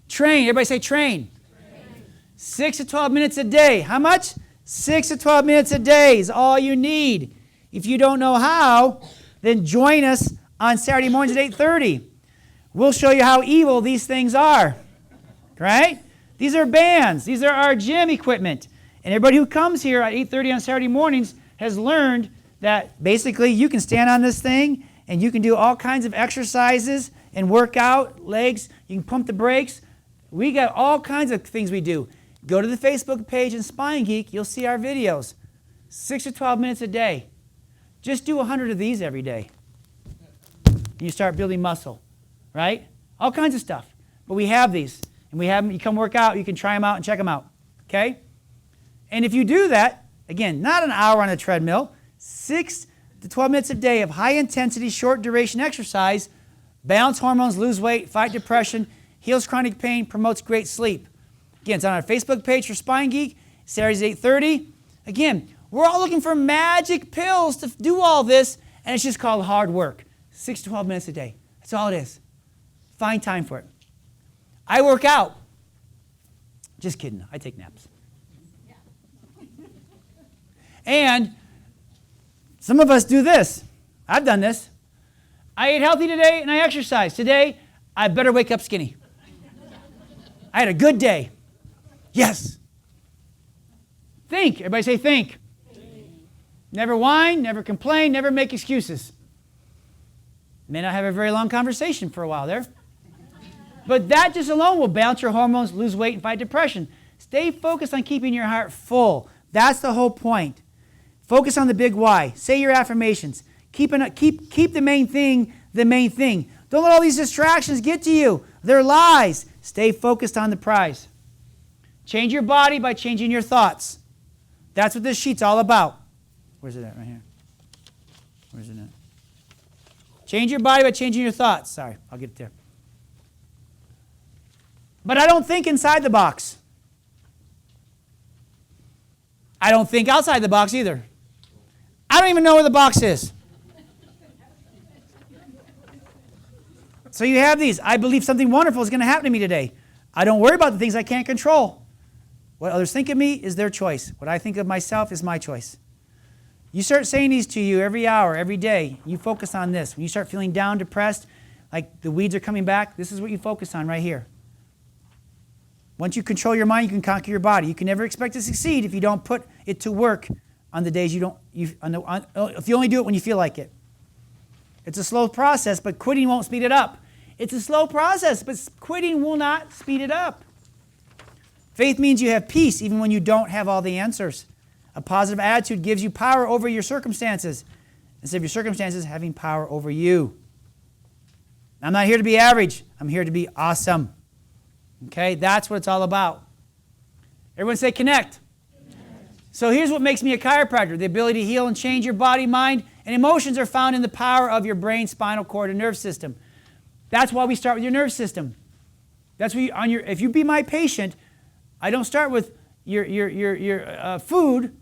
Train. Everybody say train. 6 to 12 minutes a day. How much? 6 to 12 minutes a day is all you need. If you don't know how, then join us on Saturday mornings at 8:30. We'll show you how evil these things are. Right? These are bands. These are our gym equipment. And everybody who comes here at 8:30 on Saturday mornings has learned that basically you can stand on this thing and you can do all kinds of exercises and work out, legs. You can pump the brakes. We got all kinds of things we do. Go to the Facebook page in Spine Geek. You'll see our videos. 6 to 12 minutes a day. Just do 100 of these every day. And you start building muscle, right? All kinds of stuff. But we have these. And we have them. You come work out. You can try them out and check them out. Okay? And if you do that, again, not an hour on a treadmill, 6 to 12 minutes a day of high-intensity, short-duration exercise, balance hormones, lose weight, fight depression, heals chronic pain, promotes great sleep. Again, it's on our Facebook page for Spine Geek, Saturdays at 8:30. Again, we're all looking for magic pills to do all this, and it's just called hard work. 6 to 12 minutes a day. That's all it is. Find time for it. I work out. Just kidding. I take naps. And some of us do this. I've done this. I ate healthy today and I exercised. Today, I better wake up skinny. I had a good day. Yes. Think. Everybody say think. Never whine, never complain, never make excuses. May not have a very long conversation for a while there. But that just alone will balance your hormones, lose weight, and fight depression. Stay focused on keeping your heart full. That's the whole point. Focus on the big why. Say your affirmations. Keep the main thing the main thing. Don't let all these distractions get to you. They're lies. Stay focused on the prize. Change your body by changing your thoughts. That's what this sheet's all about. Where's it at? Right here. Where's it at? Change your body by changing your thoughts. Sorry, I'll get it there. But I don't think inside the box. I don't think outside the box either. I don't even know where the box is. So you have these. I believe something wonderful is going to happen to me today. I don't worry about the things I can't control. What others think of me is their choice. What I think of myself is my choice. You start saying these to you every hour, every day. You focus on this. When you start feeling down, depressed, like the weeds are coming back, this is what you focus on right here. Once you control your mind, you can conquer your body. You can never expect to succeed if you don't put it to work on the days you don't. If you only do it when you feel like it. It's a slow process, but quitting won't speed it up. It's a slow process, but quitting will not speed it up. Faith means you have peace even when you don't have all the answers. A positive attitude gives you power over your circumstances instead of your circumstances having power over you. I'm not here to be average. I'm here to be awesome. Okay, that's what it's all about. Everyone say connect. So here's what makes me a chiropractor. The ability to heal and change your body, mind, and emotions are found in the power of your brain, spinal cord, and nerve system. That's why we start with your nerve system. That's where if you be my patient, I don't start with your food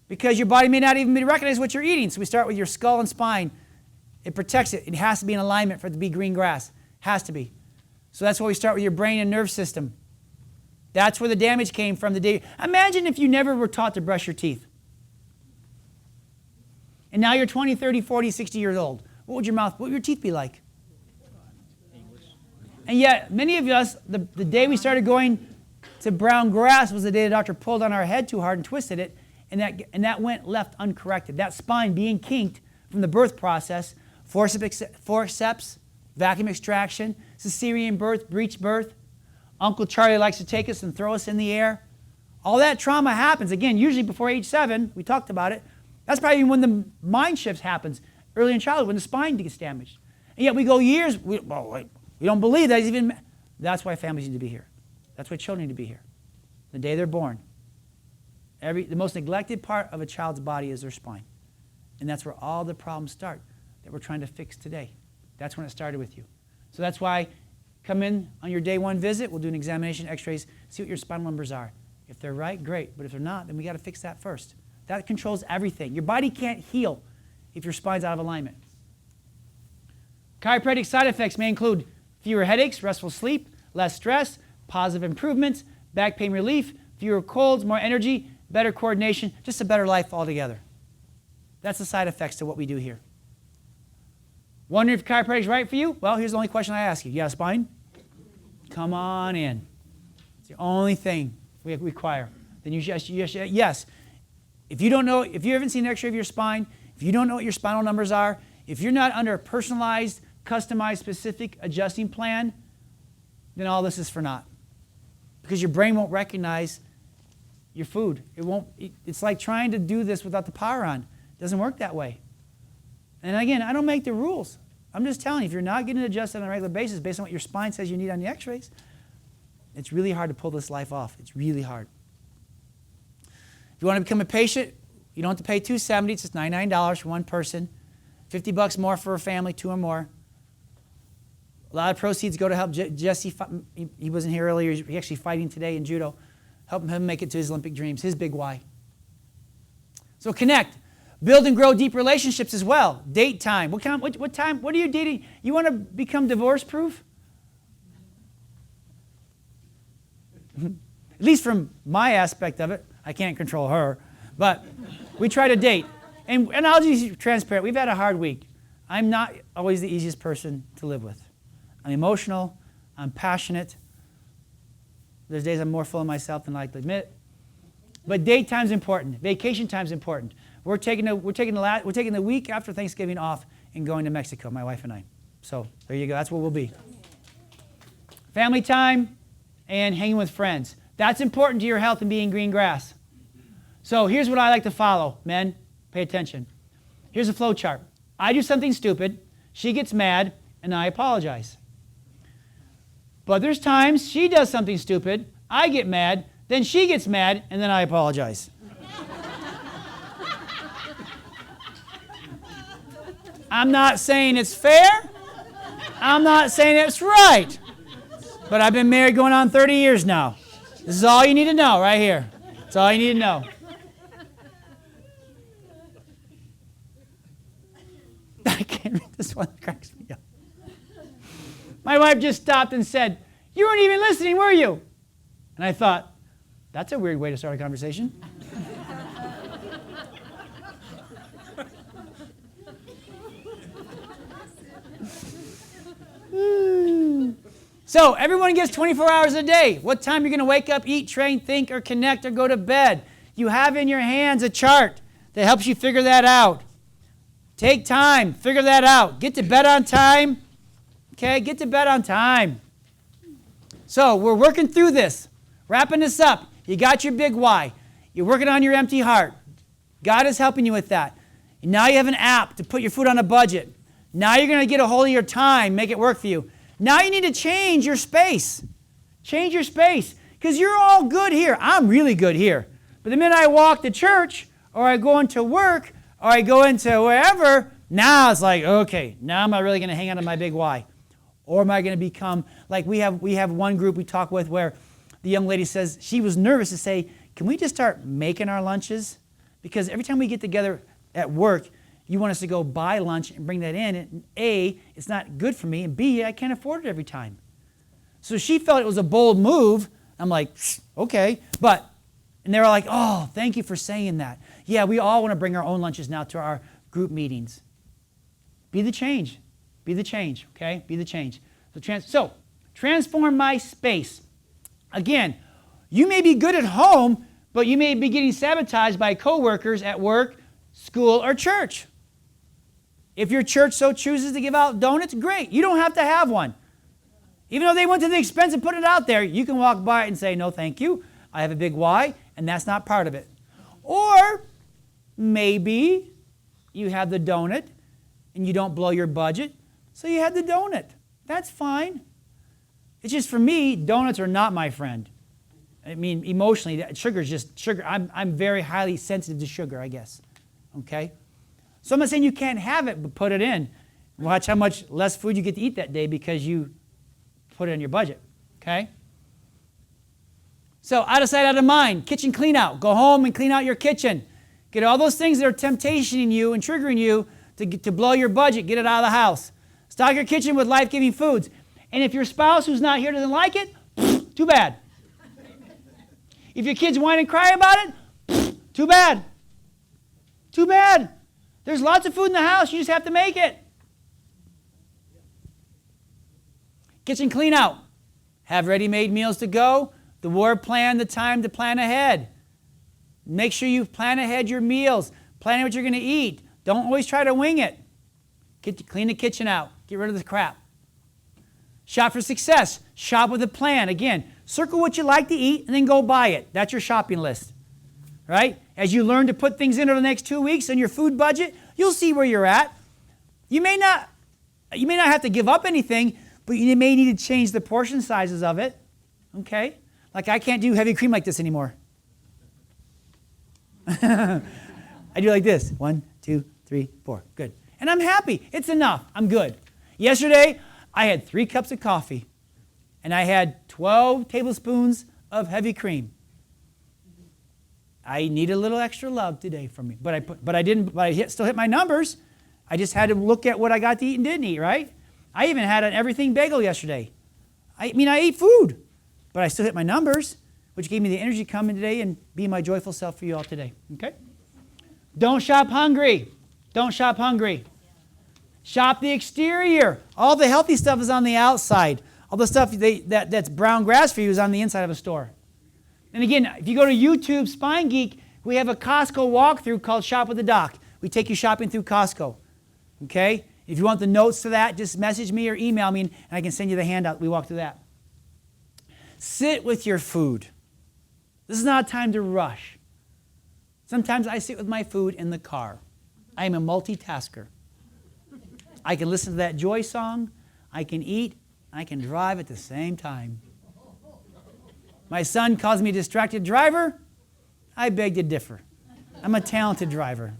because your body may not even recognize what you're eating. So we start with your skull and spine. It protects it. It has to be in alignment for it to be green grass. Has to be. So that's why we start with your brain and nerve system. That's where the damage came from the day. Imagine if you never were taught to brush your teeth. And now you're 20, 30, 40, 60 years old. What would your teeth be like? And yet, many of us, the day we started going to brown grass was the day the doctor pulled on our head too hard and twisted it, and that went left uncorrected. That spine being kinked from the birth process, forceps, vacuum extraction, cesarean birth, breech birth. Uncle Charlie likes to take us and throw us in the air. All that trauma happens, again, usually before age 7. We talked about it. That's probably when the mind shift happens, early in childhood, when the spine gets damaged. And yet we go years, we don't believe that even. That's why families need to be here. That's why children need to be here. The day they're born. The most neglected part of a child's body is their spine. And that's where all the problems start that we're trying to fix today. That's when it started with you. So that's why come in on your day 1 visit. We'll do an examination, x-rays, see what your spinal numbers are. If they're right, great. But if they're not, then we got to fix that first. That controls everything. Your body can't heal if your spine's out of alignment. Chiropractic side effects may include fewer headaches, restful sleep, less stress, positive improvements, back pain relief, fewer colds, more energy, better coordination, just a better life altogether. That's the side effects to what we do here. Wondering if chiropractic is right for you? Well, here's the only question I ask you. You got a spine? Come on in. It's the only thing we require. Then you yes. If you haven't seen an x-ray of your spine, if you don't know what your spinal numbers are, if you're not under a personalized, customized, specific adjusting plan, then all this is for naught. Because your brain won't recognize your food. It's like trying to do this without the power on. It doesn't work that way. And again, I don't make the rules. I'm just telling you, if you're not getting adjusted on a regular basis based on what your spine says you need on the x-rays, it's really hard to pull this life off. It's really hard. If you want to become a patient, you don't have to pay $270. It's just $99 for one person. $50 more for a family, 2 or more. A lot of proceeds go to help Jesse. He wasn't here earlier. He's actually fighting today in judo. Help him make it to his Olympic dreams, his big why. So connect. Build and grow deep relationships as well. Date time. What time? What are you dating? You want to become divorce-proof? At least from my aspect of it. I can't control her. But we try to date. And I'll just be transparent. We've had a hard week. I'm not always the easiest person to live with. I'm emotional. I'm passionate. There's days I'm more full of myself than I like to admit. But date time's important. Vacation time's important. We're taking the week after Thanksgiving off and going to Mexico, my wife and I. So there you go. That's where we'll be. Family time and hanging with friends. That's important to your health and being green grass. So here's what I like to follow. Men, pay attention. Here's a flow chart. I do something stupid. She gets mad, and I apologize. But there's times she does something stupid. I get mad. Then she gets mad, and then I apologize. I'm not saying it's fair. I'm not saying it's right. But I've been married going on 30 years now. This is all you need to know right here. That's all you need to know. I can't read this one. It cracks me up. My wife just stopped and said, "You weren't even listening, were you?" And I thought, that's a weird way to start a conversation. So everyone gets 24 hours a day. What time you're going to wake up, eat, train, think, or connect, or go to bed. You have in your hands a chart that helps you figure that out. Take time, figure that out. Get to bed on time. Okay, get to bed on time. So we're working through this, wrapping this up. You got your big why. You're working on your empty heart. God is helping you with that. And now you have an app to put your food on a budget. Now you're going to get a hold of your time, make it work for you. Now you need to change your space. Change your space. Because you're all good here. I'm really good here. But the minute I walk to church, or I go into work, or I go into wherever, now it's like, okay, now am I really going to hang on to my big why? Or am I going to become, like we have one group we talk with where the young lady says she was nervous to say, can we just start making our lunches? Because every time we get together at work, you want us to go buy lunch and bring that in. And A, it's not good for me. And B, I can't afford it every time. So she felt it was a bold move. I'm like, okay. And they were like, oh, thank you for saying that. Yeah, we all want to bring our own lunches now to our group meetings. Be the change. Be the change, okay? Be the change. So transform my space. Again, you may be good at home, but you may be getting sabotaged by coworkers at work, school, or church. If your church so chooses to give out donuts, great. You don't have to have one. Even though they went to the expense of putting it out there, you can walk by it and say, no, thank you. I have a big why, and that's not part of it. Or maybe you have the donut and you don't blow your budget, so you had the donut. That's fine. It's just for me, donuts are not my friend. I mean, emotionally, sugar is just sugar. I'm very highly sensitive to sugar, I guess. Okay? So I'm not saying you can't have it, but put it in. Watch how much less food you get to eat that day because you put it in your budget. Okay? So out of sight, out of mind. Kitchen clean out. Go home and clean out your kitchen. Get all those things that are temptationing you and triggering you to blow your budget. Get it out of the house. Stock your kitchen with life-giving foods. And if your spouse who's not here doesn't like it, too bad. If your kids whine and cry about it, too bad. Too bad. There's lots of food in the house. You just have to make it. Kitchen clean out. Have ready-made meals to go. The war plan, the time to plan ahead. Make sure you plan ahead your meals. Plan what you're going to eat. Don't always try to wing it. Clean the kitchen out. Get rid of the crap. Shop for success. Shop with a plan. Again, circle what you like to eat and then go buy it. That's your shopping list. Right? As you learn to put things into the next 2 weeks on your food budget, you'll see where you're at. You may not have to give up anything, but you may need to change the portion sizes of it. Okay? Like I can't do heavy cream like this anymore. I do like this. 1, 2, 3, 4. Good. And I'm happy. It's enough. I'm good. Yesterday, I had 3 cups of coffee, and I had 12 tablespoons of heavy cream. I need a little extra love today from me, but I still hit my numbers. I just had to look at what I got to eat and didn't eat, right? I even had an everything bagel yesterday. I ate food, but I still hit my numbers, which gave me the energy to come in today and be my joyful self for you all today, okay? Don't shop hungry. Don't shop hungry. Shop the exterior. All the healthy stuff is on the outside. All the stuff that's brown grass for you is on the inside of a store. And again, if you go to YouTube, Spine Geek, we have a Costco walkthrough called Shop with the Doc. We take you shopping through Costco, okay? If you want the notes to that, just message me or email me, and I can send you the handout. We walk through that. Sit with your food. This is not a time to rush. Sometimes I sit with my food in the car. I am a multitasker. I can listen to that Joy song, I can eat, I can drive at the same time. My son calls me a distracted driver. I beg to differ. I'm a talented driver.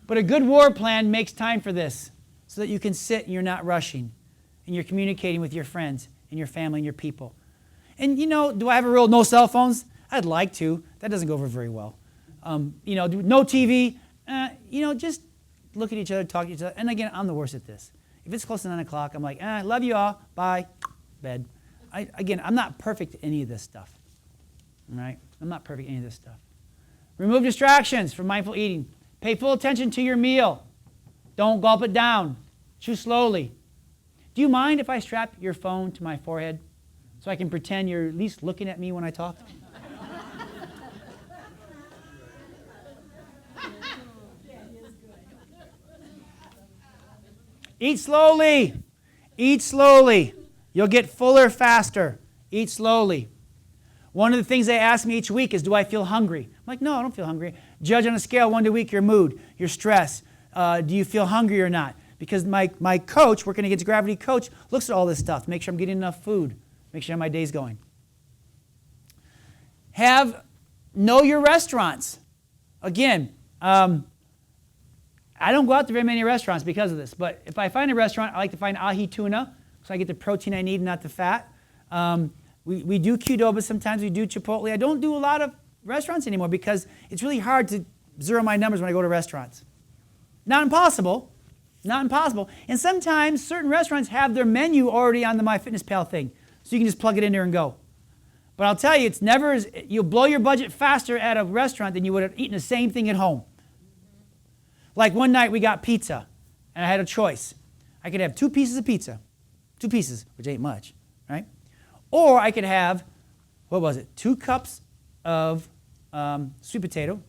But a good war plan makes time for this so that you can sit and you're not rushing and you're communicating with your friends and your family and your people. And you know, do I have a rule, no cell phones? I'd like to. That doesn't go over very well. You know, no TV. You know, just look at each other, talk to each other. And again, I'm the worst at this. If it's close to 9 o'clock, I'm like, love you all, bye, bed. Again, I'm not perfect at any of this stuff. All right? I'm not perfect at any of this stuff. Remove distractions from mindful eating. Pay full attention to your meal. Don't gulp it down. Chew slowly. Do you mind if I strap your phone to my forehead so I can pretend you're at least looking at me when I talk? Eat slowly. Eat slowly. You'll get fuller faster. Eat slowly. One of the things they ask me each week is, do I feel hungry? I'm like, no, I don't feel hungry. Judge on a scale 1 to week your mood, your stress. Do you feel hungry or not? Because my coach, working against gravity coach, looks at all this stuff. Make sure I'm getting enough food. Make sure my day's going. Know your restaurants. Again, I don't go out to very many restaurants because of this, but if I find a restaurant, I like to find ahi tuna, so I get the protein I need and not the fat. We do Qdoba sometimes, we do Chipotle. I don't do a lot of restaurants anymore because it's really hard to zero my numbers when I go to restaurants. Not impossible, not impossible. And sometimes certain restaurants have their menu already on the MyFitnessPal thing, so you can just plug it in there and go. But I'll tell you, it's never you'll blow your budget faster at a restaurant than you would have eaten the same thing at home. Like one night we got pizza, and I had a choice. I could have 2 pieces of pizza, 2 pieces, which ain't much, right? Or I could have, 2 cups of sweet potato,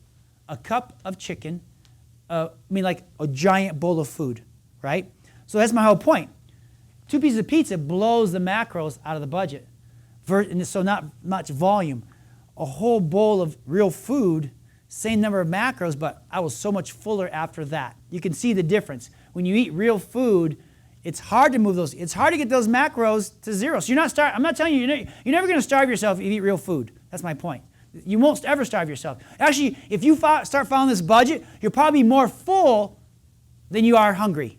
a cup of chicken, like a giant bowl of food, right? So that's my whole point. 2 pieces of pizza blows the macros out of the budget, and so not much volume. A whole bowl of real food, same number of macros, but I was so much fuller after that. You can see the difference. When you eat real food, it's hard to move those. It's hard to get those macros to zero. So you're not starving. I'm not telling you, you're never going to starve yourself if you eat real food. That's my point. You won't ever starve yourself. Actually, if you start following this budget, you're probably more full than you are hungry.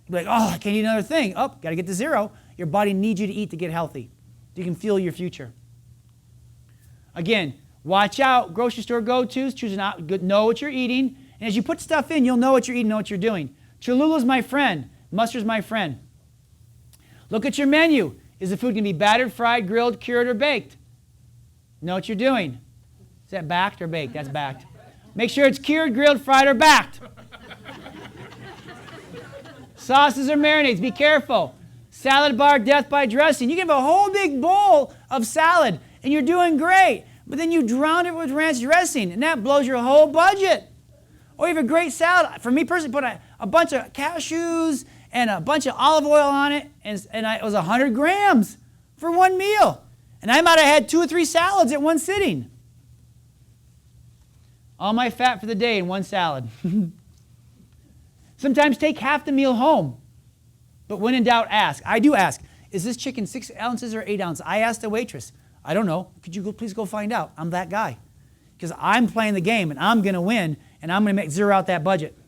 You'll be like, oh, I can't eat another thing. Oh, got to get to zero. Your body needs you to eat to get healthy. You can fuel your future. Again, watch out. Grocery store go-tos. Know what you're eating. And as you put stuff in, you'll know what you're eating, know what you're doing. Cholula's my friend. Mustard's my friend. Look at your menu. Is the food going to be battered, fried, grilled, cured, or baked? Know what you're doing. Is that backed or baked? That's backed. Make sure it's cured, grilled, fried, or backed. Sauces or marinades. Be careful. Salad bar, death by dressing. You can have a whole big bowl of salad, and you're doing great. But then you drown it with ranch dressing, and that blows your whole budget. Or you have a great salad. For me personally, put a bunch of cashews and a bunch of olive oil on it, and it was 100 grams for one meal. And I might have had 2 or 3 salads at one sitting. All my fat for the day in one salad. Sometimes take half the meal home. But when in doubt, ask. I do ask, is this chicken 6 ounces or 8 ounces? I asked the waitress. I don't know. Could you please go find out? I'm that guy. Because I'm playing the game, and I'm going to win, and I'm going to zero out that budget.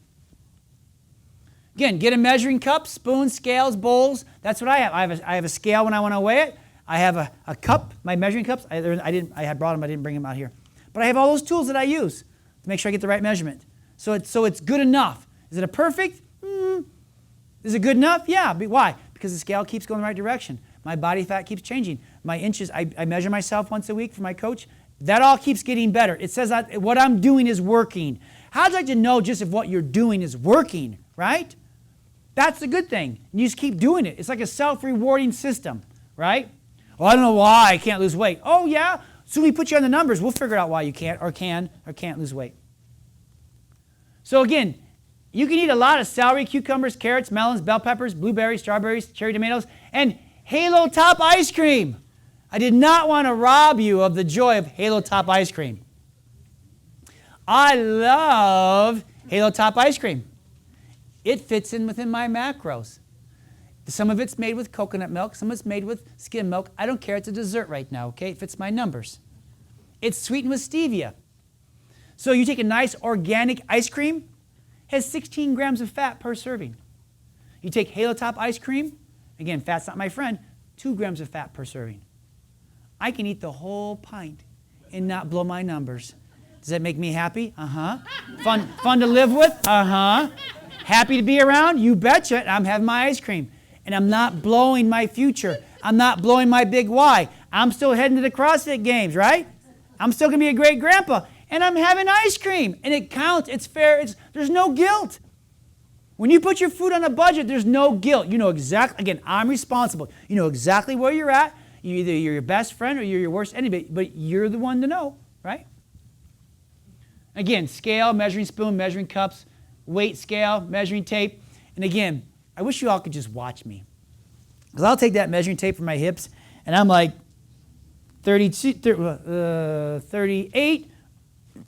Again, get a measuring cup, spoon, scales, bowls. That's what I have. I have a scale when I want to weigh it. I have a cup, my measuring cups. I had brought them. I didn't bring them out here. But I have all those tools that I use to make sure I get the right measurement. So it's good enough. Is it a perfect? Is it good enough? Yeah. But why? Because the scale keeps going the right direction. My body fat keeps changing. My inches, I measure myself once a week for my coach. That all keeps getting better. It says what I'm doing is working. How'd you like to know just if what you're doing is working, right? That's the good thing. You just keep doing it. It's like a self-rewarding system, right? Well, I don't know why I can't lose weight. Oh, yeah? So we put you on the numbers. We'll figure out why you can't or can't lose weight. So again, you can eat a lot of celery, cucumbers, carrots, melons, bell peppers, blueberries, strawberries, cherry tomatoes, and Halo Top ice cream. I did not want to rob you of the joy of Halo Top ice cream. I love Halo Top ice cream. It fits in within my macros. Some of it's made with coconut milk. Some of it's made with skim milk. I don't care. It's a dessert right now, okay? It fits my numbers. It's sweetened with stevia. So you take a nice organic ice cream, has 16 grams of fat per serving. You take Halo Top ice cream, again, fat's not my friend, 2 grams of fat per serving. I can eat the whole pint and not blow my numbers. Does that make me happy? Uh-huh. Fun to live with? Uh-huh. Happy to be around? You betcha. I'm having my ice cream. And I'm not blowing my future. I'm not blowing my big why. I'm still heading to the CrossFit Games, right? I'm still going to be a great grandpa. And I'm having ice cream. And it counts. It's fair. There's no guilt. When you put your food on a budget, there's no guilt. You know exactly, again, I'm responsible. You know exactly where you're at. You're your best friend or you're your worst enemy, but you're the one to know, right? Again, scale, measuring spoon, measuring cups, weight scale, measuring tape. And again, I wish you all could just watch me. Because I'll take that measuring tape from my hips, and I'm like 38,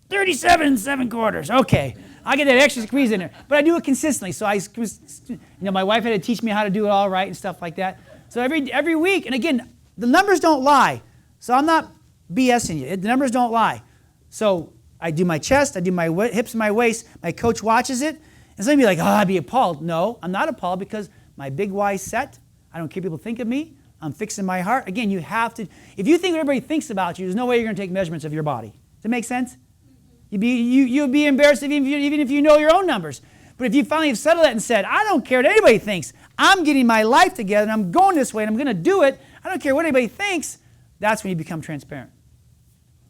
37 and 7/4. Okay, I get that extra squeeze in there. But I do it consistently. So my wife had to teach me how to do it all right and stuff like that. So every week, and again, the numbers don't lie. So I'm not BSing you. The numbers don't lie. So I do my chest, I do my hips and my waist. My coach watches it. And some of you are like, oh, I'd be appalled. No, I'm not appalled because my big why set. I don't care what people think of me. I'm fixing my heart. Again, you have to, if you think what everybody thinks about you, there's no way you're going to take measurements of your body. Does that make sense? You'd be embarrassed even if you know your own numbers. But if you finally have settled that and said, I don't care what anybody thinks. I'm getting my life together and I'm going this way and I'm going to do it. I don't care what anybody thinks. That's when you become transparent.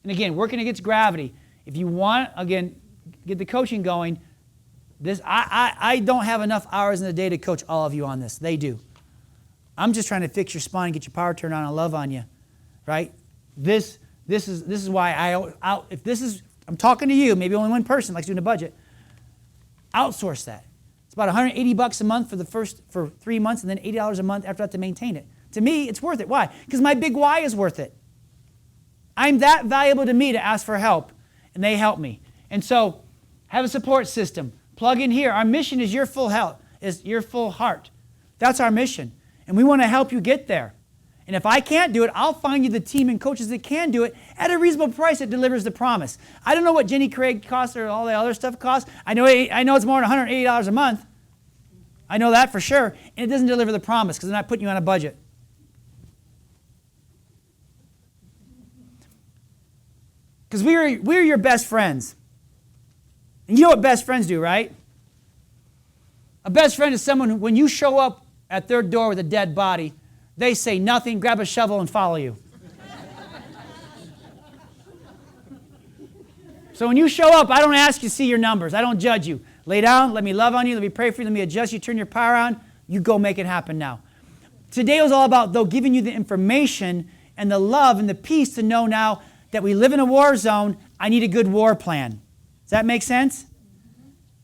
And again, working against gravity. If you want, again, get the coaching going, I don't have enough hours in the day to coach all of you on this. They do. I'm just trying to fix your spine, get your power turned on, and love on you, right? This is why I'm talking to you, maybe only one person likes doing a budget. Outsource that. It's about $180 a month for 3 months, and then $80 a month after that to maintain it. To me, it's worth it. Why? Because my big why is worth it. I'm that valuable to me to ask for help, and they help me. And so, have a support system. Plug in here. Our mission is your full health, is your full heart. That's our mission. And we want to help you get there. And if I can't do it, I'll find you the team and coaches that can do it at a reasonable price that delivers the promise. I don't know what Jenny Craig costs or all the other stuff costs. I know it's more than $180 a month. I know that for sure. And it doesn't deliver the promise because they're not putting you on a budget. Because we're your best friends. And you know what best friends do, right? A best friend is someone who, when you show up at their door with a dead body, they say nothing, grab a shovel, and follow you. So when you show up, I don't ask you to see your numbers. I don't judge you. Lay down, let me love on you, let me pray for you, let me adjust you, turn your power on. You go make it happen now. Today was all about, though, giving you the information and the love and the peace to know now that we live in a war zone. I need a good war plan. Does that make sense?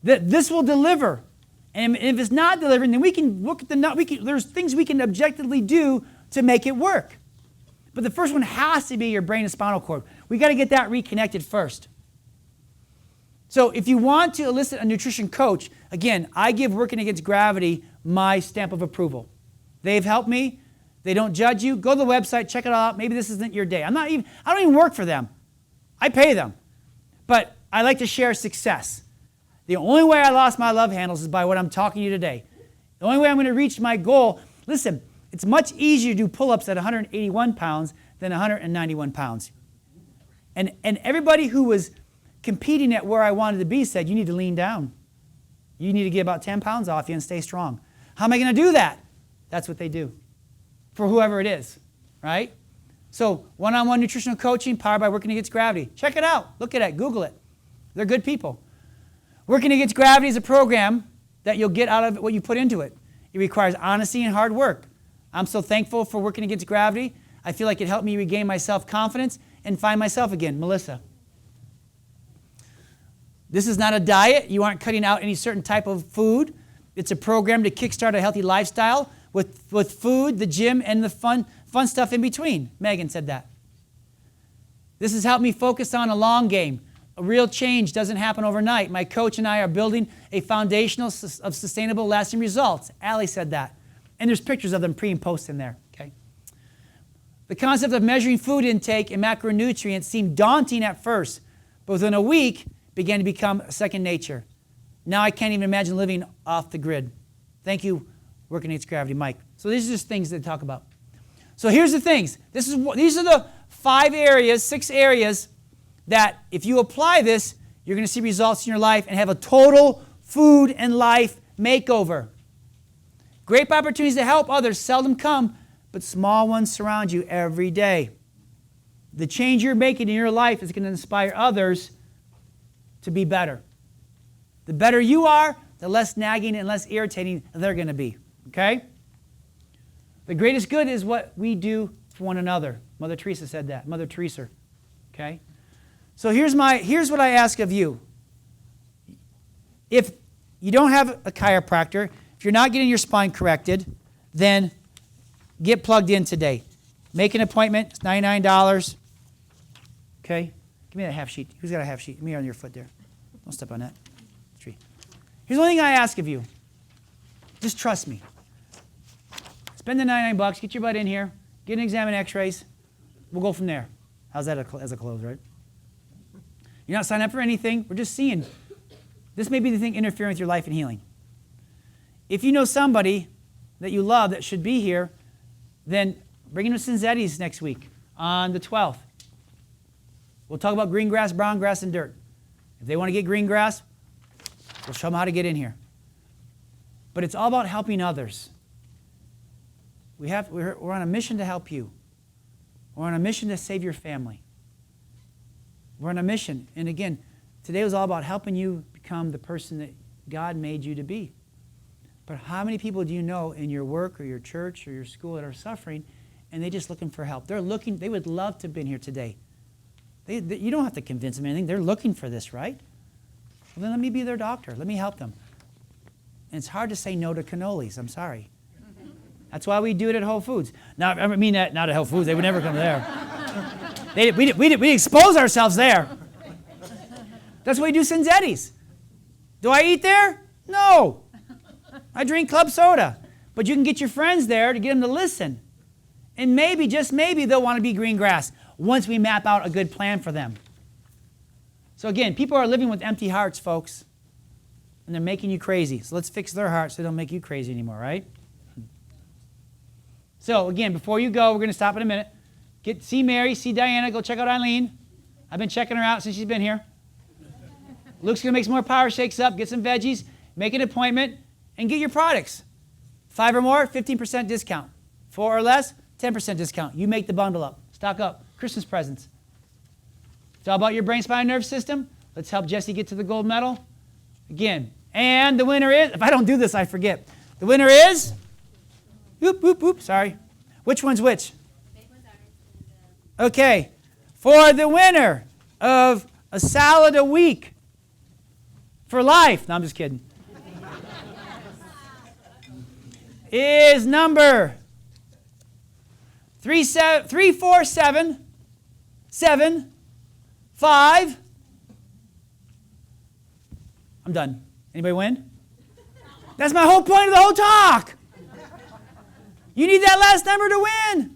That this will deliver. And if it's not delivering, then we can look at there's things we can objectively do to make it work. But the first one has to be your brain and spinal cord. We got to get that reconnected first. So if you want to elicit a nutrition coach, again, I give Working Against Gravity my stamp of approval. They've helped me. They don't judge you. Go to the website, check it all out. Maybe this isn't your day. I don't even work for them. I pay them. But I like to share success. The only way I lost my love handles is by what I'm talking to you today. The only way I'm going to reach my goal, listen, it's much easier to do pull-ups at 181 pounds than 191 pounds. And everybody who was competing at where I wanted to be said, you need to lean down. You need to get about 10 pounds off you and stay strong. How am I going to do that? That's what they do for whoever it is, right? So one-on-one nutritional coaching powered by Working Against Gravity. Check it out. Look at it. Google it. They're good people. Working Against Gravity is a program that you'll get out of what you put into it. It requires honesty and hard work. I'm so thankful for Working Against Gravity. I feel like it helped me regain my self-confidence and find myself again. Melissa. This is not a diet. You aren't cutting out any certain type of food. It's a program to kickstart a healthy lifestyle with food, the gym, and the fun stuff in between. Megan said that. This has helped me focus on a long game. A real change doesn't happen overnight. My coach and I are building a foundation of sustainable, lasting results. Allie said that. And there's pictures of them pre and post in there. Okay. The concept of measuring food intake and macronutrients seemed daunting at first, but within a week, began to become second nature. Now I can't even imagine living off the grid. Thank you, Working Against Gravity, Mike. So these are just things to talk about. So here's the things. These are the 6 areas that if you apply this, you're going to see results in your life and have a total food and life makeover. Great opportunities to help others seldom come, but small ones surround you every day. The change you're making in your life is going to inspire others to be better. The better you are, the less nagging and less irritating they're going to be. Okay? The greatest good is what we do for one another. Mother Teresa said that. Mother Teresa. Okay? So here's what I ask of you. If you don't have a chiropractor, if you're not getting your spine corrected, then get plugged in today. Make an appointment. It's $99. Okay? Give me that half sheet. Who's got a half sheet? Give me on your foot there. Don't step on that tree. Here's the only thing I ask of you. Just trust me. Spend the $99, get your butt in here, get an exam and x-rays. We'll go from there. How's that as a close, right? You're not signing up for anything. We're just seeing. This may be the thing interfering with your life and healing. If you know somebody that you love that should be here, then bring them to Cinzetti's next week on the 12th. We'll talk about green grass, brown grass, and dirt. If they want to get green grass, we'll show them how to get in here. But it's all about helping others. We're on a mission to help you. We're on a mission to save your family. We're on a mission. And again, today was all about helping you become the person that God made you to be. But how many people do you know in your work or your church or your school that are suffering and they're just looking for help? They would love to have been here today. You don't have to convince them anything. They're looking for this, right? Well, then let me be their doctor. Let me help them. And it's hard to say no to cannolis. I'm sorry. That's why we do it at Whole Foods. Now, I mean that not at Whole Foods. They would never come there. We expose ourselves there. That's why we do Cinzetti's. Do I eat there? No. I drink club soda. But you can get your friends there to get them to listen. And maybe, just maybe, they'll want to be green grass once we map out a good plan for them. So again, people are living with empty hearts, folks. And they're making you crazy. So let's fix their hearts so they don't make you crazy anymore, right? So again, before you go, we're going to stop in a minute. See Mary, see Diana, go check out Eileen. I've been checking her out since she's been here. Luke's going to make some more power shakes up, get some veggies, make an appointment, and get your products. 5 or more, 15% discount. 4 or less, 10% discount. You make the bundle up. Stock up. Christmas presents. It's all about your brain, spine, nerve system. Let's help Jesse get to the gold medal. Again. And the winner is, if I don't do this, I forget. The winner is, sorry. Which one's which? Okay. For the winner of a salad a week for life. No, I'm just kidding. Is number 347775. I'm done. Anybody win? That's my whole point of the whole talk. You need that last number to win.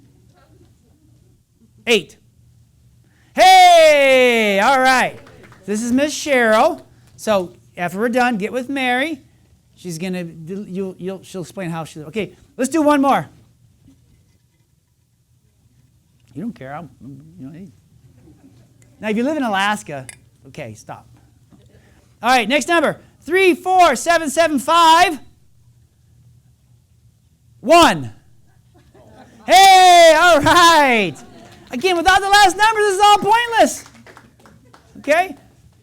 8. Hey, all right. This is Miss Cheryl. So after we're done, get with Mary. She's gonna. She'll explain how she. Okay, let's do one more. You don't care. Now, if you live in Alaska, okay, stop. All right, next number 34775. 1. Hey, all right. Again, without the last number, this is all pointless. Okay?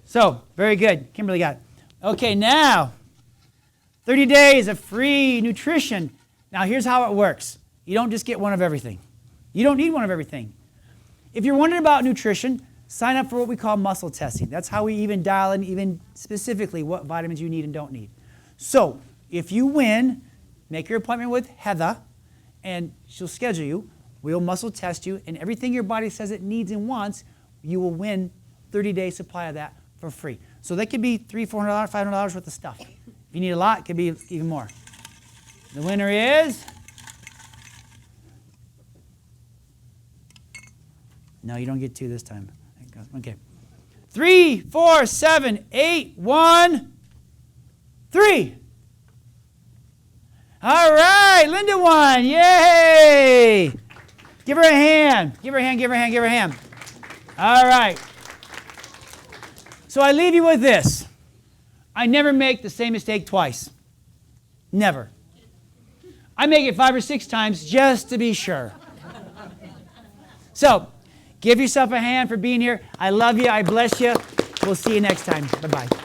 So, very good. Kimberly got it. Okay, now, 30 days of free nutrition. Now, here's how it works. You don't just get one of everything. You don't need one of everything. If you're wondering about nutrition, sign up for what we call muscle testing. That's how we even dial in even specifically what vitamins you need and don't need. So if you win, make your appointment with Heather, and she'll schedule you. We'll muscle test you, and everything your body says it needs and wants, you will win 30-day supply of that for free. So that could be $300, $400, $500 worth of stuff. If you need a lot, it could be even more. The winner is... No, you don't get 2 this time. Okay. 3, 4, 7, 8, 1, 3. All right, Linda won. Yay! Give her a hand. Give her a hand, give her a hand, give her a hand. All right. So I leave you with this. I never make the same mistake twice. Never. I make it 5 or 6 times just to be sure. So, give yourself a hand for being here. I love you. I bless you. We'll see you next time. Bye-bye.